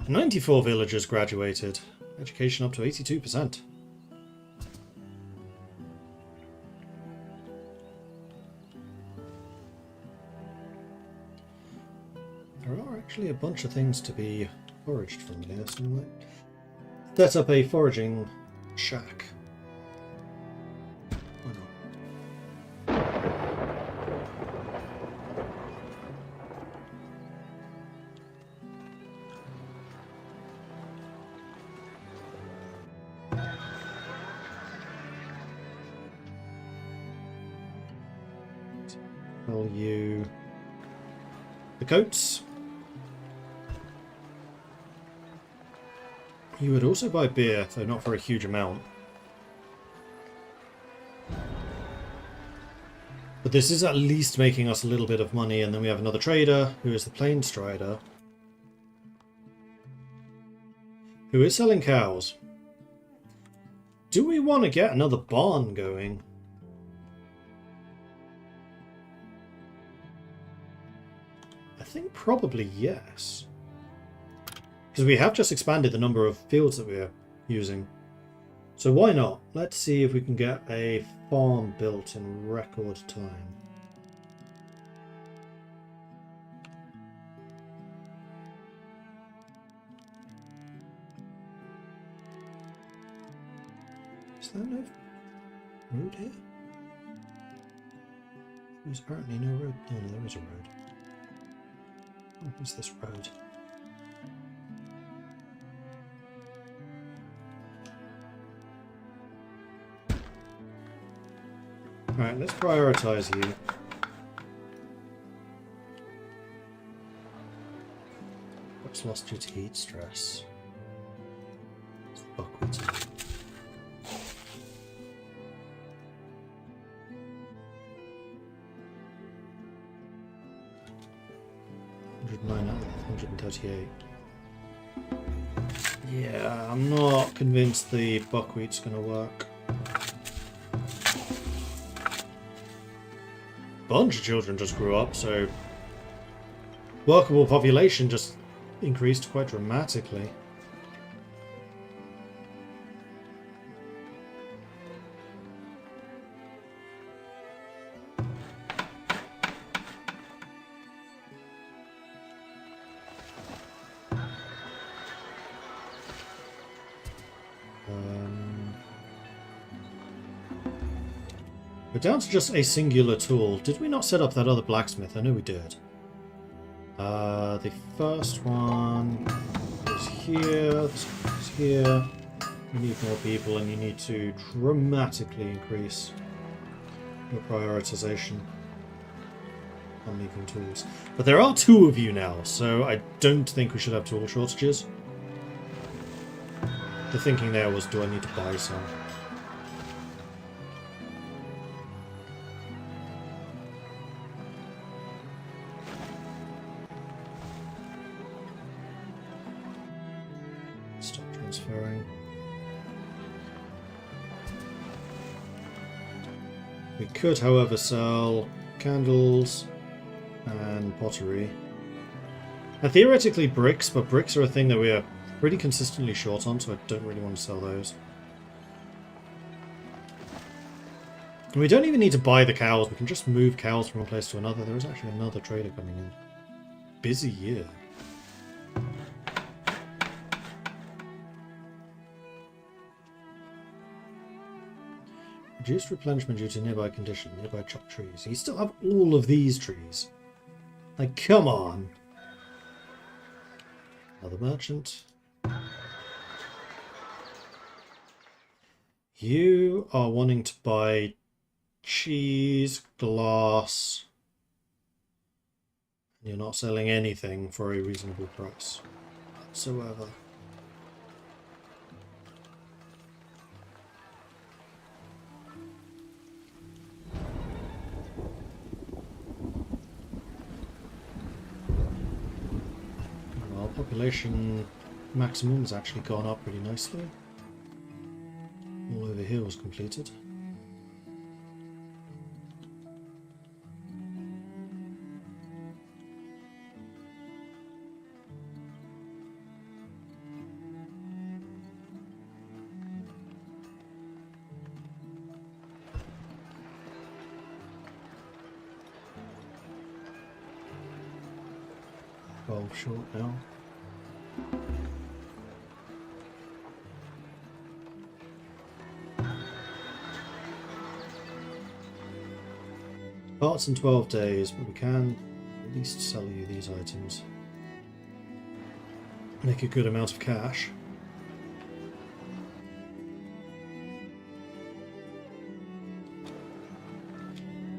S1: 94 villagers graduated. Education up to 82%. There are actually a bunch of things to be foraged from here, so we might set up a foraging shack. Why not? Tell you the goats. You would also buy beer, though not for a huge amount. But this is at least making us a little bit of money, and then we have another trader, who is the Plain Strider, who is selling cows. Do we want to get another barn going? I think probably yes. Because we have just expanded the number of fields that we're using. So why not? Let's see if we can get a farm built in record time. Is there no road here? There's apparently no road. Oh no, there is a road. What is this road? Alright, let's prioritize you. What's lost due to heat stress? It's buckwheat. $109 out of 138. Yeah, I'm not convinced the buckwheat's gonna work. Bunch of children just grew up, so workable population just increased quite dramatically. We're down to just a singular tool. Did we not set up that other blacksmith? I know we did. The first one is here, this one is here. You need more people and you need to dramatically increase your prioritization on making tools. But there are two of you now, so I don't think we should have tool shortages. The thinking there was, do I need to buy some? Stop transferring. We could, however, sell candles and pottery. And theoretically bricks, but bricks are a thing that we are pretty consistently short on, so I don't really want to sell those. And we don't even need to buy the cows, we can just move cows from one place to another. There is actually another trader coming in. Busy year. Reduced replenishment due to nearby condition, nearby chopped trees. You still have all of these trees. Like, come on. Another merchant. You are wanting to buy cheese, glass, You're not selling anything for a reasonable price whatsoever. Well, population maximum has actually gone up pretty nicely. All over here was completed. Short now. Parts in 12 days, but we can at least sell you these items. Make a good amount of cash.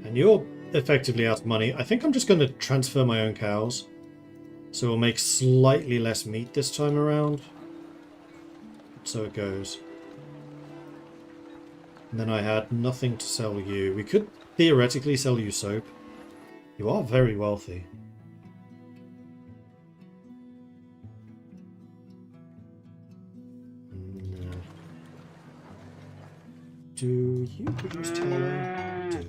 S1: And you're effectively out of money. I think I'm just going to transfer my own cows. So we'll make slightly less meat this time around. So it goes. And then I had nothing to sell you. We could theoretically sell you soap. You are very wealthy. No. Do you produce tallow? Do.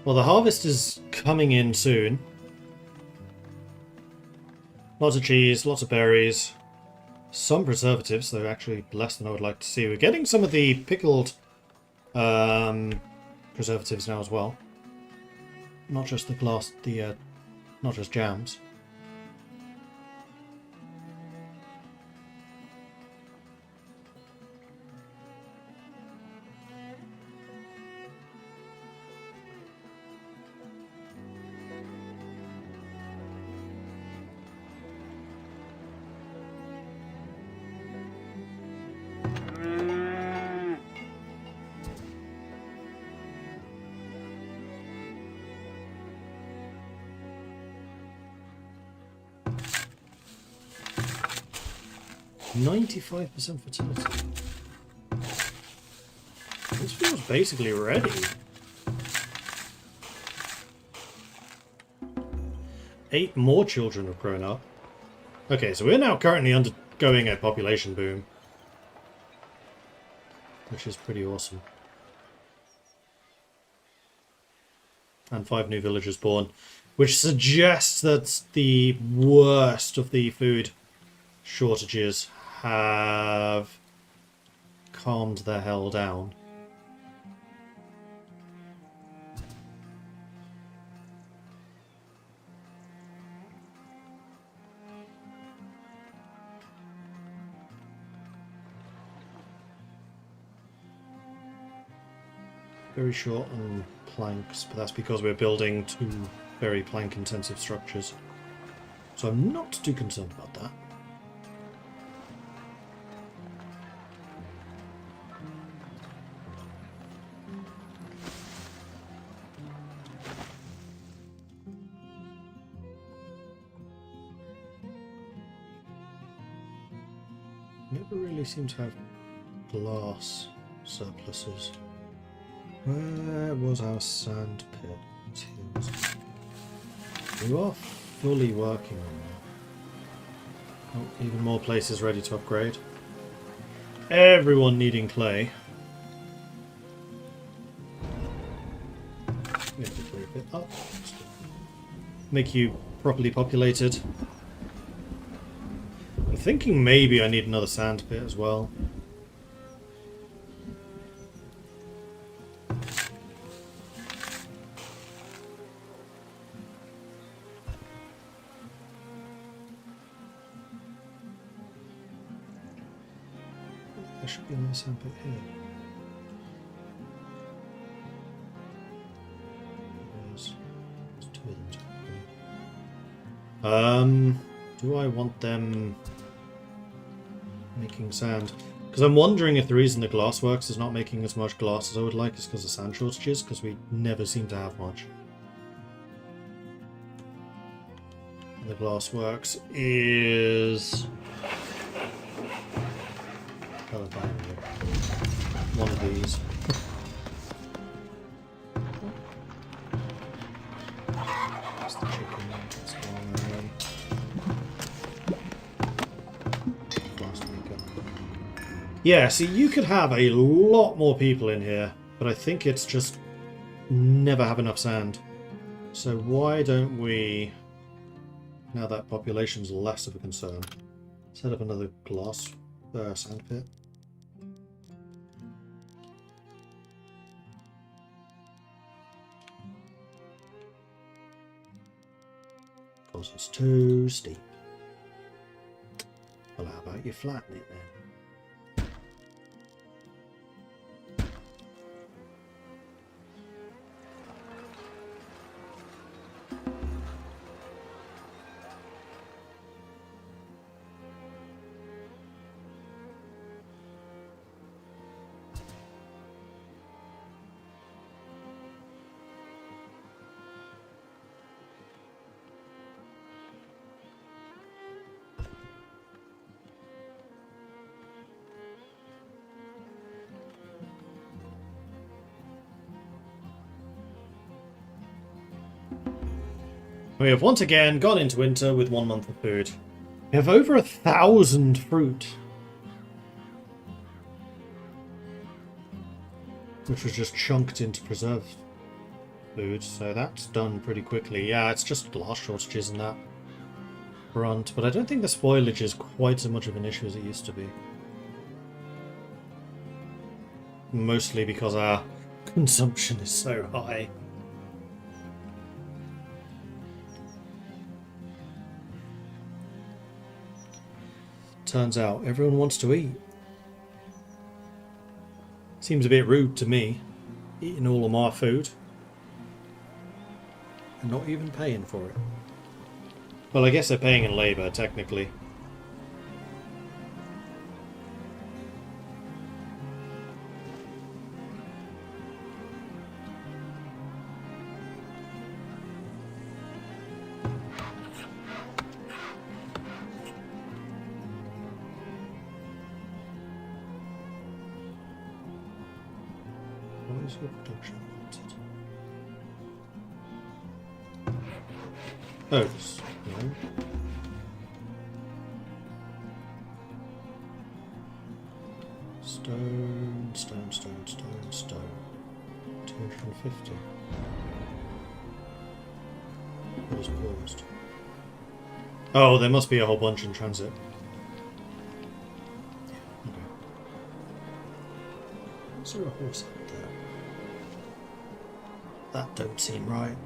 S1: Well, the harvest is coming in soon. Lots of cheese, lots of berries, some preservatives, though actually less than I would like to see. We're getting some of the pickled preservatives now as well. Not just not just jams. %95 fertility. This feels basically ready. 8 more children have grown up. Okay, so we're now currently undergoing a population boom. Which is pretty awesome. And 5 new villagers born. Which suggests that the worst of the food shortages have calmed the hell down. Very short on planks, but that's because we're building 2 very plank-intensive structures. So I'm not too concerned about that. Never really seem to have glass surpluses. Where was our sand pit? We are fully working on that. Oh, even more places ready to upgrade. Everyone needing clay. We have to group it up. Make you properly populated. I'm thinking maybe I need another sand pit as well. There should be another sand pit here. Do I want them making sand? Because I'm wondering if the reason the glassworks is not making as much glass as I would like is because of sand shortages, because we never seem to have much. And the glassworks is... one of these. That's the chicken. That's gone. Glass maker. Yeah, see, you could have a lot more people in here, but I think it's just never have enough sand. So why don't we, now that population's less of a concern, set up another glass sand pit? Because it's too steep. Well, how about you flatten it then? We have once again gone into winter with 1 month of food. We have over 1,000 fruit. Which was just chunked into preserved food, so that's done pretty quickly. Yeah, it's just glass shortages in that front, but I don't think the spoilage is quite so much of an issue as it used to be. Mostly because our consumption is so high. Turns out everyone wants to eat. Seems a bit rude to me, eating all of my food and not even paying for it. Well, I guess they're paying in labour, technically. What is your production limited? Oh, this, no. Stone, stone, stone, stone, stone. 250. What is paused? Oh, there must be a whole bunch in transit. Yeah, okay. Is there a horse out there? That don't seem right.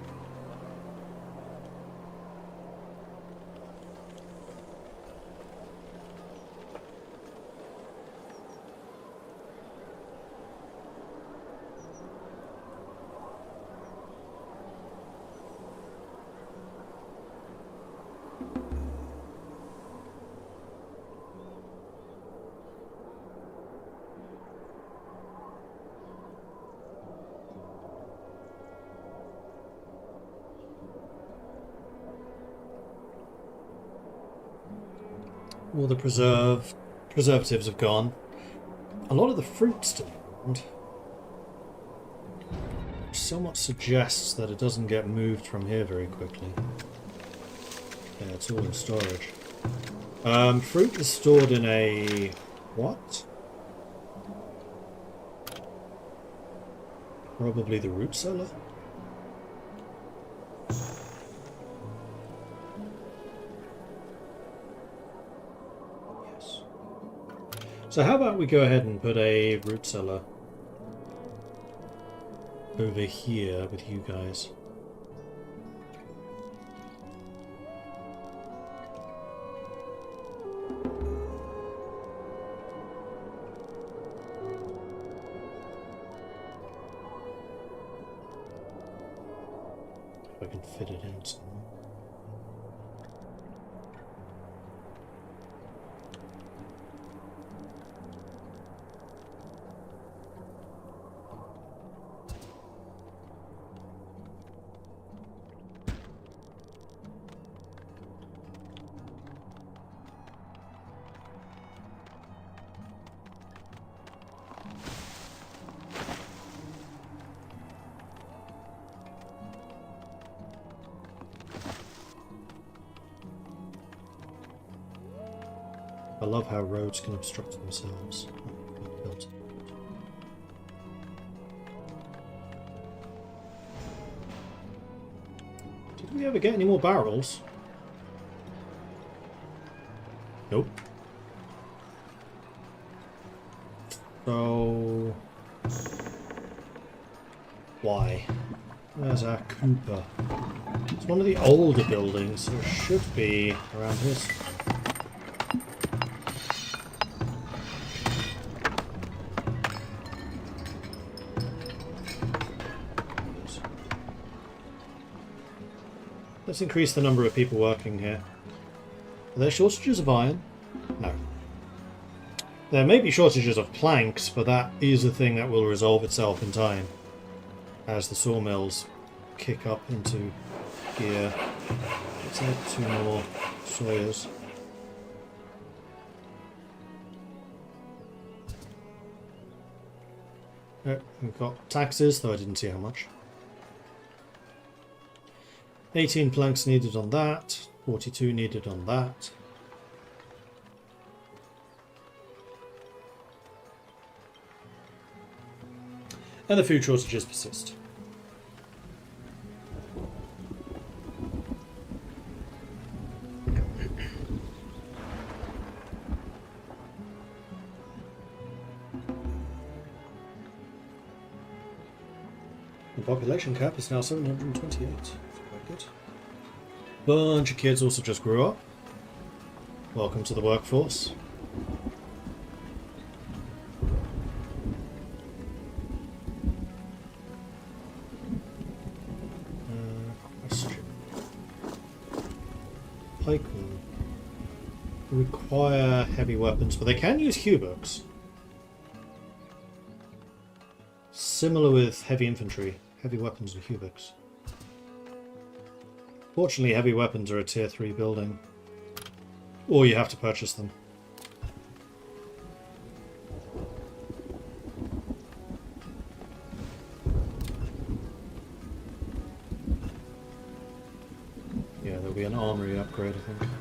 S1: All the preservatives have gone. A lot of the fruit's still around. Which somewhat suggests that it doesn't get moved from here very quickly. Yeah, it's all in storage. Fruit is stored in a... what? Probably the root cellar? So how about we go ahead and put a root cellar over here with you guys. If I can fit it in somewhere. love how roads can obstruct themselves. Built. Did we ever get any more barrels? Nope. So... why? Where's our Cooper? It's one of the older buildings, so it should be around this. Let's increase the number of people working here. Are there shortages of iron? No. There may be shortages of planks, but that is a thing that will resolve itself in time as the sawmills kick up into gear. Let's add 2 more sawyers. We've got taxes, though I didn't see how much. 18 planks needed on that, 42 needed on that. And the food shortages persist. The population cap is now 728. That's quite good. Bunch of kids also just grew up. Welcome to the workforce. Question. Pikemen require heavy weapons, but they can use hubocks. Similar with heavy infantry, heavy weapons and hubocks. Fortunately, heavy weapons are a tier 3 building, or you have to purchase them. Yeah, there'll be an armory upgrade, I think.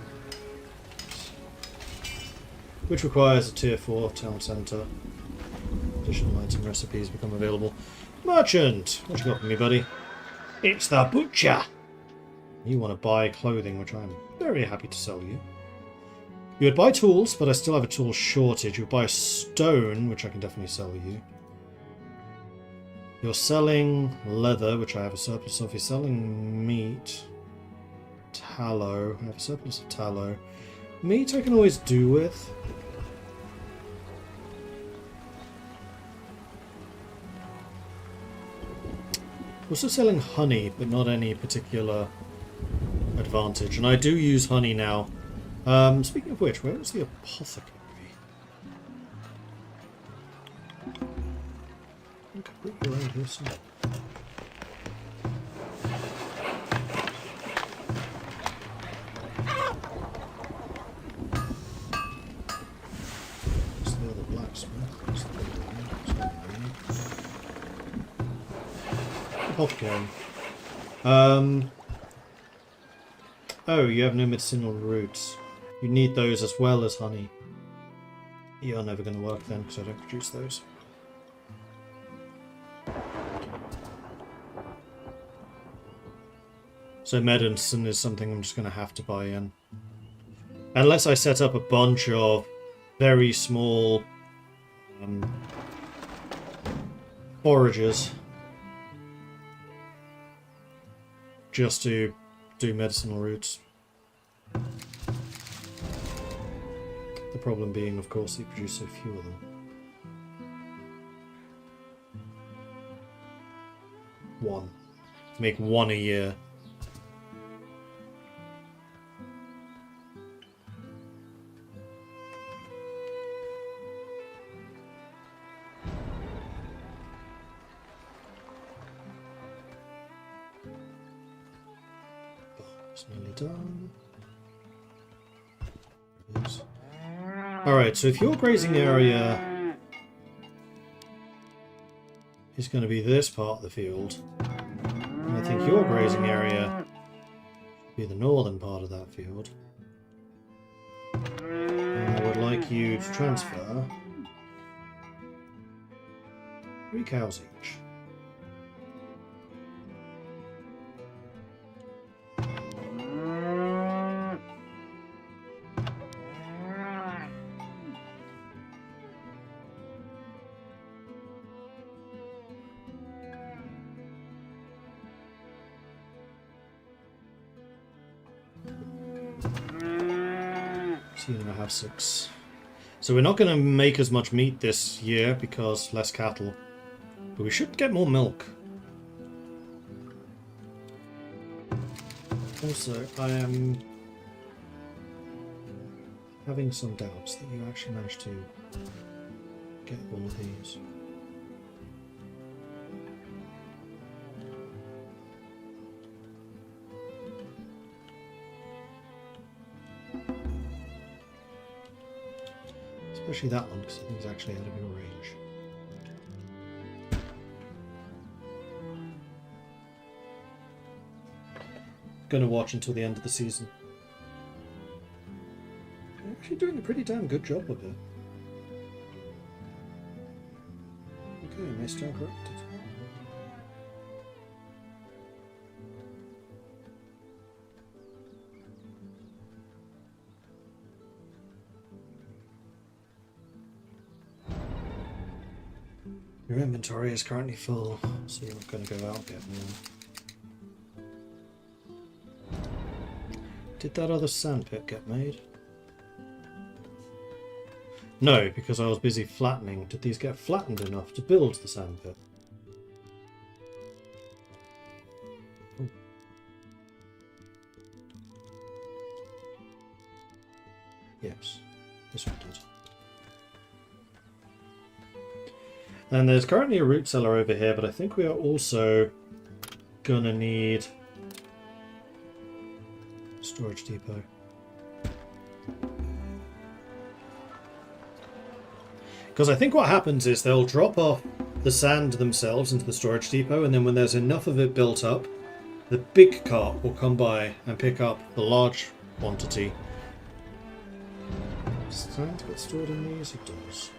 S1: Which requires a tier 4 town centre. Additional item recipes become available. Merchant! What you got for me, buddy? It's the butcher! You want to buy clothing, which I'm very happy to sell you. You would buy tools, but I still have a tool shortage. You would buy stone, which I can definitely sell you. You're selling leather, which I have a surplus of. You're selling meat. Tallow. I have a surplus of tallow. Meat I can always do with. Also selling honey, but not any particular advantage. And I do use honey now. Speaking of which, where is the apothecary? I think I put you around here somewhere. Where's the other blacksmith? Where's the other one? Apothecary. Oh, you have no medicinal roots. You need those as well as honey. You're never going to work then, because I don't produce those. So medicine is something I'm just going to have to buy in. Unless I set up a bunch of very small foragers. Just to do medicinal roots. The problem being, of course, that you produce so few of them. One. Make one a year. It's nearly done. There it is. Alright, so if your grazing area is going to be this part of the field, and I think your grazing area should be the northern part of that field, and I would like you to transfer 3 cows each. So you now have 6. So we're not going to make as much meat this year because less cattle. But we should get more milk. Also, I am having some doubts that you actually managed to get all of these. Especially that one, because I think it's actually out of your range. Gonna watch until the end of the season. You're actually doing a pretty damn good job of it. Okay, may stand corrected. Your inventory is currently full, so you're not going to go out and get more. Did that other sandpit get made? No, because I was busy flattening. Did these get flattened enough to build the sandpit? Oh. Yes, this one did. And there's currently a root cellar over here, but I think we are also gonna need a storage depot. Because I think what happens is they'll drop off the sand themselves into the storage depot, and then when there's enough of it built up, the big cart will come by and pick up the large quantity. Does sand get stored in these? It does.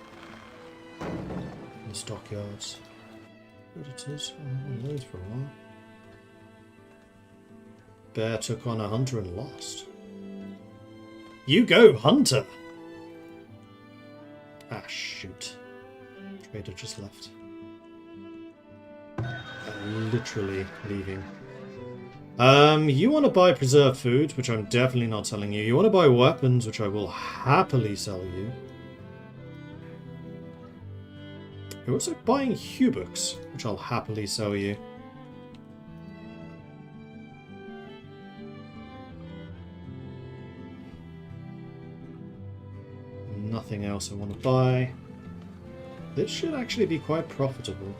S1: In the stockyards. Predators. Oh, loads for a while. Bear took on a hunter and lost. You go, hunter! Ah, shoot. Trader just left. Literally leaving. You want to buy preserved food, which I'm definitely not selling you. You want to buy weapons, which I will happily sell you. You're also buying Hubux, which I'll happily sell you. Nothing else I want to buy. This should actually be quite profitable.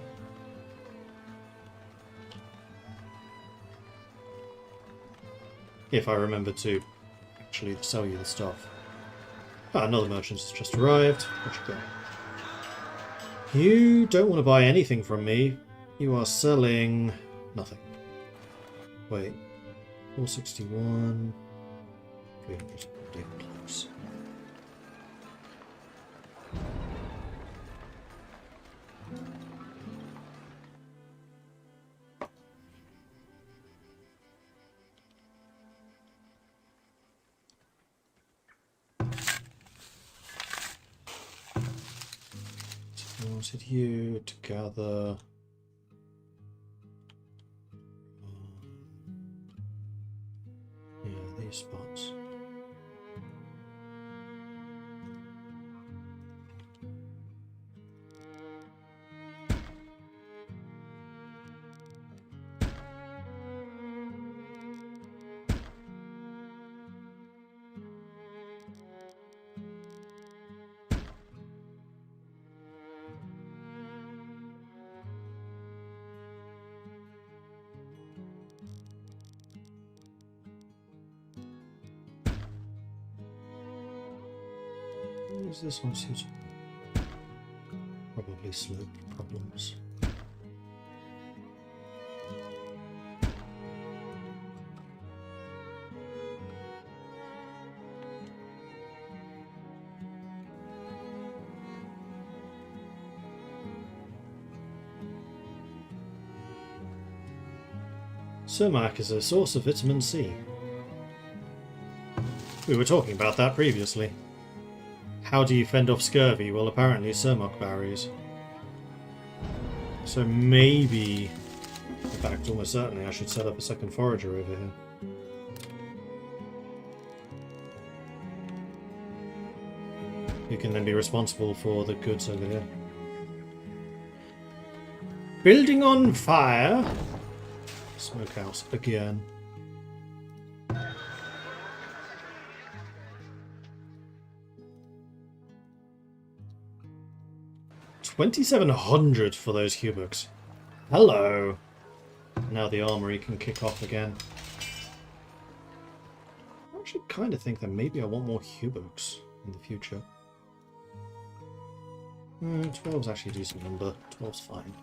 S1: If I remember to actually sell you the stuff. Ah, another merchant has just arrived. What you got? You don't want to buy anything from me. You are selling nothing. Wait. 461. 300. Damn close. I wanted you to gather yeah, these spots. Is this one suitable? Probably slope problems. Sumac is a source of vitamin C. We were talking about that previously. How do you fend off scurvy? Well, apparently sumac berries. So maybe, in fact, almost certainly, I should set up a second forager over here. You can then be responsible for the goods over here. Building on fire. Smokehouse again. $2,700 for those Hubooks. Hello. Now the armory can kick off again. I actually kind of think that maybe I want more Hubooks in the future. 12's actually a decent number. 12's fine.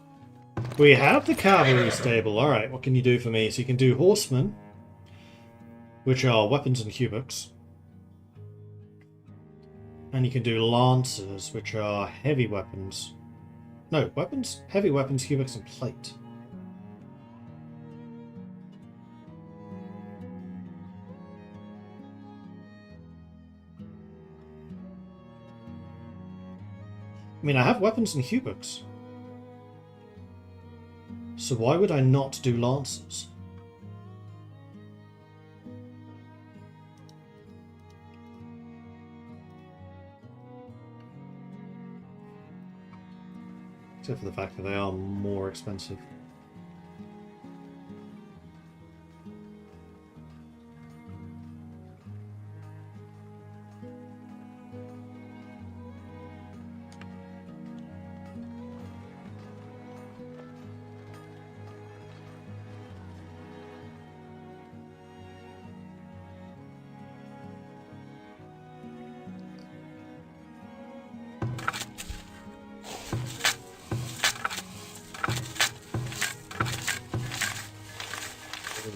S1: We have the cavalry stable. Alright, what can you do for me? So you can do horsemen, which are weapons and Hubooks. And you can do lancers, which are heavy weapons. No, weapons, heavy weapons, Hubooks, and plate. I mean, I have weapons and Hubooks. So why would I not do lancers? Except for the fact that they are more expensive.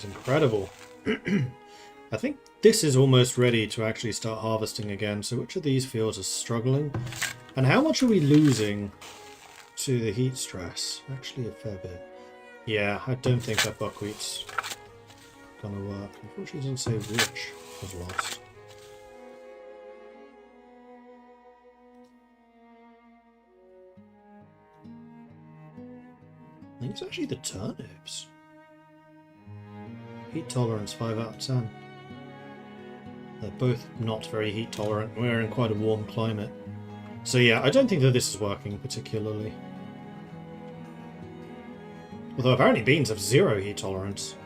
S1: Incredible. I think this is almost ready to actually start harvesting again. So which of these fields are struggling? And how much are we losing to the heat stress? Actually a fair bit. Yeah, I don't think that buckwheat's gonna work. Unfortunately it doesn't say which was lost. I think it's actually the turnips. Heat tolerance 5 out of 10. They're both not very heat tolerant. We're in quite a warm climate. So yeah, I don't think that this is working particularly. Although apparently beans have 0 heat tolerance.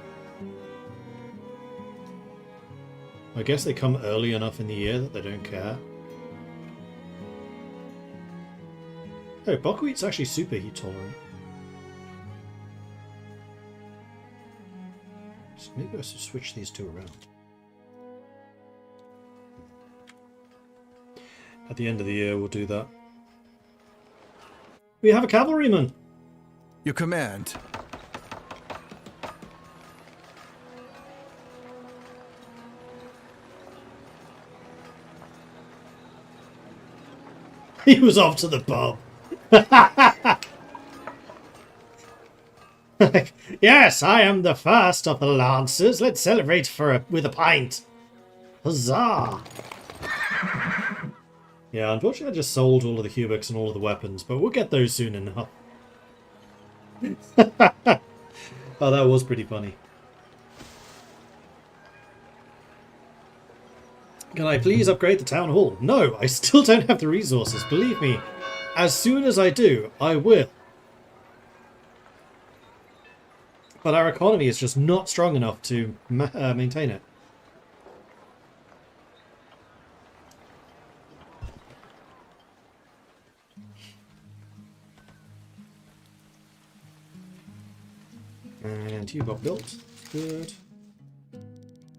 S1: I guess they come early enough in the year that they don't care. Oh, buckwheat's actually super heat tolerant. Maybe I should switch these two around. At the end of the year, we'll do that. We have a cavalryman!
S2: Your command.
S1: He was off to the pub. Yes, I am the first of the Lancers. Let's celebrate with a pint. Huzzah! Yeah, unfortunately I just sold all of the Hubooks and all of the weapons, but we'll get those soon enough. Oh, that was pretty funny. Can I please upgrade the town hall? No, I still don't have the resources. Believe me, as soon as I do, I will. But our economy is just not strong enough to maintain it. And you got built. Good.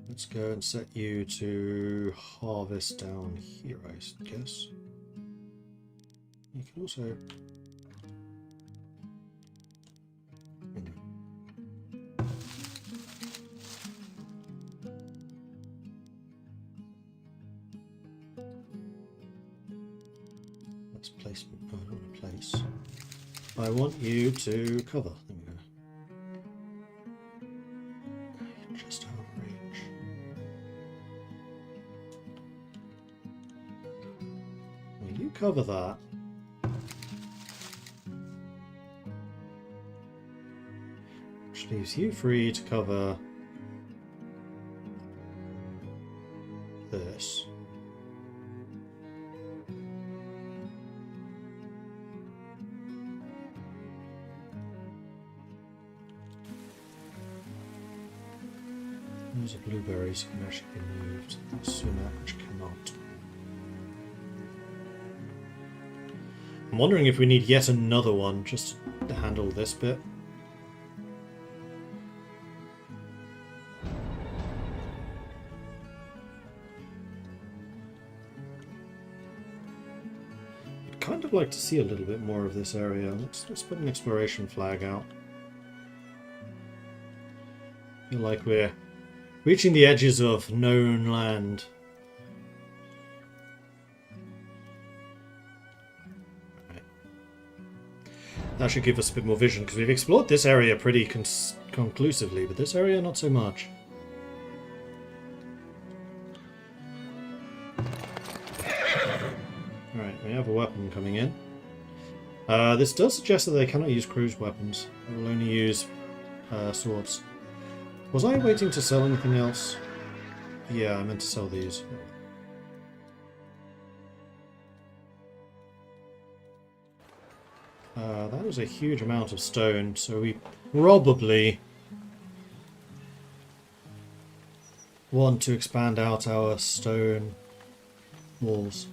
S1: Let's go and set you to harvest down here, I guess. You can also... Let's place... Oh, I don't want to place. I want you to cover. There we go. cover that. Which leaves you free to cover this. Those are blueberries that can actually be moved. Sumac, which cannot. I'm wondering if we need yet another one just to handle this bit. I'd kind of like to see a little bit more of this area. Let's put an exploration flag out. I feel like we're reaching the edges of known land. Right. That should give us a bit more vision, because we've explored this area pretty conclusively, but this area not so much. Alright, we have a weapon coming in. This does suggest that they cannot use cruise weapons. They will only use swords. Was I waiting to sell anything else? Yeah, I meant to sell these. That was a huge amount of stone, so we probably want to expand out our stone walls.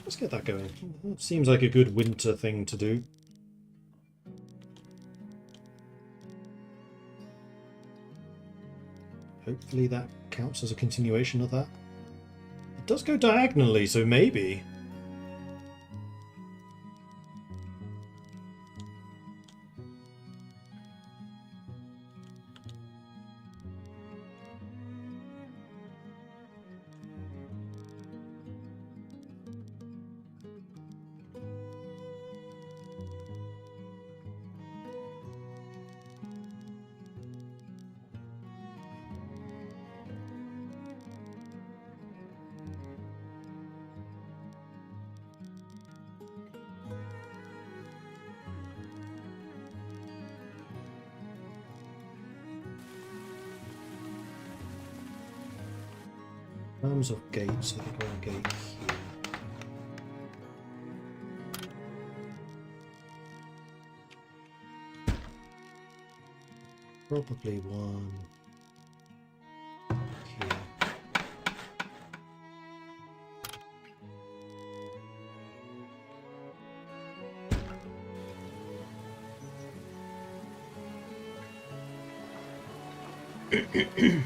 S1: Let's get that going. That seems like a good winter thing to do. Hopefully that counts as a continuation of that. It does go diagonally, so maybe. In terms of gates, I think I'll gate here. Probably one here.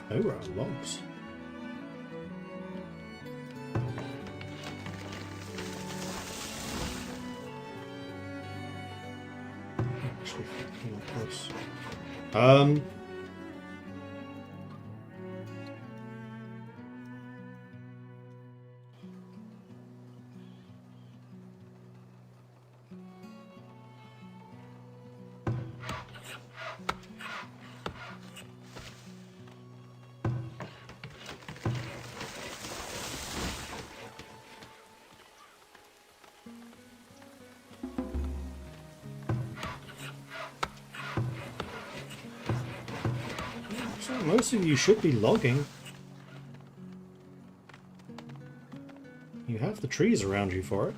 S1: Oh, we're out of logs. Actually, like this. Most of you should be logging. You have the trees around you for it.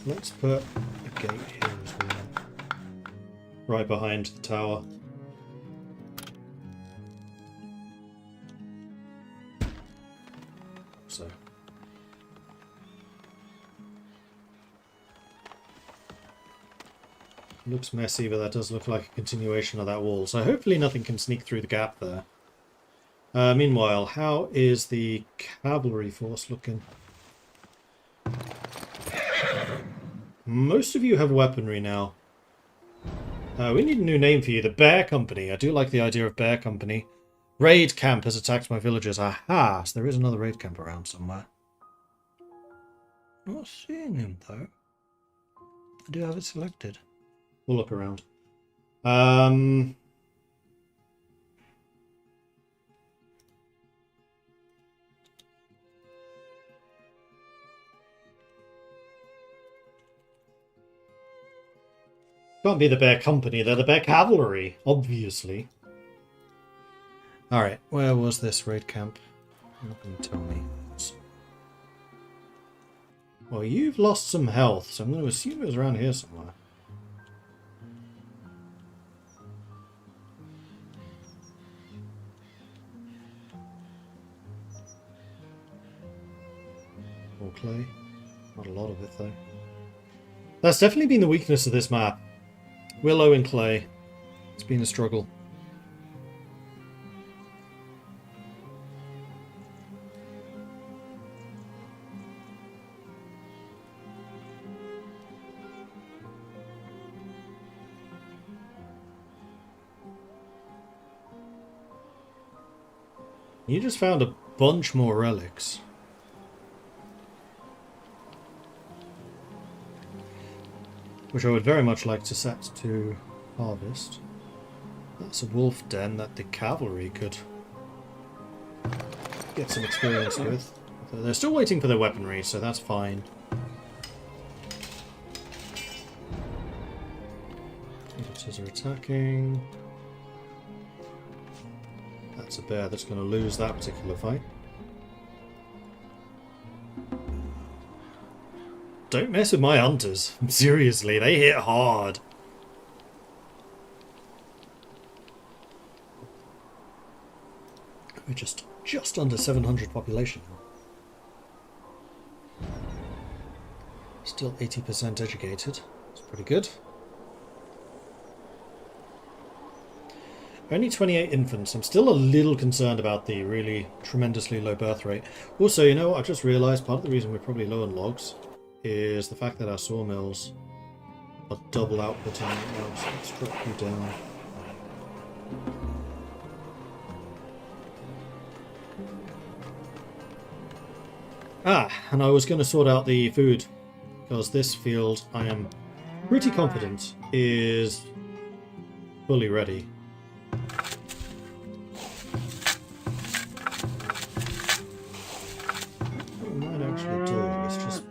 S1: Let's put a gate here as well. Right behind the tower. So. Looks messy, but that does look like a continuation of that wall. So hopefully nothing can sneak through the gap there. Meanwhile, how is the cavalry force looking? Most of you have weaponry now. We need a new name for you. The Bear Company. I do like the idea of Bear Company. Raid camp has attacked my villagers. Aha! So there is another raid camp around somewhere. Not seeing him though. I do have it selected. We'll look around. Can't be the Bear Company, they're the Bear Cavalry, obviously. Alright, where was this raid camp? You're not going to tell me. Well, you've lost some health, so I'm going to assume it was around here somewhere. More clay. Not a lot of it, though. That's definitely been the weakness of this map. Willow and clay. It's been a struggle. You just found a bunch more relics. Which I would very much like to set to harvest. That's a wolf den that the cavalry could get some experience with. They're still waiting for their weaponry, so that's fine. Predators are attacking. That's a bear that's going to lose that particular fight. Don't mess with my hunters. Seriously, they hit hard. We're just under 700 population now. Still 80% educated. It's pretty good. Only 28 infants. I'm still a little concerned about the really tremendously low birth rate. Also, you know what? I just realised part of the reason we're probably low on logs is the fact that our sawmills are double outputting right now, so let's drop you down. And I was going to sort out the food, because this field, I am pretty confident, is fully ready. What I might actually do is just,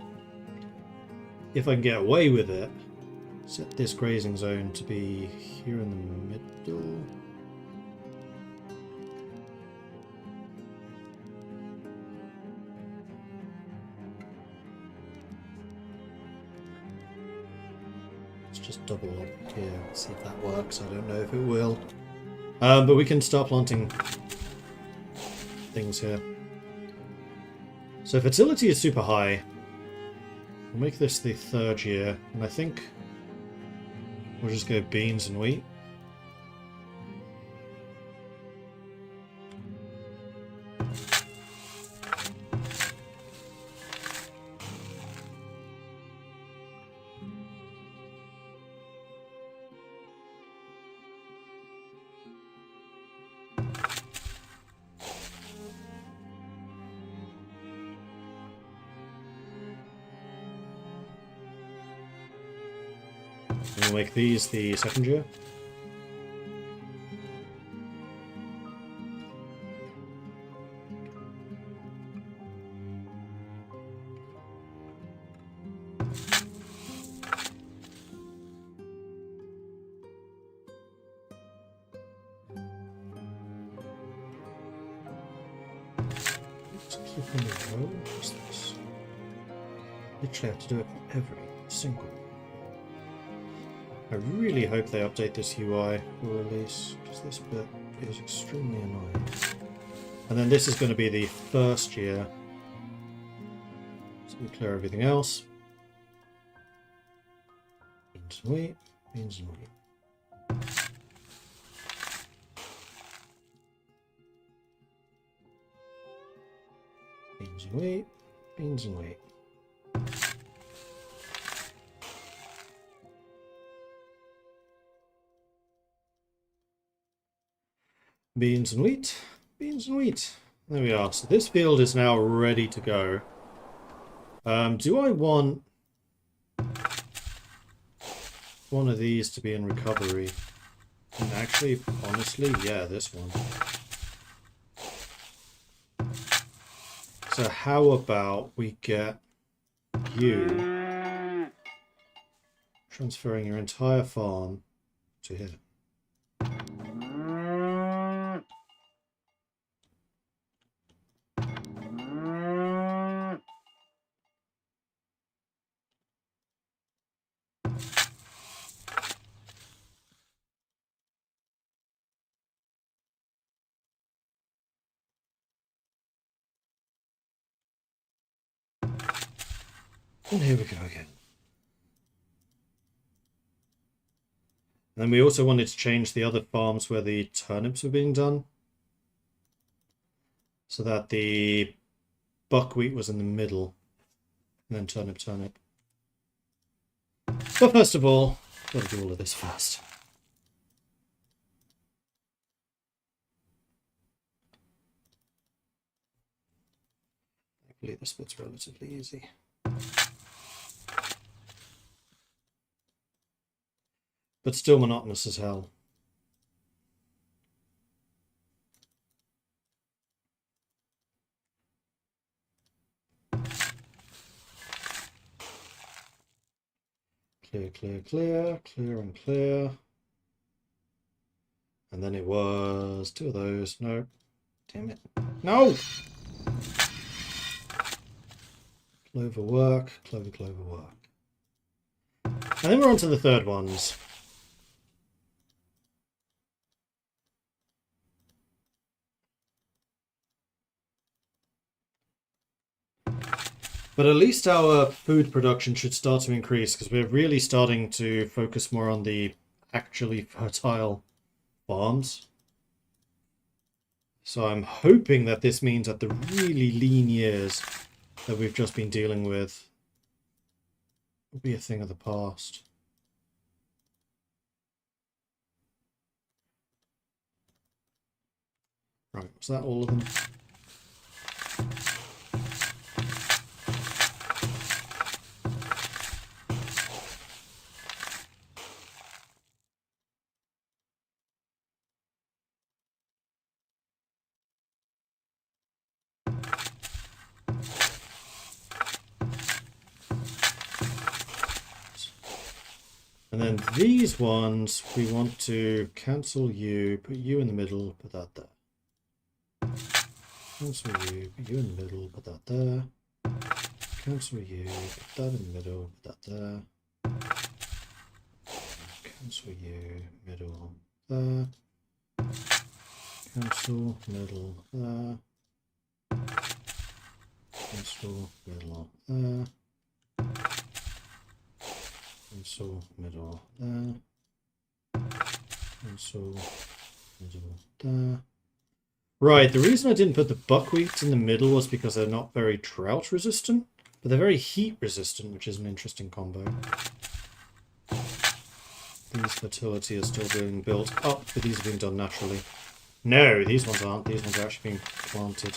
S1: if I can get away with it, set this grazing zone to be here in the middle. Let's just double up here, see if that works. I don't know if it will. But we can start planting things here. So fertility is super high. We'll make this the 3rd year, and I think we'll just go beans and wheat. We'll make these the 2nd year. Let's keep in a row. What's this? Literally have to do it for every single. I really hope they update this UI for release, because this bit is extremely annoying. And then this is going to be the 1st year. So we clear everything else. Beans and wheat, beans and wheat. Beans and wheat, beans and wheat. Beans and wheat, Beans and wheat. There we are. So this field is now ready to go. Do I want one of these to be in recovery? And actually, honestly, yeah, this one. So how about we get you transferring your entire farm to here? And here we go again. And then we also wanted to change the other farms where the turnips were being done, so that the buckwheat was in the middle, and then turnip. But first of all, gotta do all of this first. Thankfully, this bit's relatively easy. But still monotonous as hell. Clear and clear. And then it was 2 of those. No. Damn it. No! Clover work. Clover work. And then we're on to the third ones. But at least our food production should start to increase, because we're really starting to focus more on the actually fertile farms. So I'm hoping that this means that the really lean years that we've just been dealing with will be a thing of the past. Right, was that all of them? And then these ones, we want to cancel you, put you in the middle, put that there. Cancel you, put you in the middle, put that there. Cancel you, put that in the middle, put that there. Cancel you, middle, there. Cancel, middle, there. Cancel, middle, there. Cancel, middle, there. Cancel, middle, there. Right, the reason I didn't put the buckwheats in the middle was because they're not very drought resistant, but they're very heat resistant, which is an interesting combo. These fertility are still being built up, but these are being done naturally. No, these ones aren't. These ones are actually being planted.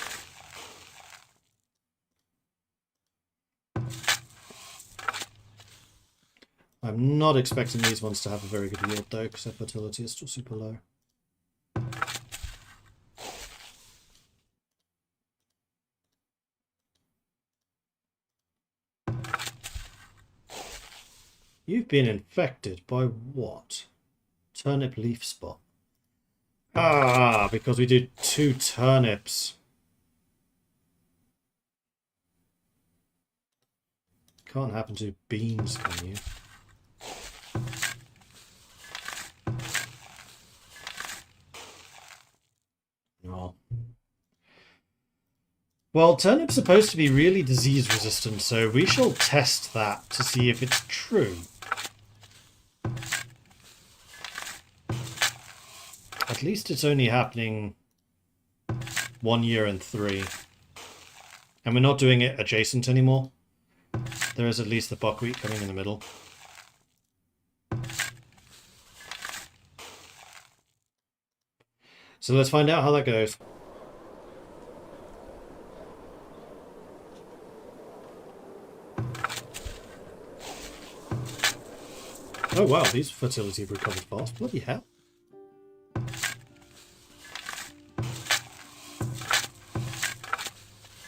S1: I'm not expecting these ones to have a very good yield though, because their fertility is still super low. You've been infected by what? Turnip leaf spot. Ah, because we did 2 turnips. Can't happen to beans, can you? No. Well, turnip's supposed to be really disease resistant, so we shall test that to see if it's true. At least it's only happening 1 year in 3. And we're not doing it adjacent anymore. There is at least the buckwheat coming in the middle. So let's find out how that goes. Oh wow, these fertility have recovered fast. Bloody hell.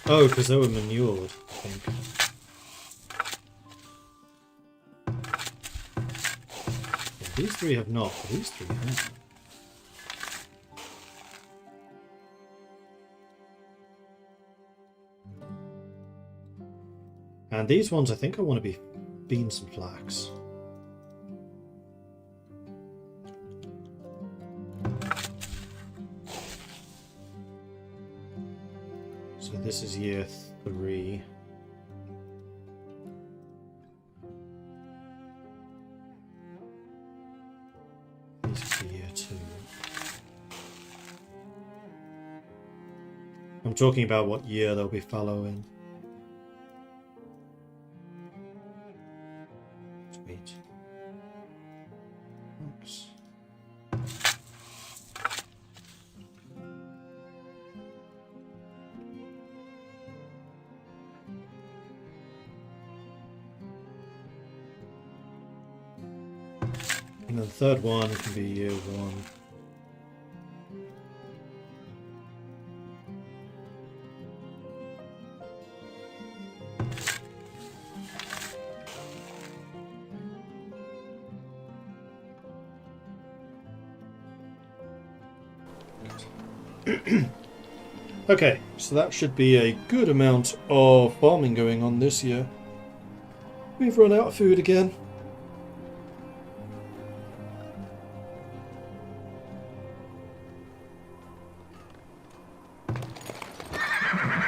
S1: Oh, because they were manured, I think. Yeah, these three have not, but these three have. And these ones, I think I want to be beans and flax. So this is year 3. This is year 2. I'm talking about what year they'll be fallow in. Sweet. Oops. And the third one can be year 1. Okay, so that should be a good amount of farming going on this year. We've run out of food again.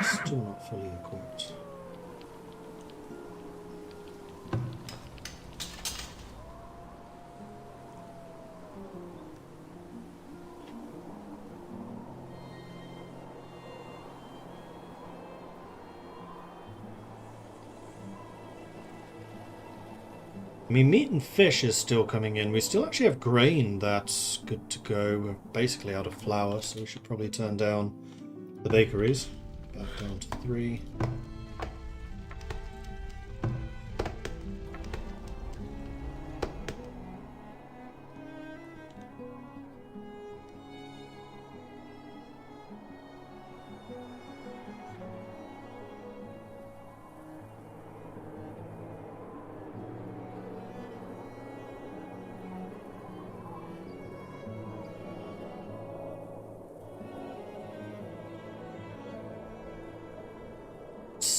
S1: Still not fully equipped. I mean, meat and fish is still coming in. We still actually have grain that's good to go. We're basically out of flour, so we should probably turn down the bakeries. Back down to 3.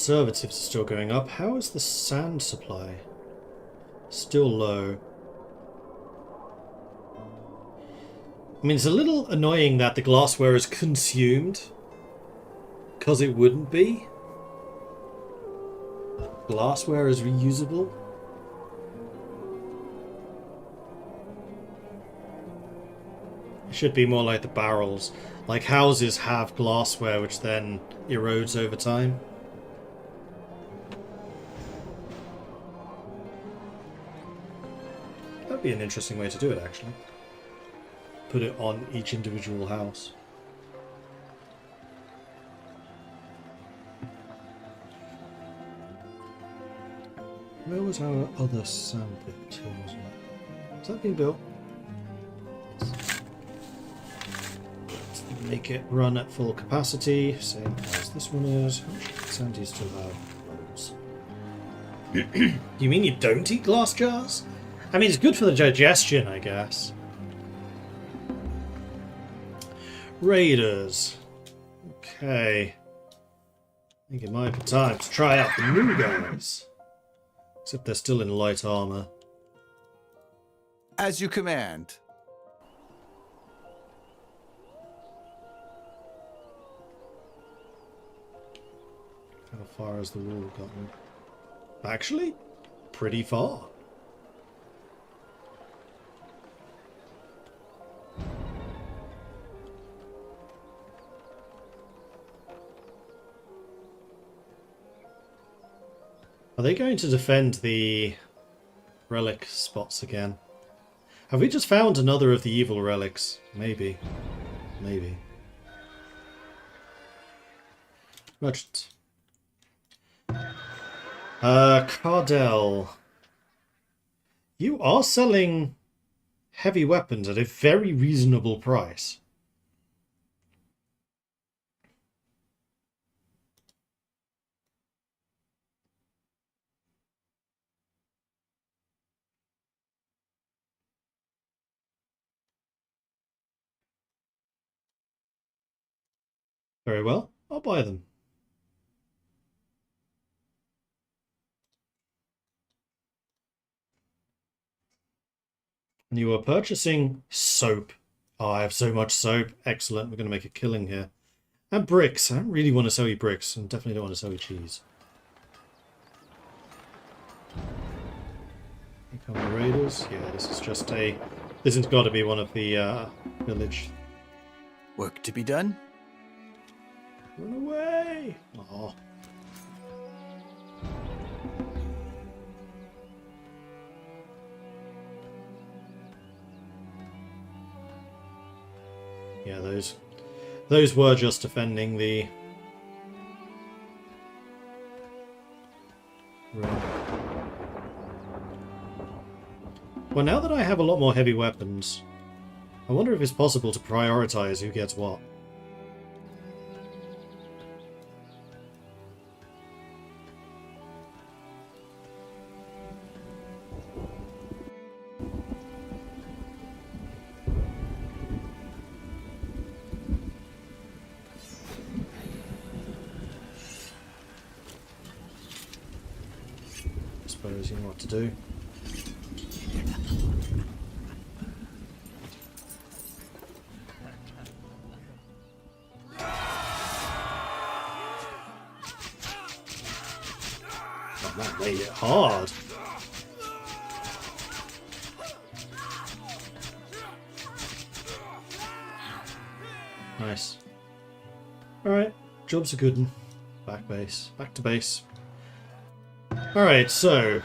S1: Conservatives are still going up. How is the sand supply? Still low. I mean, it's a little annoying that the glassware is consumed, because it wouldn't be. Glassware is reusable. It should be more like the barrels. Like houses have glassware which then erodes over time. That'd be an interesting way to do it, actually. Put it on each individual house. Where was our other sandpit too, wasn't it? Is that being built? Let's make it run at full capacity, same as this one is. How much sand do you still have? Loads. You mean you don't eat glass jars? I mean, it's good for the digestion, I guess. Raiders. Okay. I think it might be time to try out the new guys. Except they're still in light armor.
S2: As you command.
S1: How far has the wall gotten? Actually, pretty far. Are they going to defend the relic spots again? Have we just found another of the evil relics? Maybe. Maybe. Merchants. Cardell. You are selling heavy weapons at a very reasonable price. Very well, I'll buy them. And you are purchasing soap. Oh, I have so much soap. Excellent. We're going to make a killing here. And bricks. I don't really want to sell you bricks. And definitely don't want to sell you cheese. Here come the raiders. Yeah, this is just a... This has got to be one of the village.
S2: Work to be done?
S1: Run away! Oh. Yeah, those were just defending the road. Well, now that I have a lot more heavy weapons, I wonder if it's possible to prioritize who gets what. I suppose you know what to do. Oh, that made it hard. Nice. Alright, job's a good one. Back base. Back to base. Alright, so...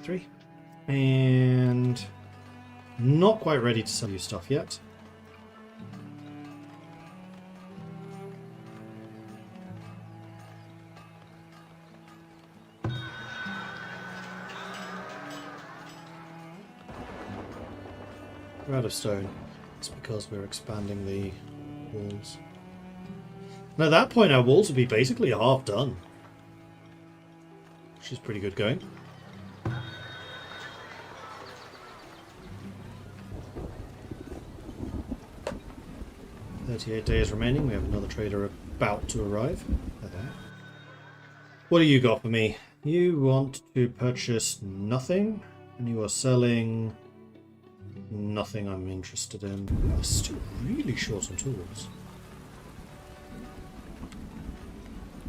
S1: 3. And... Not quite ready to sell you stuff yet. We're out of stone. It's because we're expanding the walls. And at that point our walls would be basically half done. Which is pretty good going. "38 days remaining. We have another trader about to arrive." What do you got for me? You want to purchase nothing, and you are selling nothing I'm interested in. We are still really short on tools.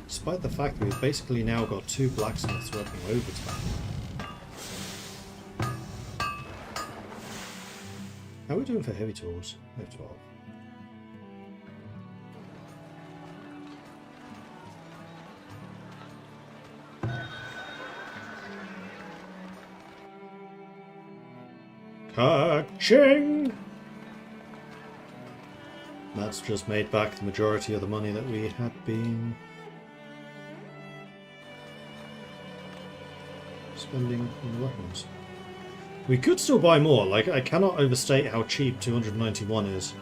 S1: Despite the fact that we've basically now got 2 blacksmiths working overtime. How are we doing for heavy tools? We have 12. Ka-ching! That's just made back the majority of the money that we had been spending on the weapons. We could still buy more. Like, I cannot overstate how cheap 291 is.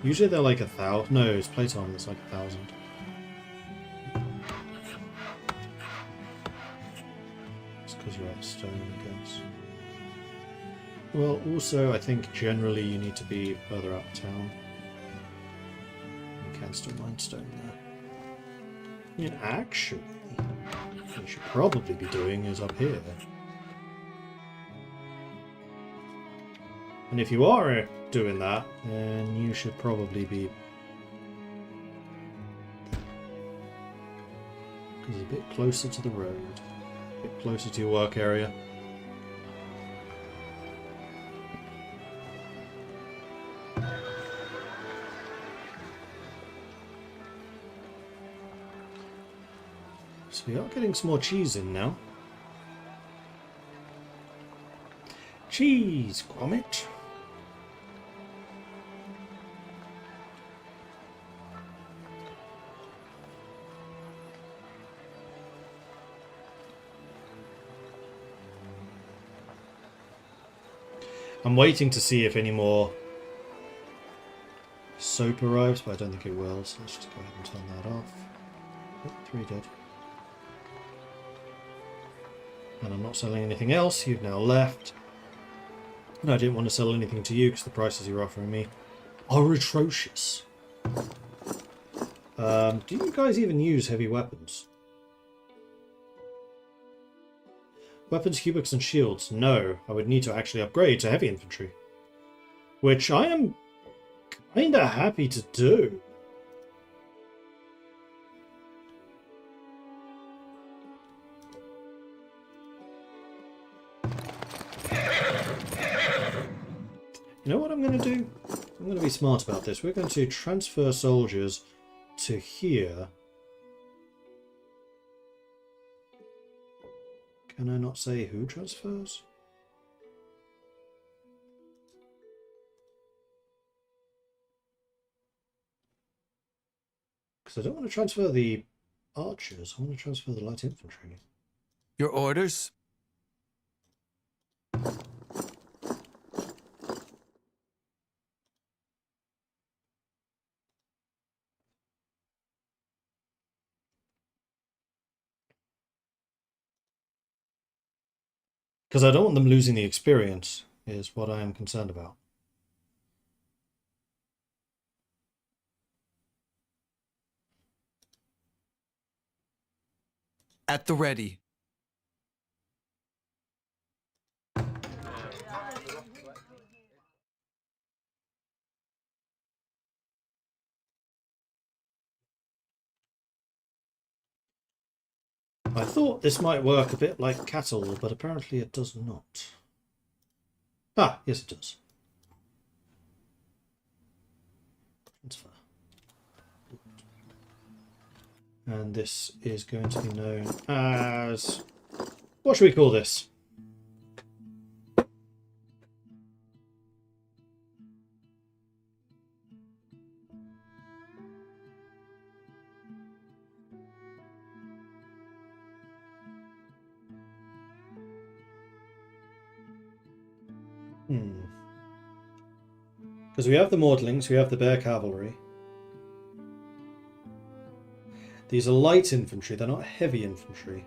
S1: Usually they're like 1,000. No, it's plate armor that's like 1,000. It's because you're out of stone, I guess. Well, also, I think generally you need to be further out of town. You can still mine stone there. I mean, actually, what you should probably be doing is up here. And if you are doing that, then you should probably be... Because it's a bit closer to the road. A bit closer to your work area. So we are getting some more cheese in now. Cheese, Gromit. I'm waiting to see if any more soap arrives, but I don't think it will, so let's just go ahead and turn that off. Oh, 3 dead. And I'm not selling anything else. You've now left. And I didn't want to sell anything to you because the prices you're offering me are atrocious. Do you guys even use heavy weapons? Weapons, cubics, and shields? No, I would need to actually upgrade to heavy infantry. Which I am kinda happy to do. You know what I'm going to do? I'm going to be smart about this. We're going to transfer soldiers to here. Can I not say who transfers? Because I don't want to transfer the archers. I want to transfer the light infantry.
S2: Your orders?
S1: Because I don't want them losing the experience, is what I am concerned about.
S2: At the ready.
S1: I thought this might work a bit like cattle, but apparently it does not. Ah, yes it does. Transfer. And this is going to be known as... what should we call this? Because we have the Maudlings, we have the Bear Cavalry. These are light infantry, they're not heavy infantry.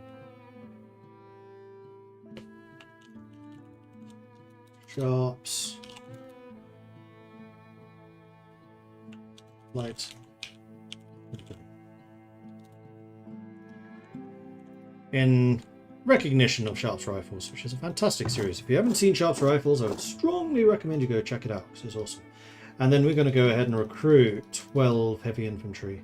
S1: Sharps. Light. In recognition of Sharps Rifles, which is a fantastic series. If you haven't seen Sharps Rifles, I would strongly recommend you go check it out, because it's awesome. And then we're going to go ahead and recruit 12 heavy infantry.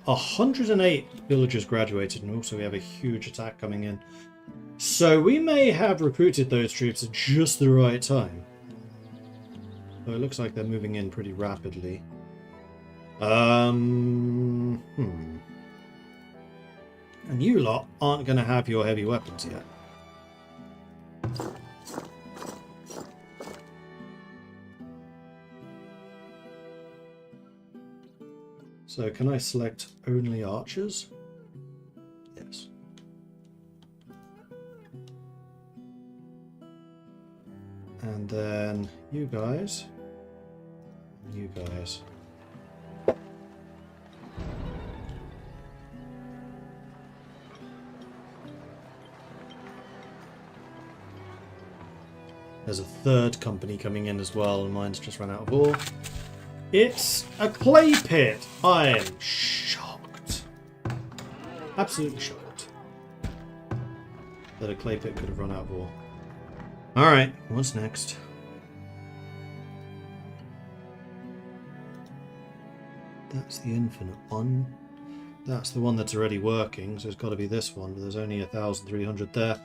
S1: A 108 villagers graduated, and also we have a huge attack coming in. So we may have recruited those troops at just the right time. So it looks like they're moving in pretty rapidly. And you lot aren't going to have your heavy weapons yet. So can I select only archers? Yes. And then you guys. You guys. There's a third company coming in as well, and mine's just run out of ore. It's a clay pit! I am shocked. Absolutely shocked that a clay pit could have run out of ore. Alright, what's next? That's the infinite one. That's the one that's already working, so it's got to be this one, but there's only 1,300 there.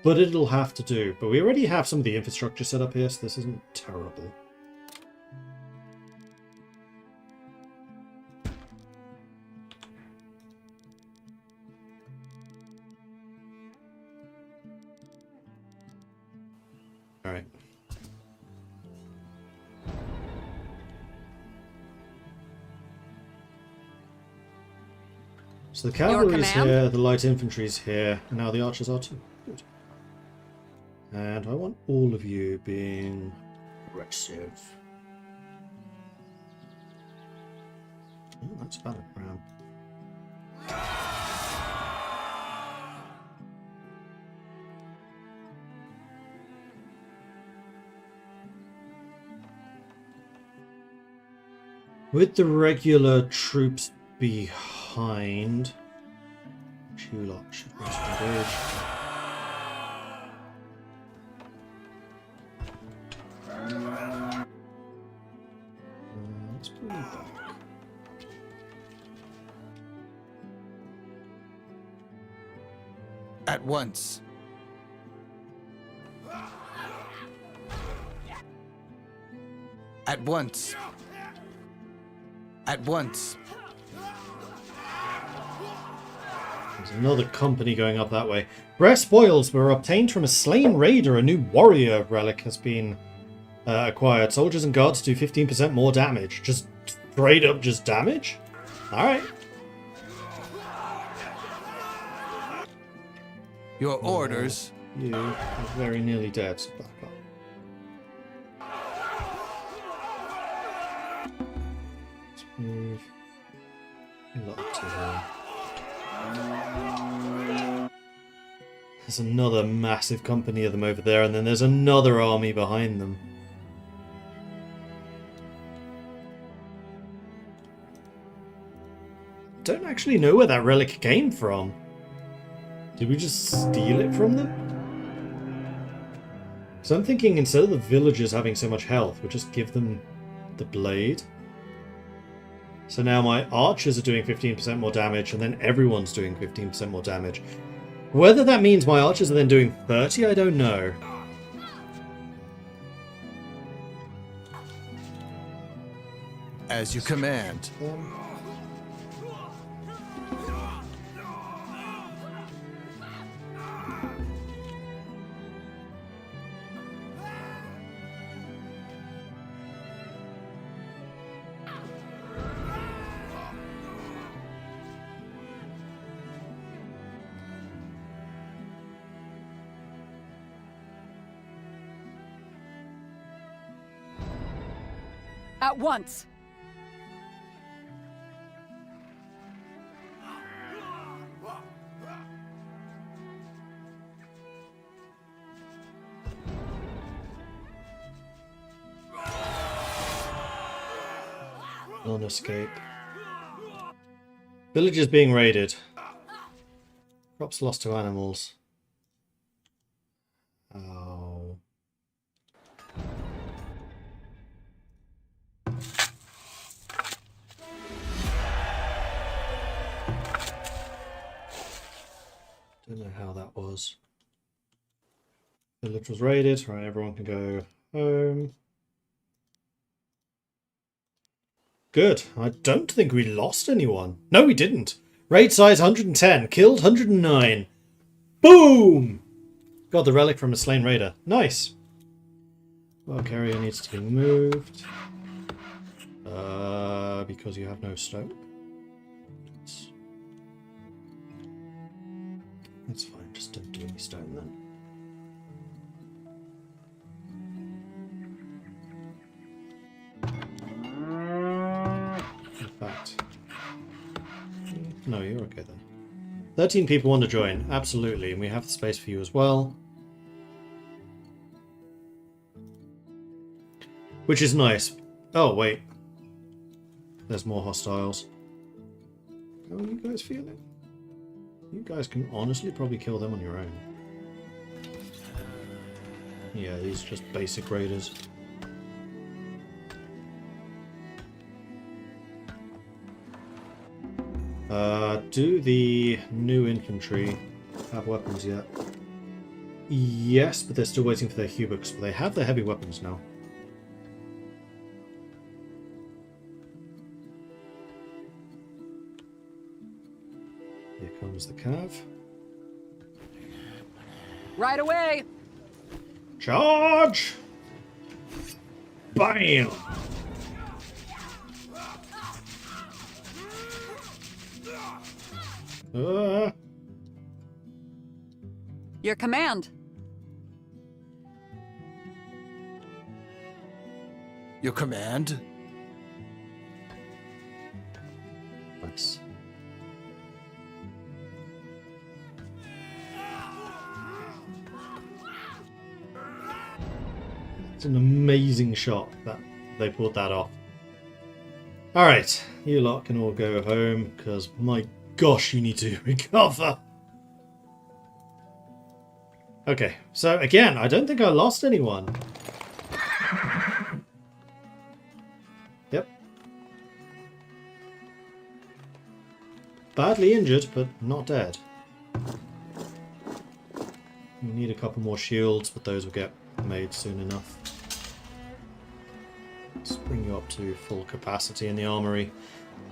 S1: But it'll have to do. But we already have some of the infrastructure set up here, so this isn't terrible. Alright. So the cavalry's
S3: command?
S1: here, the light infantry's here, and now the archers are too. Good. And I want all of you being aggressive. Oh, that's a battleground. With the regular troops behind, Tulok should engage. Let's pull you back.
S2: At once. At once. At once.
S1: There's another company going up that way. Rare spoils were obtained from a slain raider. A new warrior relic has been acquired. Soldiers and guards do 15% more damage. Just straight up just damage? Alright.
S2: Your orders.
S1: You are very nearly dead, so back up. Let's move a lot up to here. There's another massive company of them over there, and then there's another army behind them. Don't actually know where that relic came from. Did we just steal it from them? So I'm thinking instead of the villagers having so much health, we'll just give them the blade. So now my archers are doing 15% more damage, and then everyone's doing 15% more damage. Whether that means my archers are then doing 30, I don't know.
S2: As you command.
S3: At once.
S1: Non-escape. Villages being raided. Crops lost to animals. Oh. Don't know how that was. Village was raided. Right, everyone can go home. Good. I don't think we lost anyone. No, we didn't. Raid size 110. Killed 109. Boom! Got the relic from a slain raider. Nice. Well, carrier needs to be moved. Because you have no stone. That's fine. Just don't do any stone then. In fact, no, you're okay then. 13 people want to join, absolutely, and we have the space for you as well. Which is nice. Oh, wait. There's more hostiles. How are you guys feeling? You guys can honestly probably kill them on your own. Yeah, these are just basic raiders. Do the new infantry have weapons yet? Yes, but they're still waiting for their Hubux, but they have their heavy weapons now. Here comes the cav.
S3: Right away.
S1: Charge! Bam!
S3: Your command.
S2: Your command?
S1: Nice. It's an amazing shot that they pulled that off. Alright, you lot can all go home, because my gosh, you need to recover. Okay, so again, I don't think I lost anyone. Yep. Badly injured, but not dead. We need a couple more shields, but those will get made soon enough. Let's bring you up to full capacity in the armory.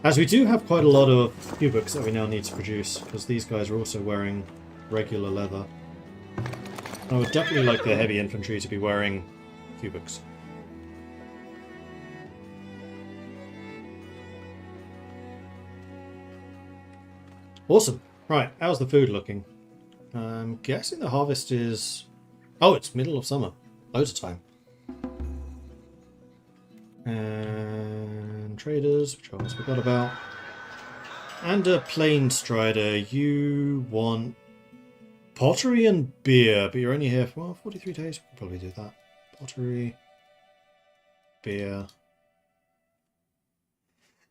S1: As we do have quite a lot of cubics that we now need to produce, because these guys are also wearing regular leather. I would definitely like the heavy infantry to be wearing cubics. Awesome. Right, how's the food looking? I'm guessing the harvest is... Oh, it's middle of summer. Loads of time. And traders, which I almost forgot about. And a plain strider. You want pottery and beer, but you're only here for, well, 43 days. We can probably do that. Pottery, beer.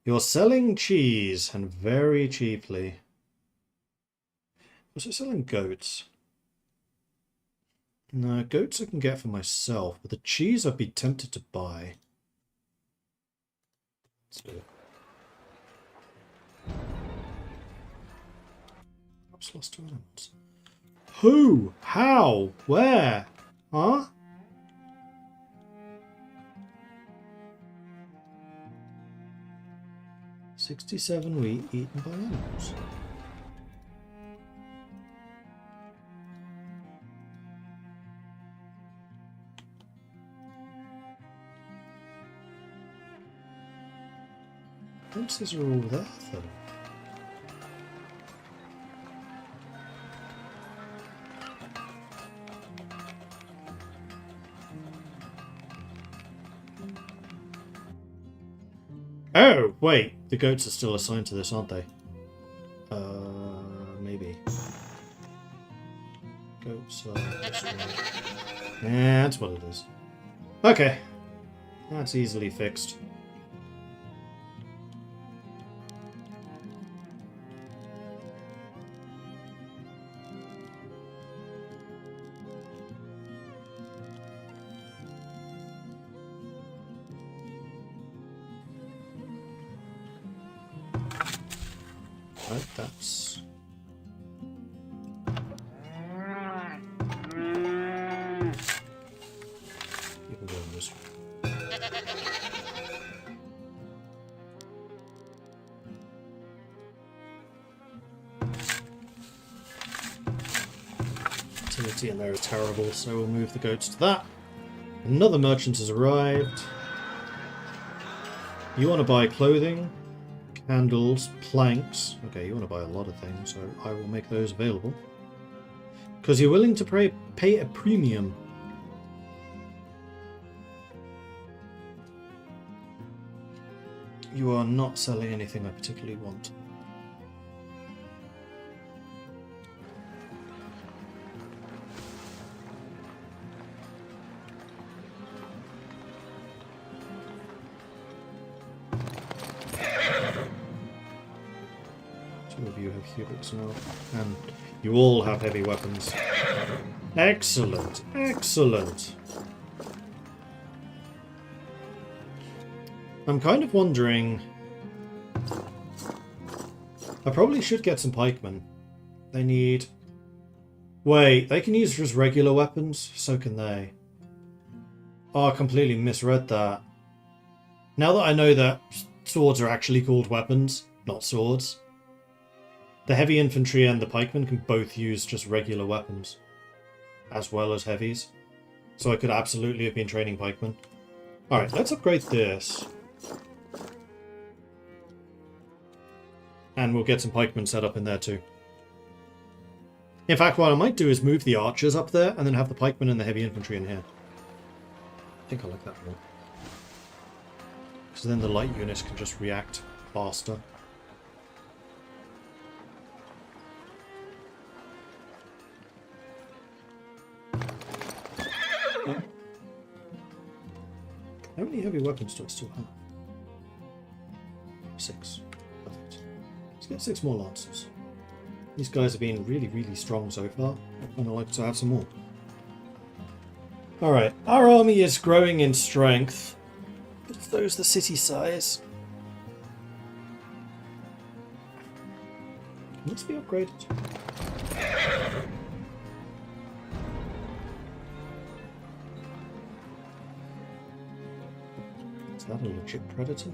S1: You're selling cheese, and very cheaply. Was it selling goats? No, goats I can get for myself, but the cheese I'd be tempted to buy. Let's do it. Perhaps lost 2 animals. Who? How? Where? Huh? $67 wheat eaten by animals. Fences are all there, though. Oh, wait. The goats are still assigned to this, aren't they? Maybe. Goats are... Yeah, that's what it is. Okay. That's easily fixed. Right, that's... You can go on this one. Fertility in there is terrible, so we'll move the goats to that. Another merchant has arrived. You want to buy clothing? Candles, planks. Okay, you want to buy a lot of things, so I will make those available. Because you're willing to pay a premium. You are not selling anything I particularly want. Two of you have cubics now, and you all have heavy weapons. Excellent, excellent. I'm kind of wondering... I probably should get some pikemen. They need... Wait, they can use just regular weapons? So can they. Oh, I completely misread that. Now that I know that swords are actually called weapons, not swords, the heavy infantry and the pikemen can both use just regular weapons, as well as heavies. So I could absolutely have been training pikemen. Alright, let's upgrade this. And we'll get some pikemen set up in there too. In fact, what I might do is move the archers up there and then have the pikemen and the heavy infantry in here. I think I like that more. Because then the light units can just react faster. How many heavy weapons do I still have? 6. Perfect. Let's get 6 more lancers. These guys have been really, really strong so far. I'd kind of like to have some more. Alright, our army is growing in strength. But so's the city size. Let's be upgraded. Is that a legit predator?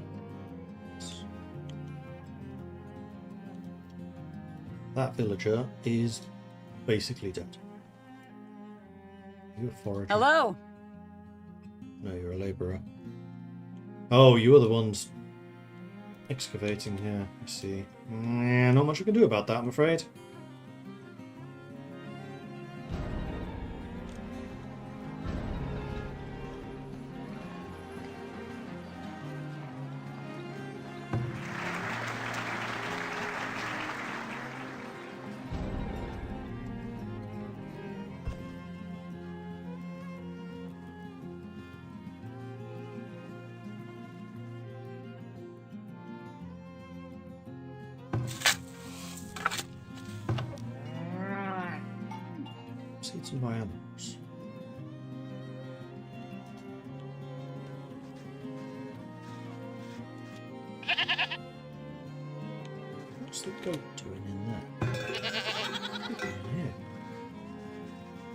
S1: That villager is basically dead. You're a forager.
S3: Hello.
S1: No, you're a labourer. Oh, you are the ones excavating here. I see. Not much I can do about that, I'm afraid. Seeds and buy animals. What's the goat doing in there? What's it doing here?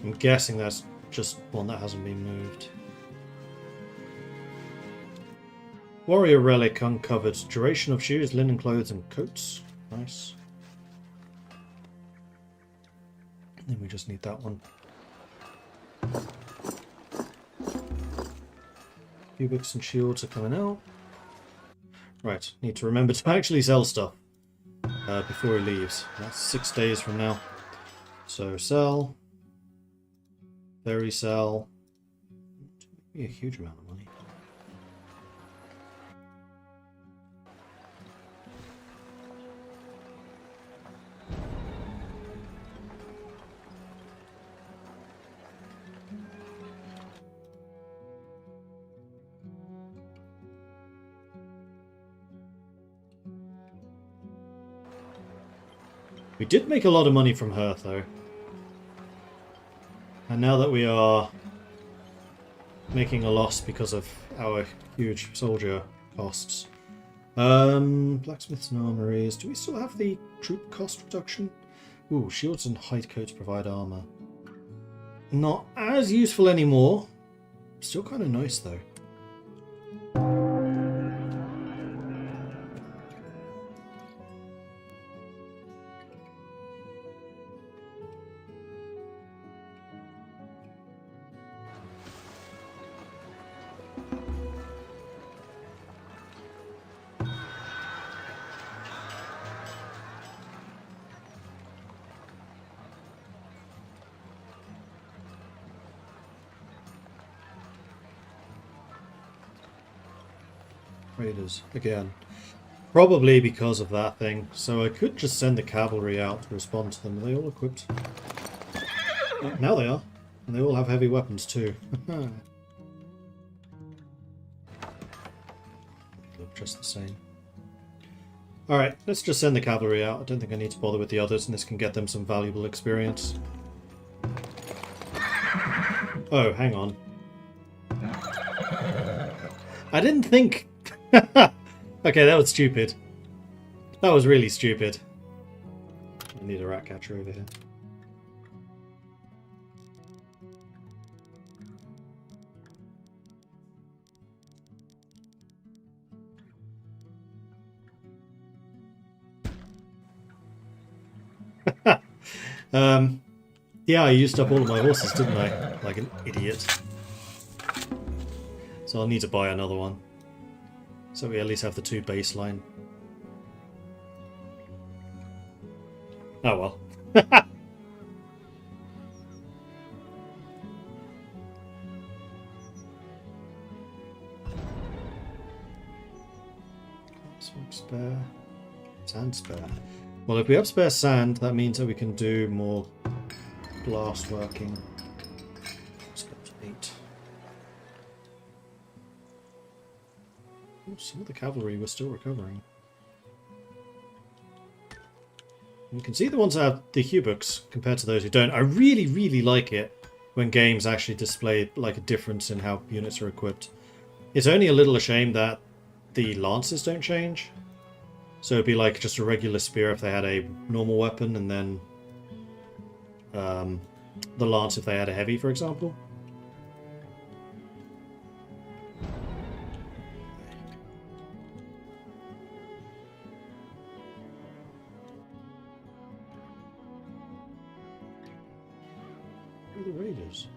S1: I'm guessing that's just one that hasn't been moved. Warrior relic uncovered. Duration of shoes, linen clothes, and coats. Nice. Then we just need that one. Cubics and shields are coming out. Right, need to remember to actually sell stuff before he leaves. That's 6 days from now. So sell. Very sell. Be a huge amount of money. We did make a lot of money from Hearth, though. And now that we are making a loss because of our huge soldier costs. Blacksmiths and armories. Do we still have the troop cost reduction? Ooh, shields and hide coats provide armor. Not as useful anymore. Still kind of nice, though. Raiders again. Probably because of that thing. So I could just send the cavalry out to respond to them. Are they all equipped? Now they are. And they all have heavy weapons too. Look just the same. Alright, let's just send the cavalry out. I don't think I need to bother with the others, and this can get them some valuable experience. Oh, hang on. I didn't think... Okay, that was stupid. That was really stupid. I need a rat catcher over here. Yeah, I used up all of my horses, didn't I? Like an idiot. So I'll need to buy another one. So we at least have the 2 baseline. Oh well. Spare sand spare. Well, if we have spare sand, that means that we can do more blast working. Let's go to 8. Oh, some of the cavalry were still recovering. You can see the ones that have the Hubux compared to those who don't. I really, really like it when games actually display like a difference in how units are equipped. It's only a little a shame that the lances don't change. So it'd be like just a regular spear if they had a normal weapon, and then the lance if they had a heavy, for example. Where are the raiders?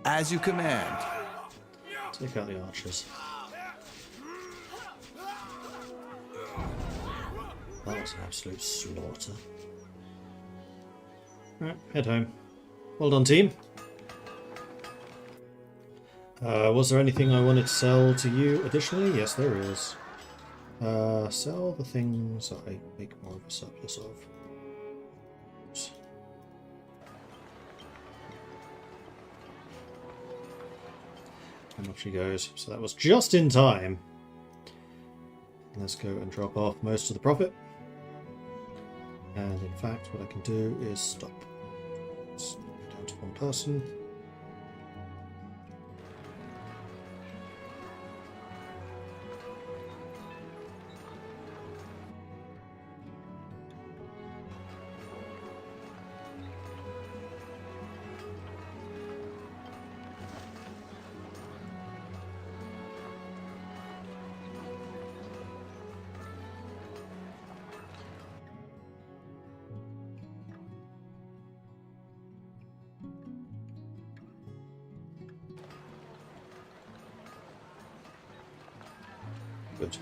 S2: As you command.
S1: Take out the archers. That was an absolute slaughter. Alright, head home. Well done, team. Was there anything I wanted to sell to you additionally? Yes, there is. Sell the things that I make more of a surplus of. Oops. And off she goes. So that was just in time. Let's go and drop off most of the profit. And in fact, what I can do is stop. Let's go down to one person. Good.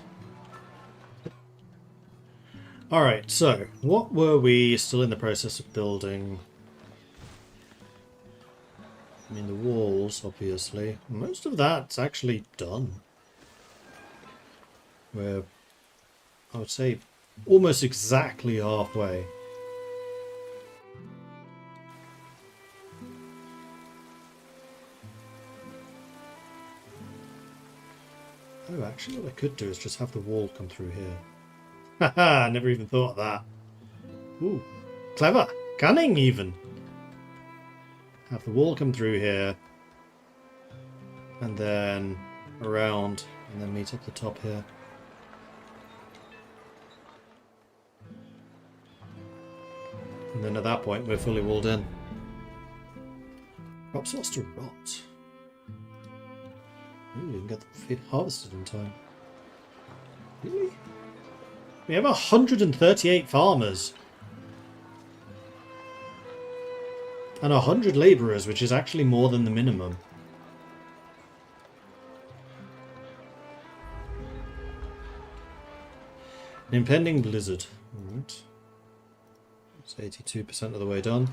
S1: Alright, so what were we still in the process of building? I mean, the walls, obviously. Most of that's actually done. We're, I would say, almost exactly halfway. Oh, actually what I could do is just have the wall come through here. Haha, I never even thought of that. Ooh, clever. Cunning, even. Have the wall come through here. And then around, and then meet up the top here. And then at that point, we're fully walled in. Crops lost to rot. Ooh, we can get them harvested in time. Really? We have 138 farmers. And 100 labourers, which is actually more than the minimum. An impending blizzard. Alright. It's 82% of the way done.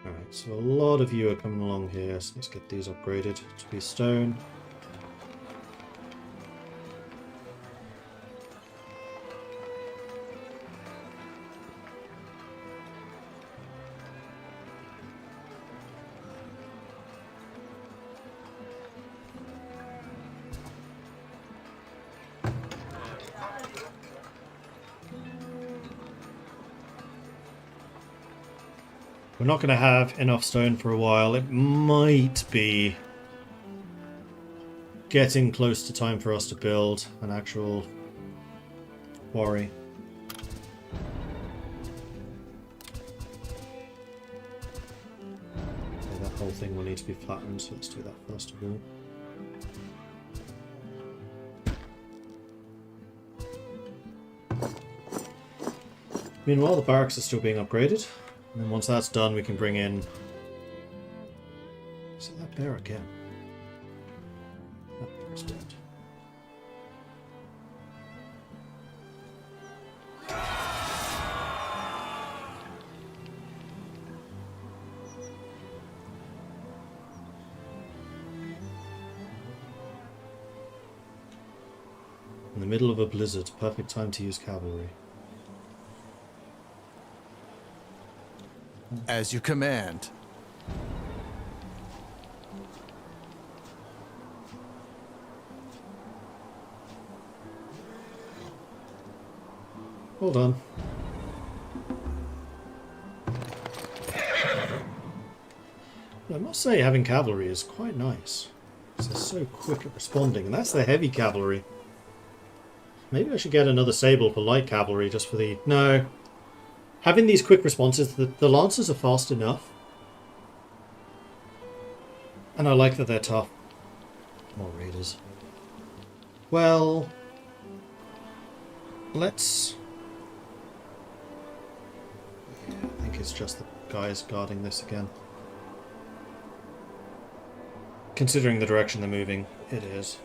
S1: Alright, so a lot of you are coming along here, so let's get these upgraded to be stone. We're not going to have enough stone for a while. It might be getting close to time for us to build an actual quarry. Okay, that whole thing will need to be flattened, so let's do that first of all. Meanwhile, the barracks are still being upgraded. And then once that's done, we can bring in... Is it that bear again? That bear's dead. In the middle of a blizzard, perfect time to use cavalry.
S2: As you command.
S1: Hold on. I must say having cavalry is quite nice. Because they're so quick at responding, and that's the heavy cavalry. Maybe I should get another sable for light cavalry just for the... No. Having these quick responses, the lancers are fast enough. And I like that they're tough. More raiders. Well... Let's... Yeah, I think it's just the guys guarding this again. Considering the direction they're moving, it is.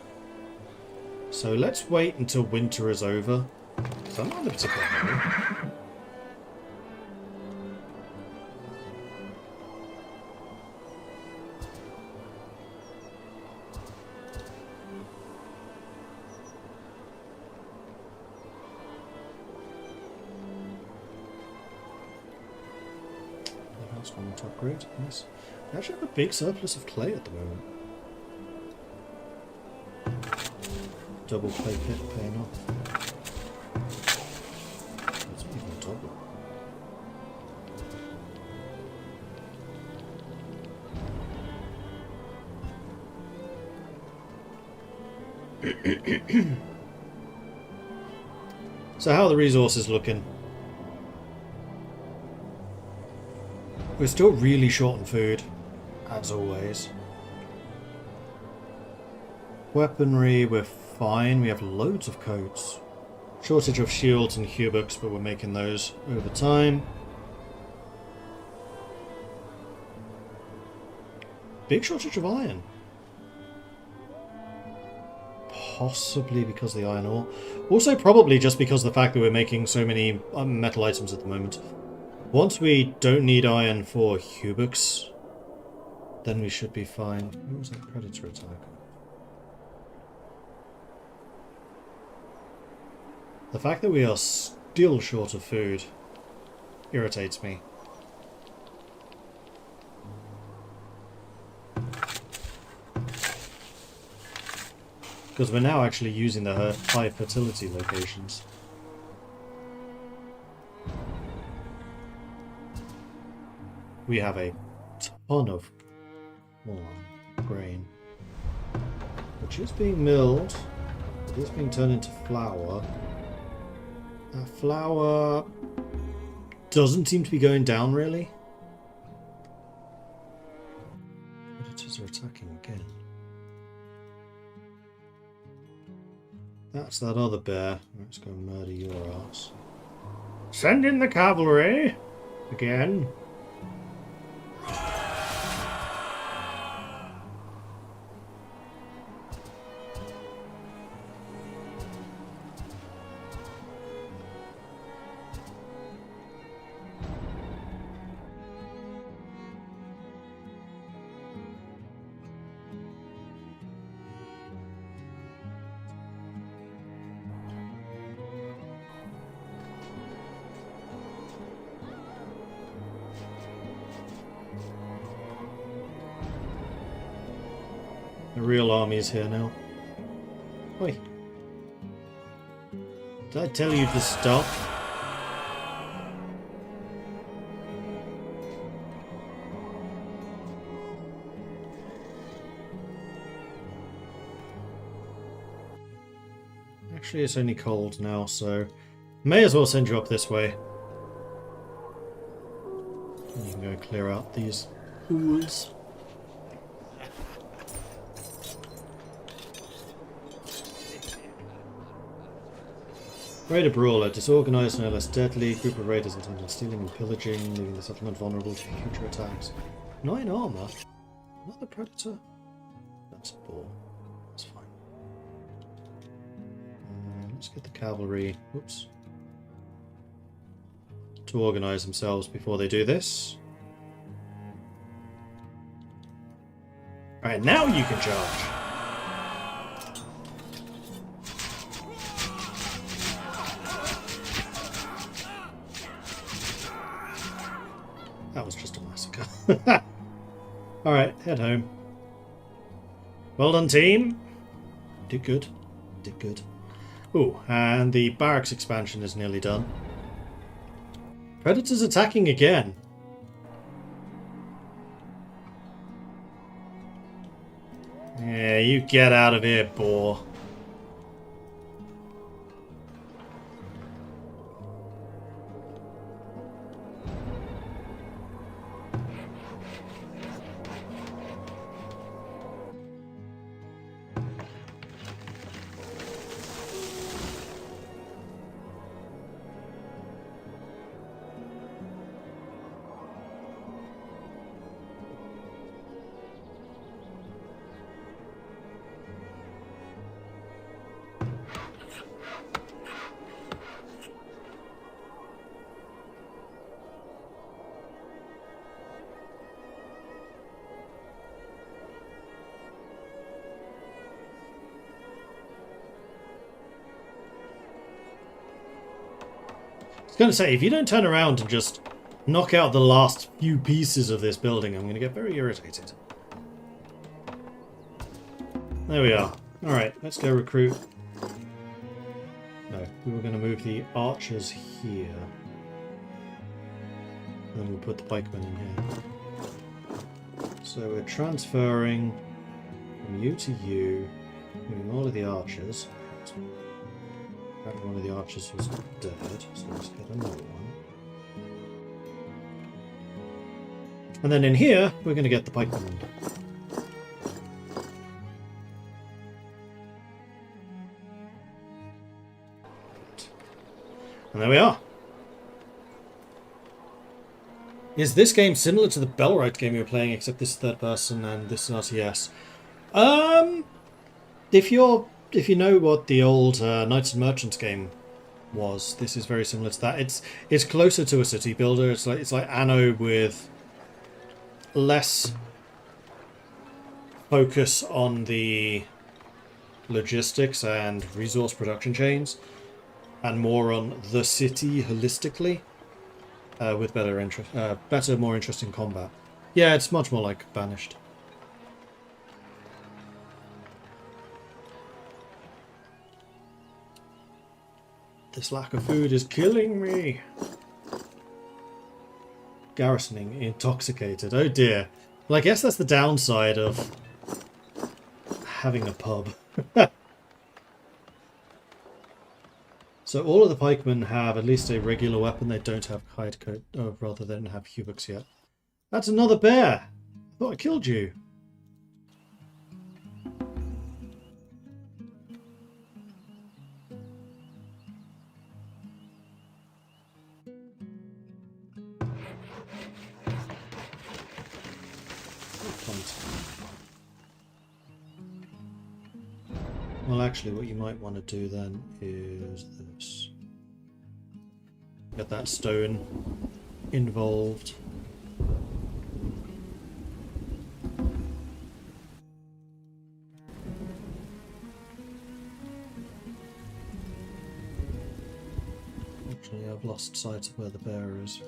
S1: So let's wait until winter is over. So I'm not in a particular hurry. That's one more to upgrade. Nice. We actually have a big surplus of clay at the moment. Double clay pit paying off. That's even double. So how are the resources looking? We're still really short on food, as always. Weaponry, we're fine. We have loads of coats. Shortage of shields and hubocks, but we're making those over time. Big shortage of iron. Possibly because of the iron ore. Also probably just because of the fact that we're making so many metal items at the moment. Once we don't need iron for hubocks, then we should be fine. What was that predator attack? The fact that we are still short of food irritates me. Because we're now actually using the high fertility locations. We have a ton of grain, which is being milled. It is being turned into flour. That flour doesn't seem to be going down, really. Predators are attacking again. That's that other bear. Let's go murder your ass. Send in the cavalry! Again. The real army is here now. Oi. Did I tell you to stop? Actually, it's only cold now, so may as well send you up this way. And you can go clear out these pools. Raider brawler, disorganized, no less deadly. Group of raiders intent on stealing and pillaging, leaving the settlement vulnerable to future attacks. 9 armor. Another predator. That's a ball. That's fine. Let's get the cavalry. Oops. To organize themselves before they do this. Alright, now you can charge. That was just a massacre. Alright, head home. Well done, team. Did good. Did good. Ooh, and the barracks expansion is nearly done. Predators attacking again. Yeah, you get out of here, boar. I was going to say, if you don't turn around and just knock out the last few pieces of this building, I'm going to get very irritated. There we are. Alright, let's go recruit. No, we were going to move the archers here. And then we'll put the pikemen in here. So we're transferring from you to you, moving all of the archers. One of the archers was dead, so let's get another one. And then in here, we're going to get the pikemen. And there we are. Is this game similar to the Bellwright game you were playing, except this is third person and this is RTS? If you know what the old Knights and Merchants game was, this is very similar to that. It's closer to a city builder. It's like Anno with less focus on the logistics and resource production chains, and more on the city holistically, with better, more interesting combat. Yeah, it's much more like Banished. This lack of food is killing me. Garrisoning intoxicated. Oh dear. Well, I guess that's the downside of having a pub. So all of the pikemen have at least a regular weapon. They don't have hide coat. Oh, rather, they don't have hubux yet. That's another bear. I thought I killed you. Well, actually, what you might want to do then is this. Get that stone involved. Actually, I've lost sight of where the bear is.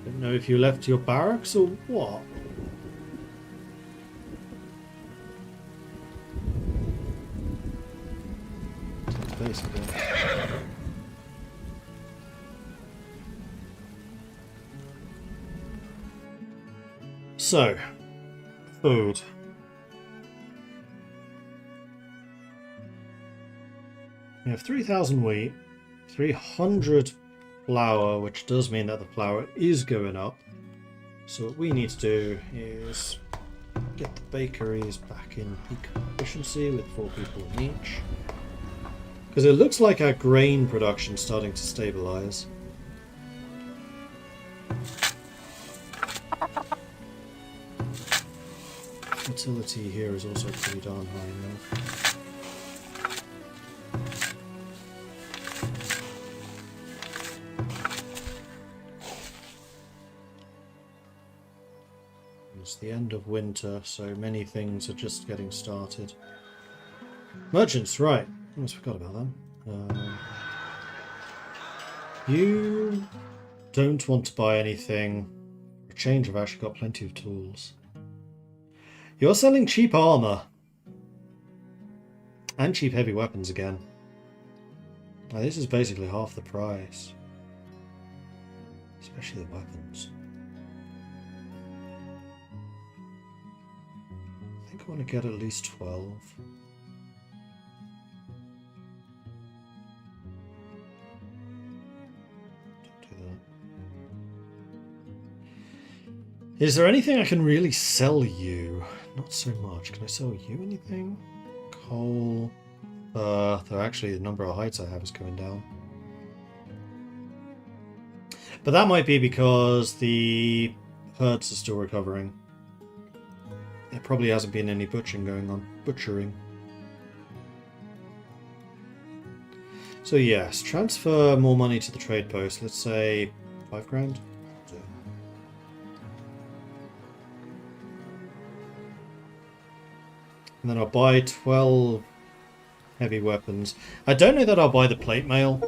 S1: Don't know if you left your barracks or what. Basically. So, food. We have 3,000 wheat, 300 flour, which does mean that the flour is going up. So what we need to do is get the bakeries back in peak efficiency with 4 people in each. Because it looks like our grain production is starting to stabilize. Fertility here is also pretty darn high now. It's the end of winter, so many things are just getting started. Merchants, right. Almost forgot about them. You don't want to buy anything. For a change, I've actually got plenty of tools. You're selling cheap armor. And cheap heavy weapons again. Now, this is basically half the price. Especially the weapons. I think I want to get at least 12. Is there anything I can really sell you? Not so much. Can I sell you anything? Coal. Though actually the number of heights I have is going down. But that might be because the herds are still recovering. There probably hasn't been any butchering going on. Butchering. So yes, transfer more money to the trade post. Let's say 5 grand. And then I'll buy 12 heavy weapons. I don't know that I'll buy the plate mail.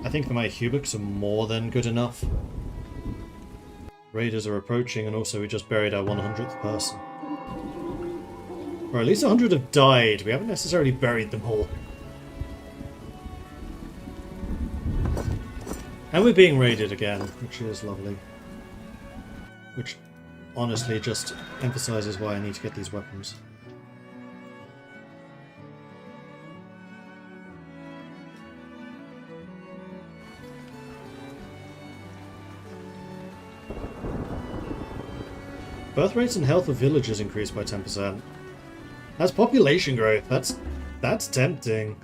S1: I think the my Hubics are more than good enough. Raiders are approaching, and also we just buried our 100th person. Or at least 100 have died. We haven't necessarily buried them all. And we're being raided again, which is lovely. Which honestly just emphasizes why I need to get these weapons. Birth rates and health of villagers increased by 10%. That's population growth. That's tempting.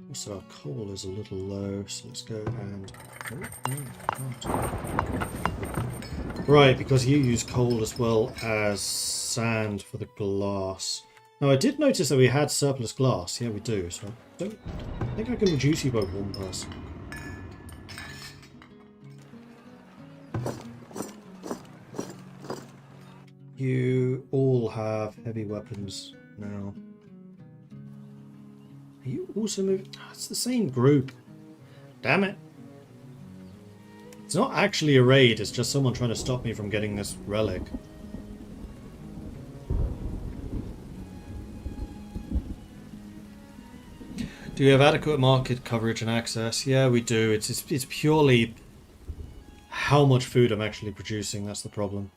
S1: Also, our coal is a little low, so let's go and... Right, because you use coal as well as sand for the glass. Now, I did notice that we had surplus glass. Yeah, we do. So I think I can reduce you by 1 person. You all have heavy weapons now. Are you also moving? Oh, it's the same group. Damn it. It's not actually a raid, it's just someone trying to stop me from getting this relic. Do we have adequate market coverage and access? Yeah, we do. It's purely how much food I'm actually producing. That's the problem.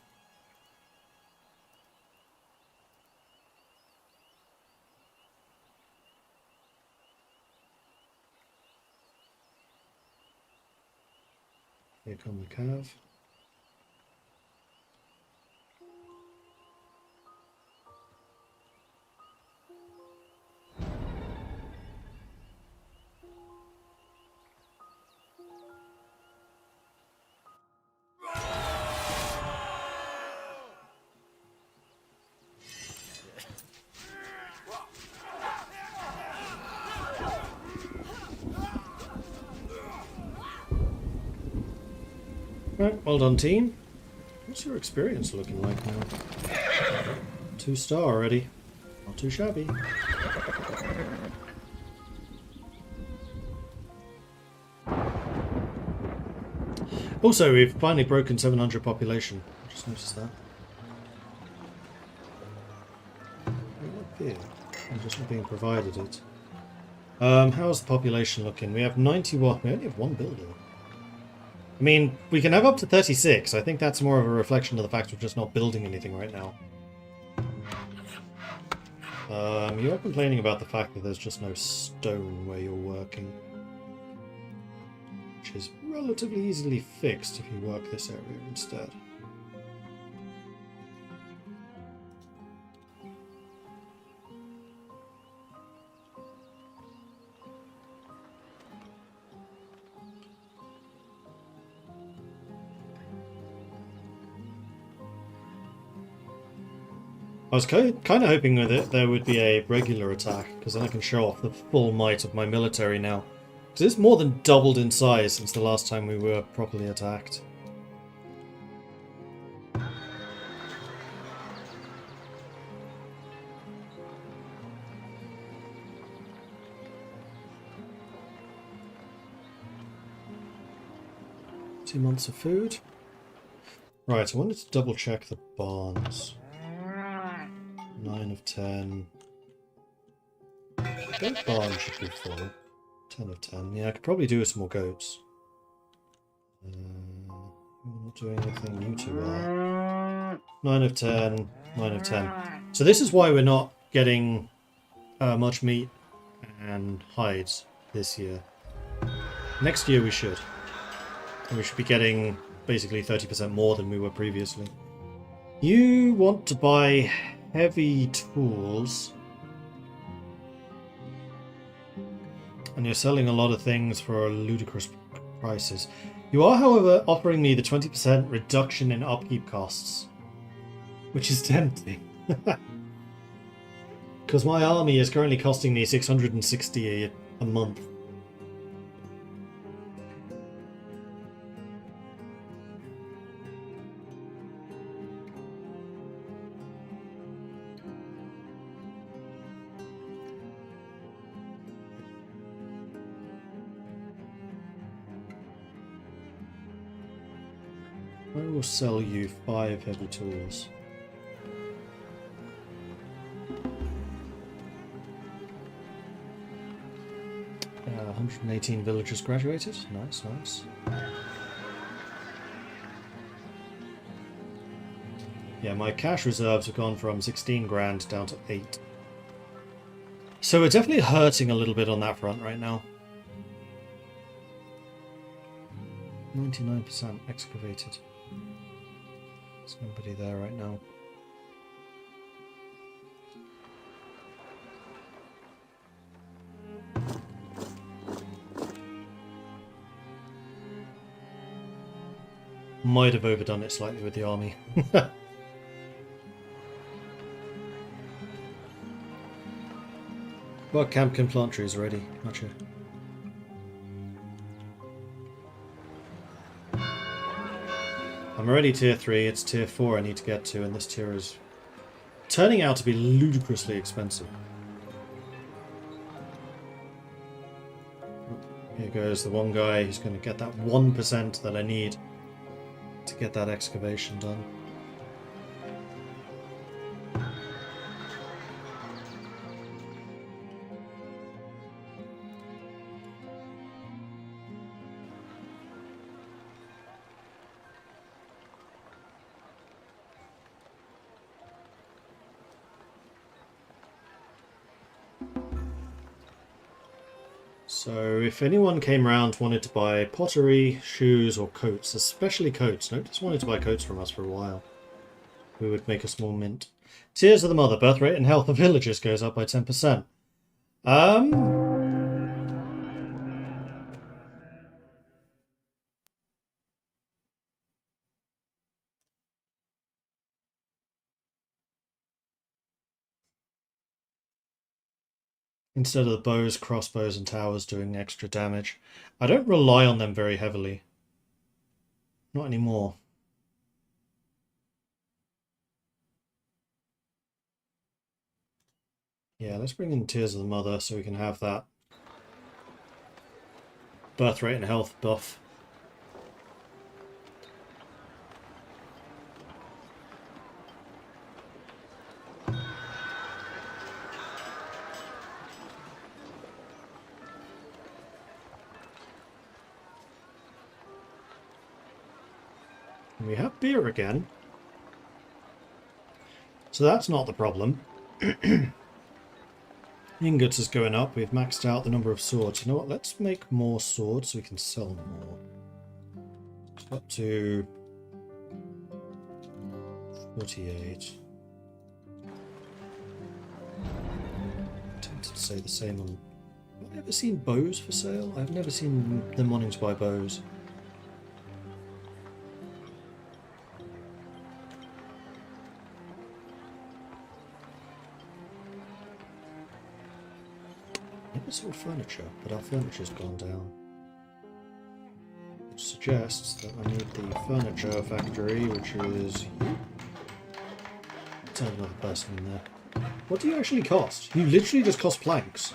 S1: Here come the cav. Right, well done, team. What's your experience looking like now? 2-star already. Not too shabby. Also, we've finally broken 700 population. I just noticed that. Up here. I'm just not being provided it. How's the population looking? We have 91. We only have one building. I mean, we can have up to 36. I think that's more of a reflection of the fact we're just not building anything right now. You are complaining about the fact that there's just no stone where you're working. Which is relatively easily fixed if you work this area instead. I was kind of hoping with it there would be a regular attack, because then I can show off the full might of my military now. Because it's more than doubled in size since the last time we were properly attacked. Two months of food. Right, I wanted to double check the barns. 9 of 10. Goat barn should be full. 10 of 10. Yeah, I could probably do with some more goats. We're not doing anything new to that. 9 of 10. 9 of 10. So this is why we're not getting much meat and hides this year. Next year we should. And we should be getting basically 30% more than we were previously. You want to buy heavy tools. And you're selling a lot of things for ludicrous prices. You are, however, offering me the 20% reduction in upkeep costs. Which is tempting. Because my army is currently costing me 660 a month. I will sell you 5 heavy tools. 118 villagers graduated. Nice, nice. Yeah, my cash reserves have gone from 16 grand down to 8. So we're definitely hurting a little bit on that front right now. 99% excavated. There's nobody there right now. Might have overdone it slightly with the army. Well, camp can plant trees already. Gotcha. I'm already tier 3, it's tier 4 I need to get to, and this tier is turning out to be ludicrously expensive. Here goes the one guy who's going to get that 1% that I need to get that excavation done. So if anyone came around wanted to buy pottery, shoes or coats, especially coats, notice wanted to buy coats from us for a while, we would make a small mint. Tears of the Mother, birth rate and health of villagers goes up by 10%. Instead of the bows, crossbows and towers doing extra damage. I don't rely on them very heavily. Not anymore. Yeah, let's bring in Tears of the Mother so we can have that birth rate and health buff. And we have beer again. So that's not the problem. Ingots is going up. We've maxed out the number of swords. You know what? Let's make more swords so we can sell more. Up to 48. Tempted to say the same on... Have I ever seen bows for sale? I've never seen them wanting to buy bows. Never sold furniture, but our furniture's gone down. Which suggests that I need the furniture factory, which is you. Let's have another person in there. What do you actually cost? You literally just cost planks.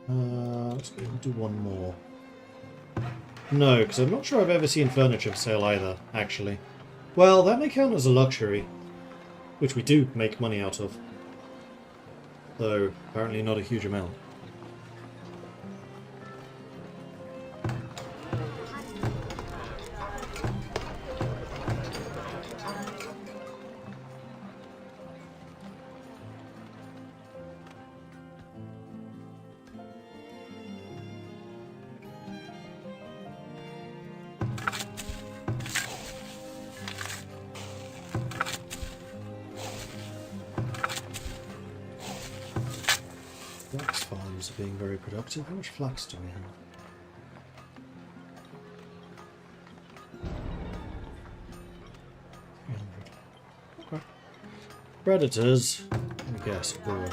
S1: Let's do one more. No, because I'm not sure I've ever seen furniture for sale either, actually. Well, that may count as a luxury, which we do make money out of. Though, apparently not a huge amount. Flax farms are being very productive. How much flax do we have? Okay. Predators. Let me guess. Boar.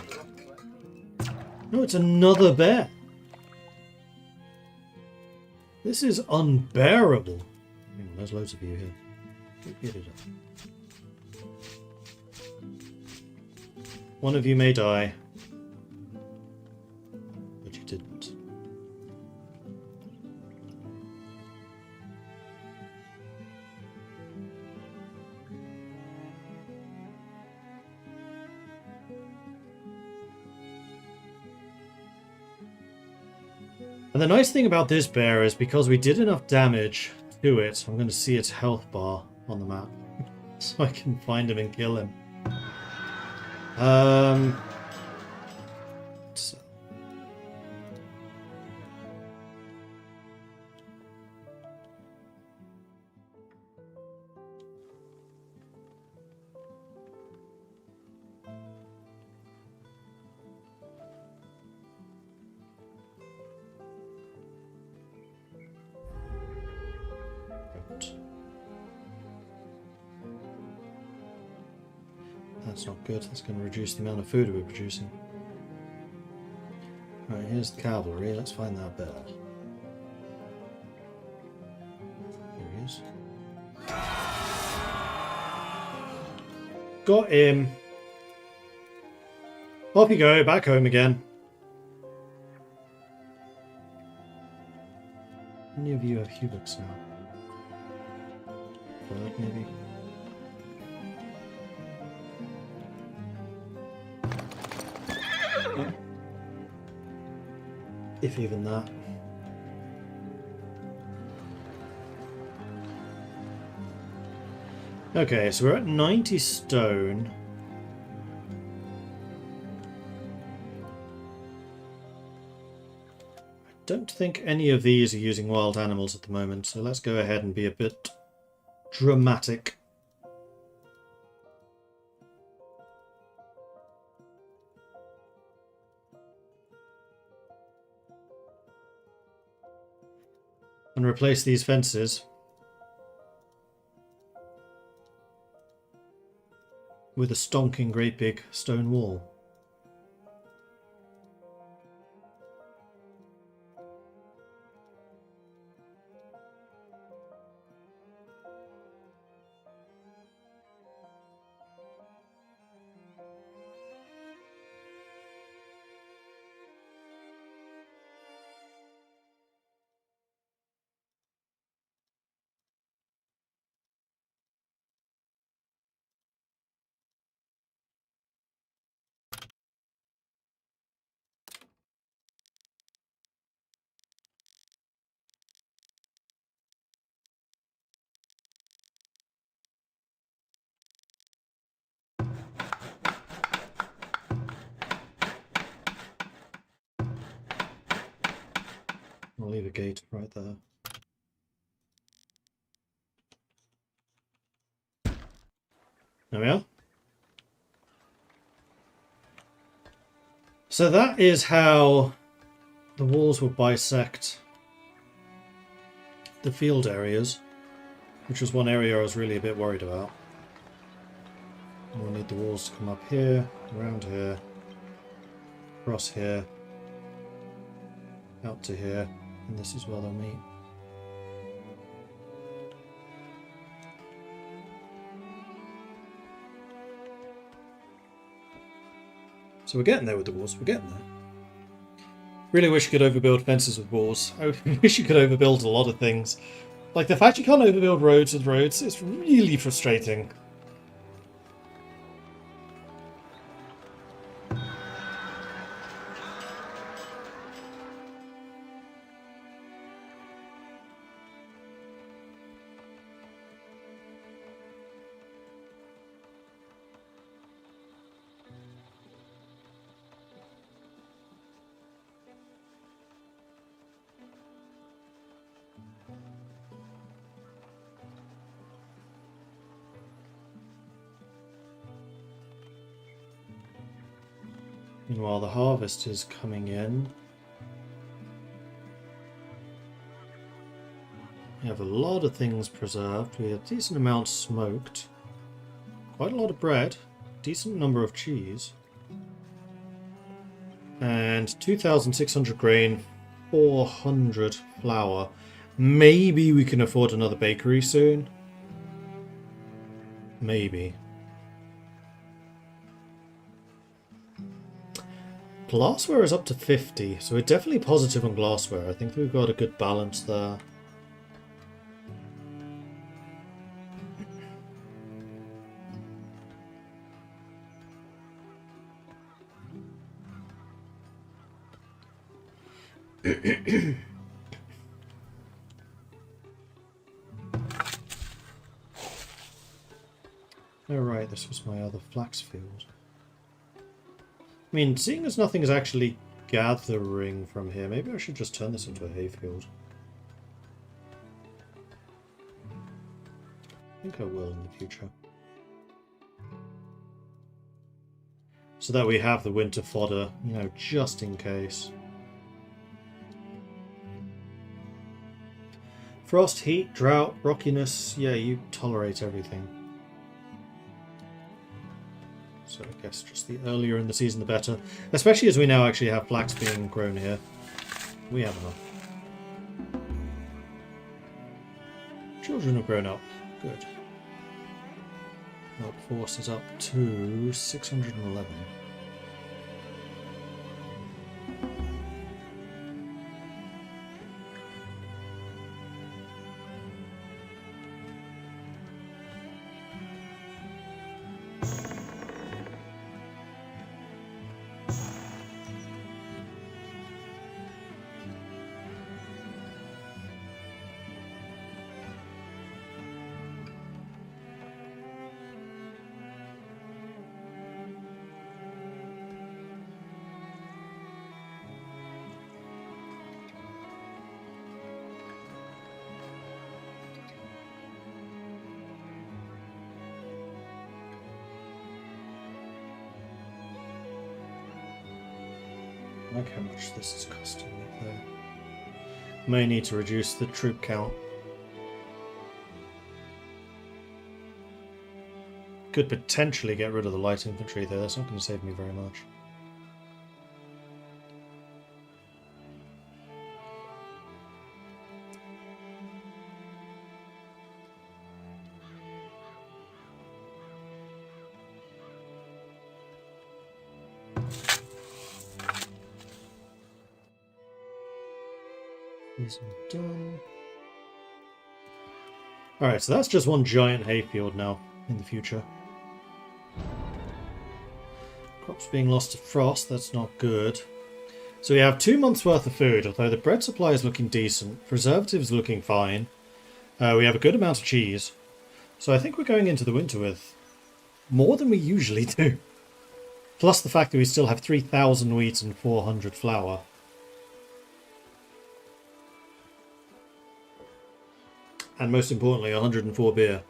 S1: No, it's another bear. This is unbearable. Hang on, there's loads of you here. Get it up. One of you may die. But you didn't. And the nice thing about this bear is because we did enough damage to it, I'm going to see its health bar on the map. So I can find him and kill him. So. Right. That's not good. That's going to reduce the amount of food we're producing. Right, here's the cavalry. Let's find that bear. Here he is. Got him. Off you go, back home again. How many of you have Hubix now? Third, maybe? If even that. Okay, so we're at 90 stone. I don't think any of these are using wild animals at the moment, so let's go ahead and be a bit dramatic. And replace these fences with a stonking great big stone wall. I'll leave a gate right there. There we are. So that is how the walls would bisect the field areas, which was one area I was really a bit worried about. We'll need the walls to come up here, around here, across here, out to here, and this is where they'll meet. So we're getting there with the walls, we're getting there. Really wish you could overbuild fences with walls. I wish you could overbuild a lot of things. Like the fact you can't overbuild roads with roads is really frustrating. Meanwhile, the harvest is coming in. We have a lot of things preserved. We have decent amount smoked. Quite a lot of bread. Decent number of cheese. And 2,600 grain. 400 flour. Maybe we can afford another bakery soon. Maybe. Glassware is up to 50, so we're definitely positive on glassware. I think we've got a good balance there. Oh right, this was my other flax field. I mean, seeing as nothing is actually gathering from here, maybe I should just turn this into a hayfield. I think I will in the future. So that we have the winter fodder, you know, just in case. Frost, heat, drought, rockiness, yeah, you tolerate everything. So I guess just the earlier in the season the better. Especially as we now actually have flax being grown here. We have enough. Children have grown up. Good. Workforce is up to 611. I like how much this is costing me though. May need to reduce the troop count. Could potentially get rid of the light infantry though, that's not going to save me very much. Isn't done. Alright, so that's just one giant hayfield now in the future. Crops being lost to frost, that's not good. So we have 2 months worth of food, although the bread supply is looking decent. Preservatives looking fine. We have a good amount of cheese. So I think we're going into the winter with more than we usually do. Plus the fact that we still have 3,000 wheat and 400 flour. And most importantly, 104 beer.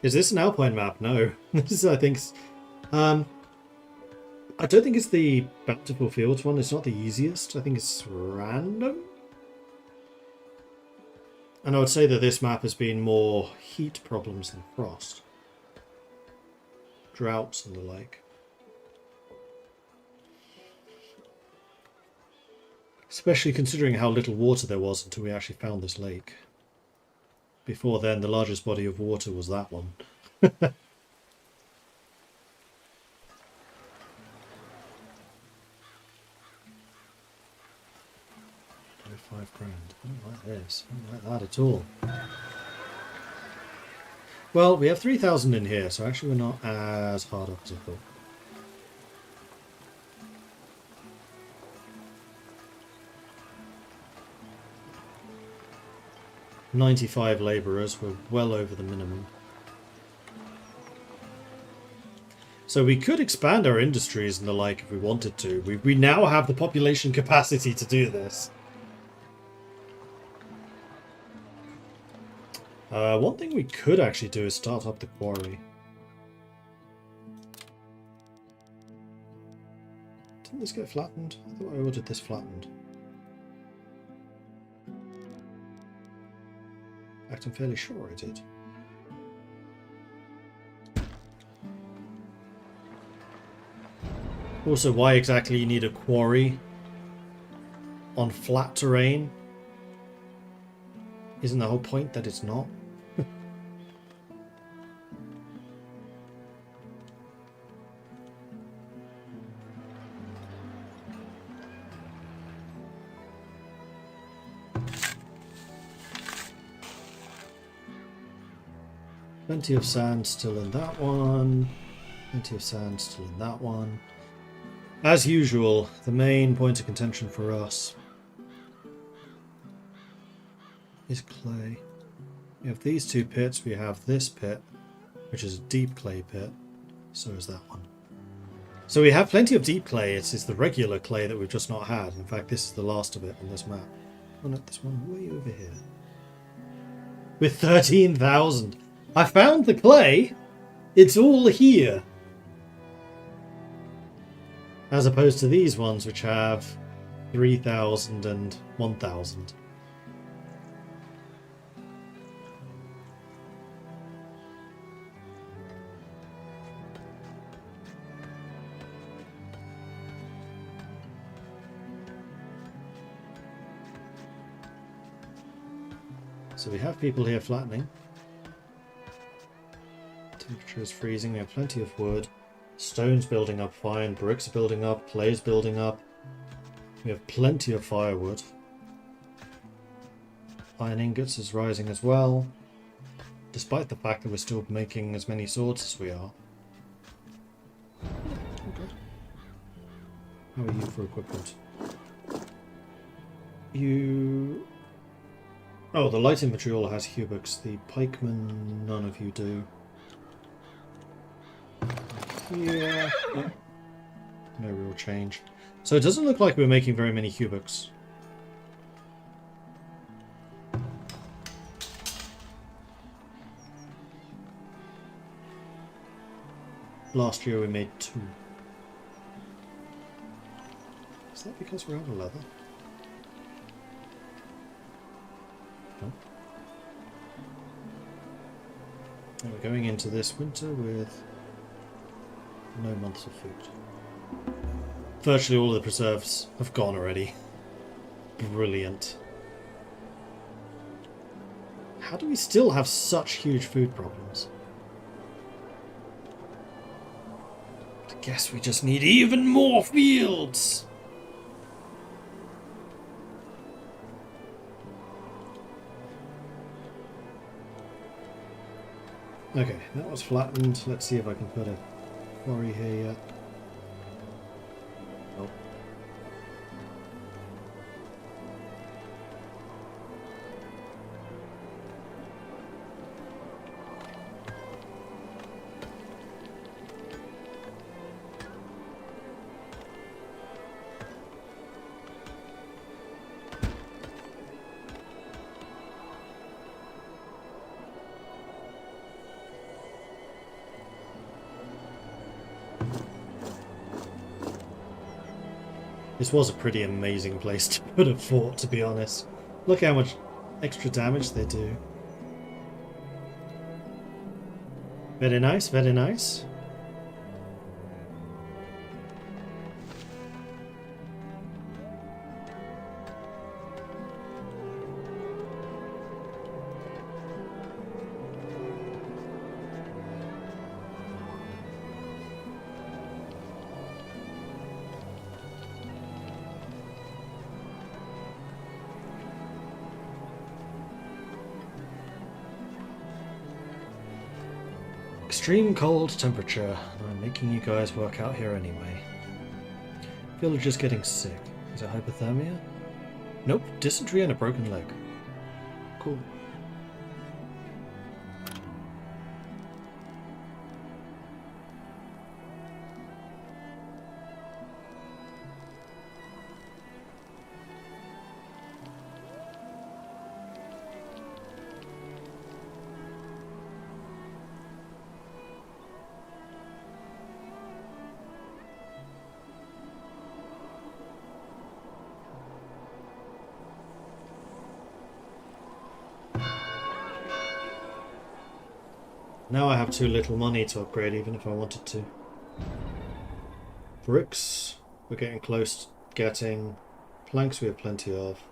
S1: Is this an Alpine map? No. This is, I think... I don't think it's the Bountiful Fields one. It's not the easiest. I think it's random. And I would say that this map has been more heat problems than frost. Droughts and the like. Especially considering how little water there was until we actually found this lake. Before then, the largest body of water was that one. 5 grand. I don't like this. I don't like that at all. Well, we have 3,000 in here, so actually we're not as hard up as I thought. $95 labourers. We're well over the minimum. So we could expand our industries and the like if we wanted to. We now have the population capacity to do this. One thing we could actually do is start up the quarry. Didn't this get flattened? I thought I ordered this flattened. In fact, I'm fairly sure I did. Also, why exactly you need a quarry on flat terrain? Isn't the whole point that it's not? Plenty of sand still in that one. Plenty of sand still in that one. As usual, the main point of contention for us is clay. We have these two pits. We have this pit, which is a deep clay pit. So is that one. So we have plenty of deep clay. It's the regular clay that we've just not had. In fact, this is the last of it on this map. Oh no, this one way over here. With 13,000. I found the clay. It's all here. As opposed to these ones, which have 3,000 and 1,000. So we have people here flattening. Temperature is freezing. We have plenty of wood. Stone's building up fine. Bricks building up. Clay's building up. We have plenty of firewood. Iron ingots is rising as well. Despite the fact that we're still making as many swords as we are. Okay. How are you for equipment? You... Oh, the light infantry all has Hubix. The pikemen, none of you do. Yeah. Oh. No real change. So it doesn't look like we're making very many Hubix. Last year we made 2. Is that because we're out of leather? No. And we're going into this winter with no months of food. Virtually all of the preserves have gone already. Brilliant. How do we still have such huge food problems? I guess we just need even more fields! Okay, that was flattened. Let's see if I can put a quarry here yet. Nope. This was a pretty amazing place to put a fort, to be honest. Look how much extra damage they do. Very nice, very nice. Extreme cold temperature. I'm making you guys work out here anyway. Villager's getting sick. Is it hypothermia? Nope, dysentery and a broken leg. Cool. Now I have too little money to upgrade even if I wanted to. Bricks, we're getting close to getting. Planks we have plenty of.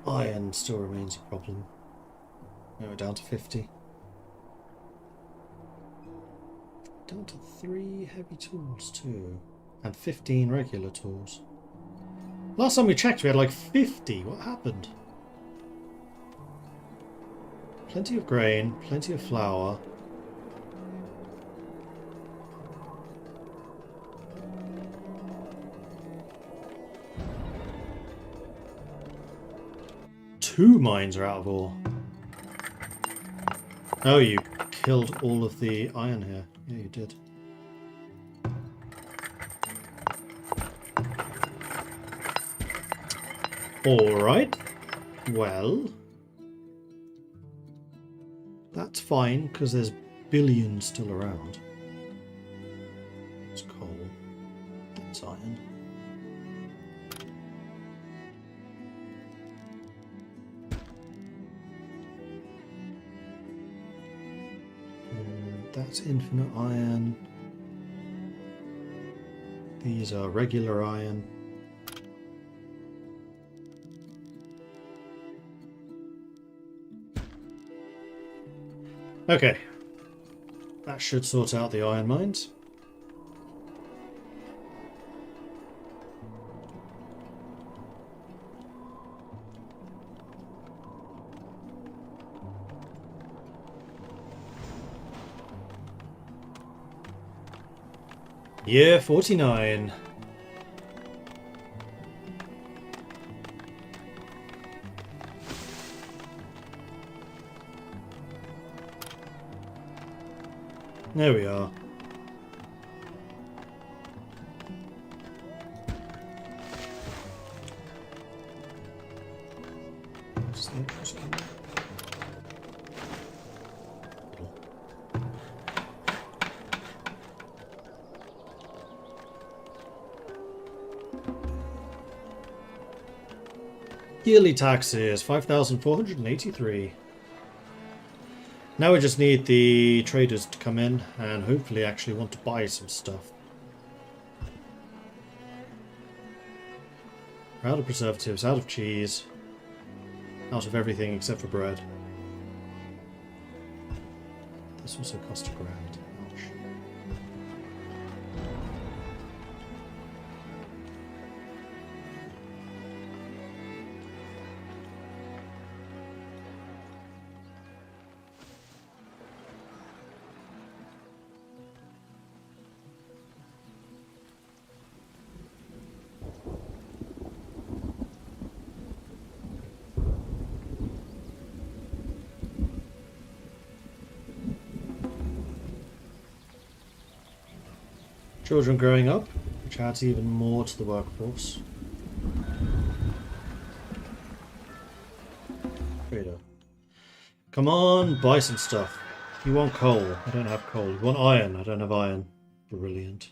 S1: Iron still remains a problem. Now we're down to 50. Down to 3 heavy tools too. And 15 regular tools. Last time we checked we had like 50. What happened? Plenty of grain, plenty of flour. Two mines are out of ore. Oh, you killed all of the iron here. Yeah, you did. Alright. Well... that's fine, because there's billions still around. It's coal. That's iron. That's infinite iron. These are regular iron. Okay, that should sort out the iron mines. Year 49. There we are. Yearly taxes, 5,483. Now we just need the traders to come in and hopefully actually want to buy some stuff. We're out of preservatives, out of cheese, out of everything except for bread. This also cost $1,000. Ouch. Children growing up, which adds even more to the workforce. Trader. Come on, buy some stuff. You want coal? I don't have coal. You want iron? I don't have iron. Brilliant.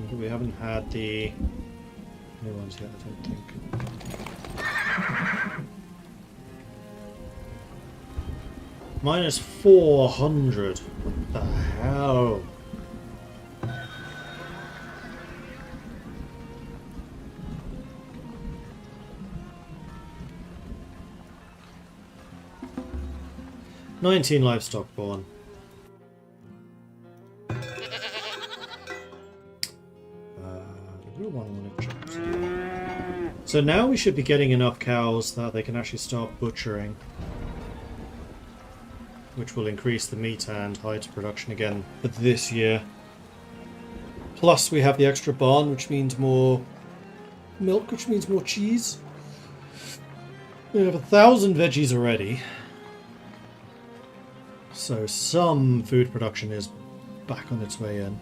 S1: And we haven't had the new ones yet, I don't think. Minus 400. What the hell? "19 livestock born." So now we should be getting enough cows that they can actually start butchering, which will increase the meat and hide production again for this year. Plus we have the extra barn, which means more milk, which means more cheese. We have 1,000 veggies already. So some food production is back on its way in.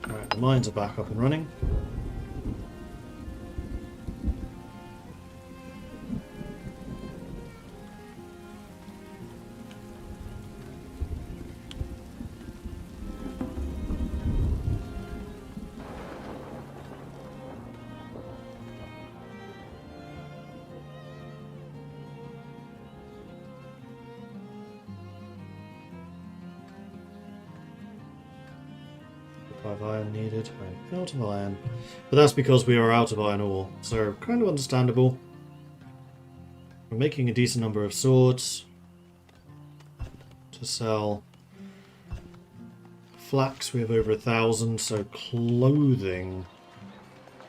S1: Alright, the mines are back up and running. Iron needed. Right, out of iron. But that's because we are out of iron ore, so kind of understandable. We're making a decent number of swords to sell. Flax, we have over 1,000, so clothing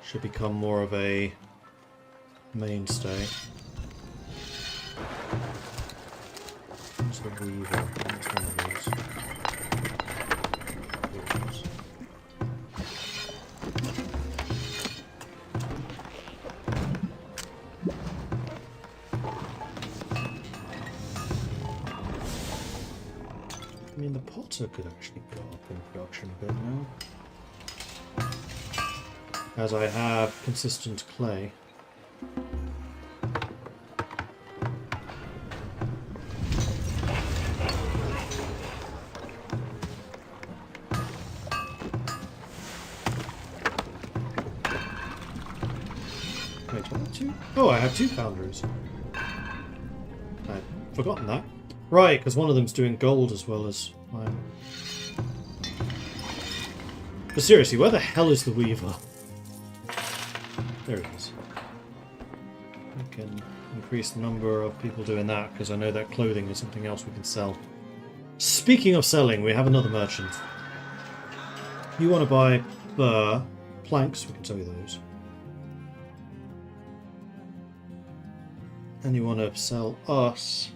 S1: should become more of a mainstay. What's the weaver? What's one of these? I mean, the potter could actually go up in production a bit now, as I have consistent clay. Wait, do I have two? Oh, I have 2 foundries. I'd forgotten that. Right, because one of them's doing gold as well as iron. But seriously, where the hell is the weaver? There it is. I can increase the number of people doing that, because I know that clothing is something else we can sell. Speaking of selling, we have another merchant. You want to buy planks, we can sell you those. And you want to sell us...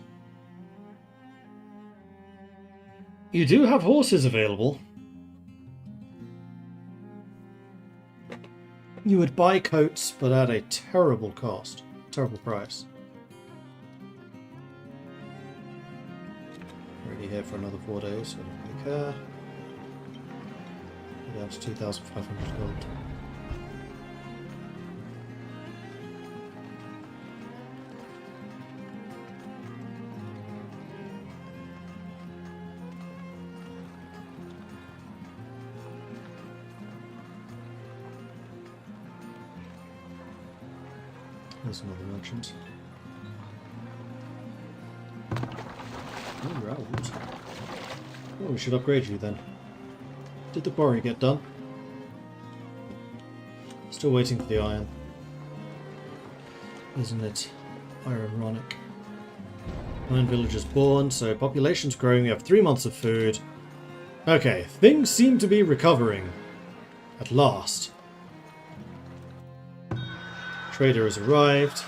S1: You do have horses available. You would buy coats, but at a terrible cost. Terrible price. Already here for another 4 days, so I don't really care. That's 2,500 gold. There's another merchant. Oh, you're out. Oh, we should upgrade you then. Did the quarry get done? Still waiting for the iron. Isn't it ironic? 9 villagers born, so population's growing. We have 3 months of food. Okay, things seem to be recovering. At last. Trader has arrived.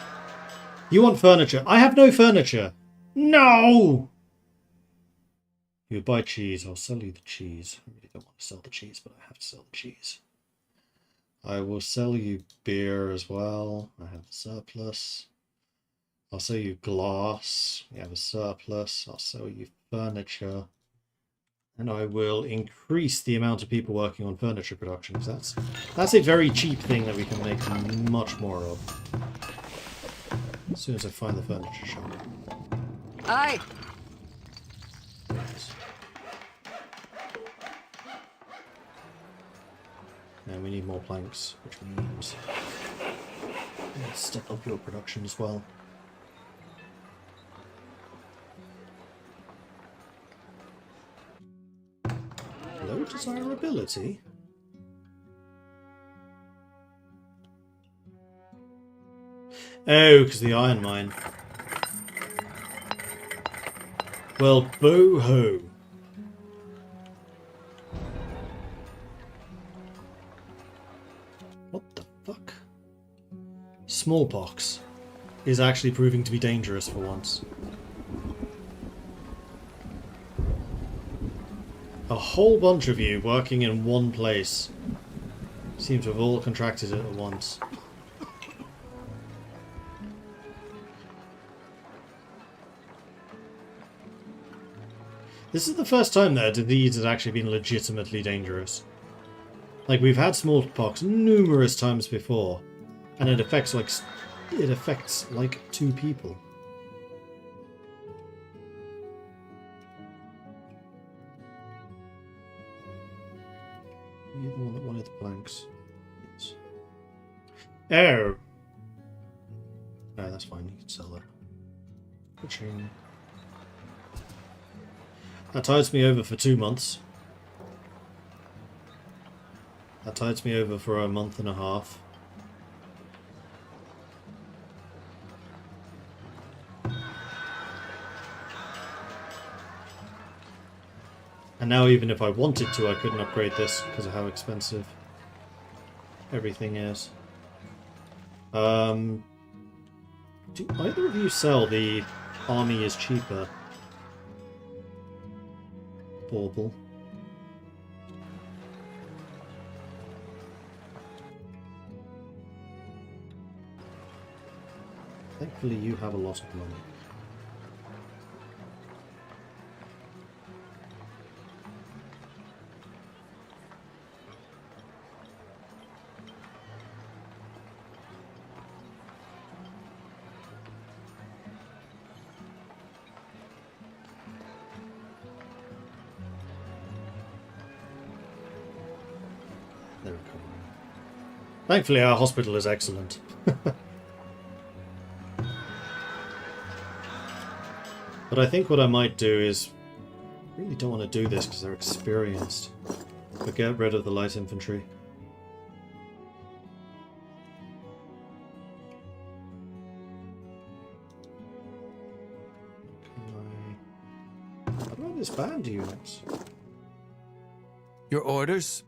S1: You want furniture? I have no furniture! No! You would buy cheese. I'll sell you the cheese. I really don't want to sell the cheese, but I have to sell the cheese. I will sell you beer as well. I have a surplus. I'll sell you glass. We have a surplus. I'll sell you furniture. And I will increase the amount of people working on furniture production, because that's a very cheap thing that we can make much more of. As soon as I find the furniture shop.
S3: Aye.
S1: And we need more planks, which means step up your production as well. Low desirability? Oh, because the iron mine. Well, boo-hoo. What the fuck? Smallpox is actually proving to be dangerous for once. A whole bunch of you working in one place seem to have all contracted it at once. This is the first time that a disease has actually been legitimately dangerous. Like, we've had smallpox numerous times before, and it affects like 2 people. You're the one that wanted the planks. Yes. Oh! No, that's fine, you can sell that. Ka-ching. That tides me over for 2 months. That tides me over for a month and a half. And now even if I wanted to, I couldn't upgrade this because of how expensive everything is. Do either of you sell the army is cheaper bauble? Thankfully you have a lot of money. They're recovering. Thankfully our hospital is excellent. But I think what I might do is... I really don't want to do this because they're experienced. But get rid of the light infantry. What about disband units?
S2: Your orders?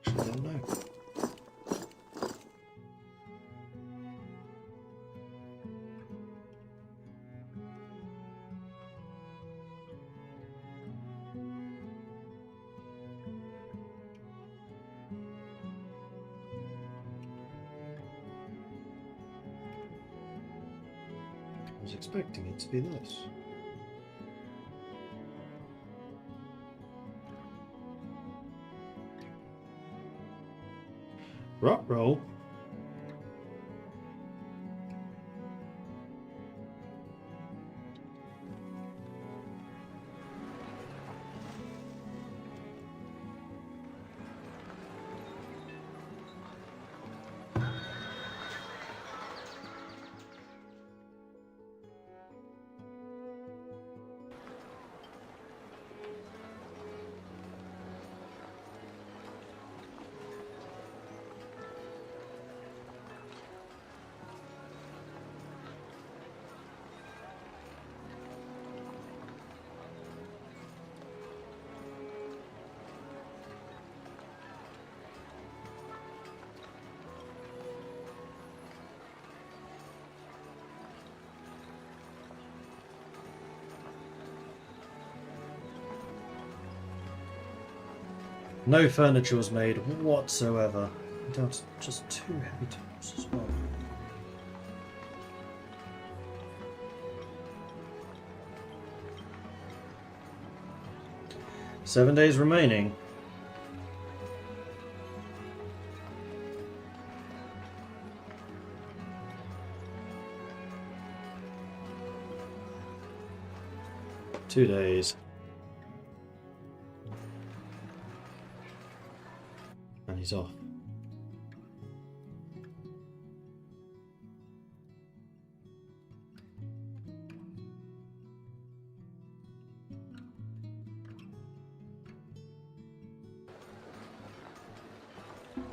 S1: Actually, don't know. I was expecting it to be this. Rot roll. No furniture was made whatsoever. That's just 2 heavy tables as well. Seven days remaining. 2 days. And he's off.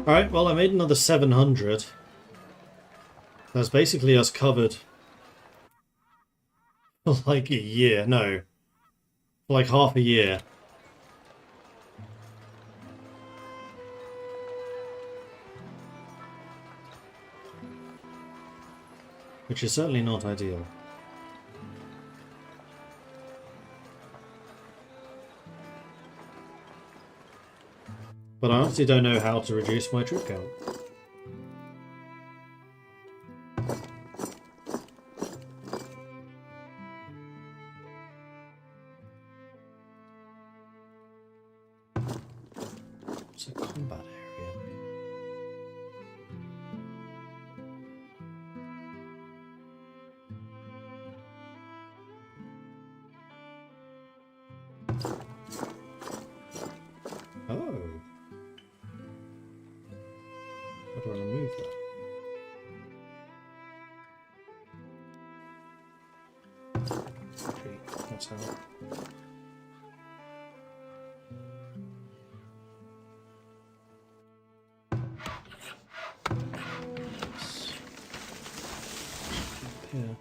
S1: Alright, well I made another 700. That's basically us covered for like a year. No. For like half a year. Which is certainly not ideal. But I honestly don't know how to reduce my troop count. It's a combat area. Oh. How do I remove that? Okay, that's how. Here.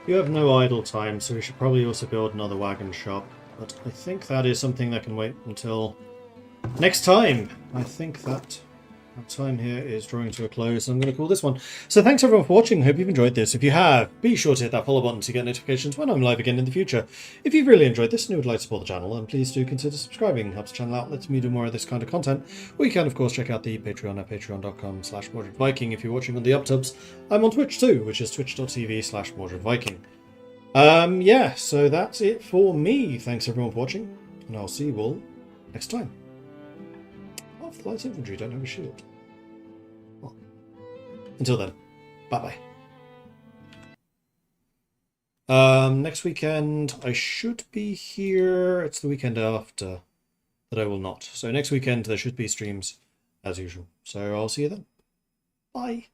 S1: You have no idle time, so we should probably also build another wagon shop. But I think that is something that can wait until next time. I think that our time here is drawing to a close. I'm going to call this one. So thanks everyone for watching. Hope you've enjoyed this. If you have, be sure to hit that follow button to get notifications when I'm live again in the future. If you've really enjoyed this and you would like to support the channel, then please do consider subscribing. It helps the channel out, lets me do more of this kind of content. Or you can of course check out the Patreon at patreon.com/MordredViking if you're watching on the uptubs. I'm on Twitch too, which is twitch.tv/MordredViking. Yeah, so that's it for me. Thanks everyone for watching, and I'll see you all next time. Half the light infantry don't have a shield. Well, until then, bye bye. Next weekend I should be here. It's the weekend after that I will not. So next weekend there should be streams as usual. So I'll see you then. Bye.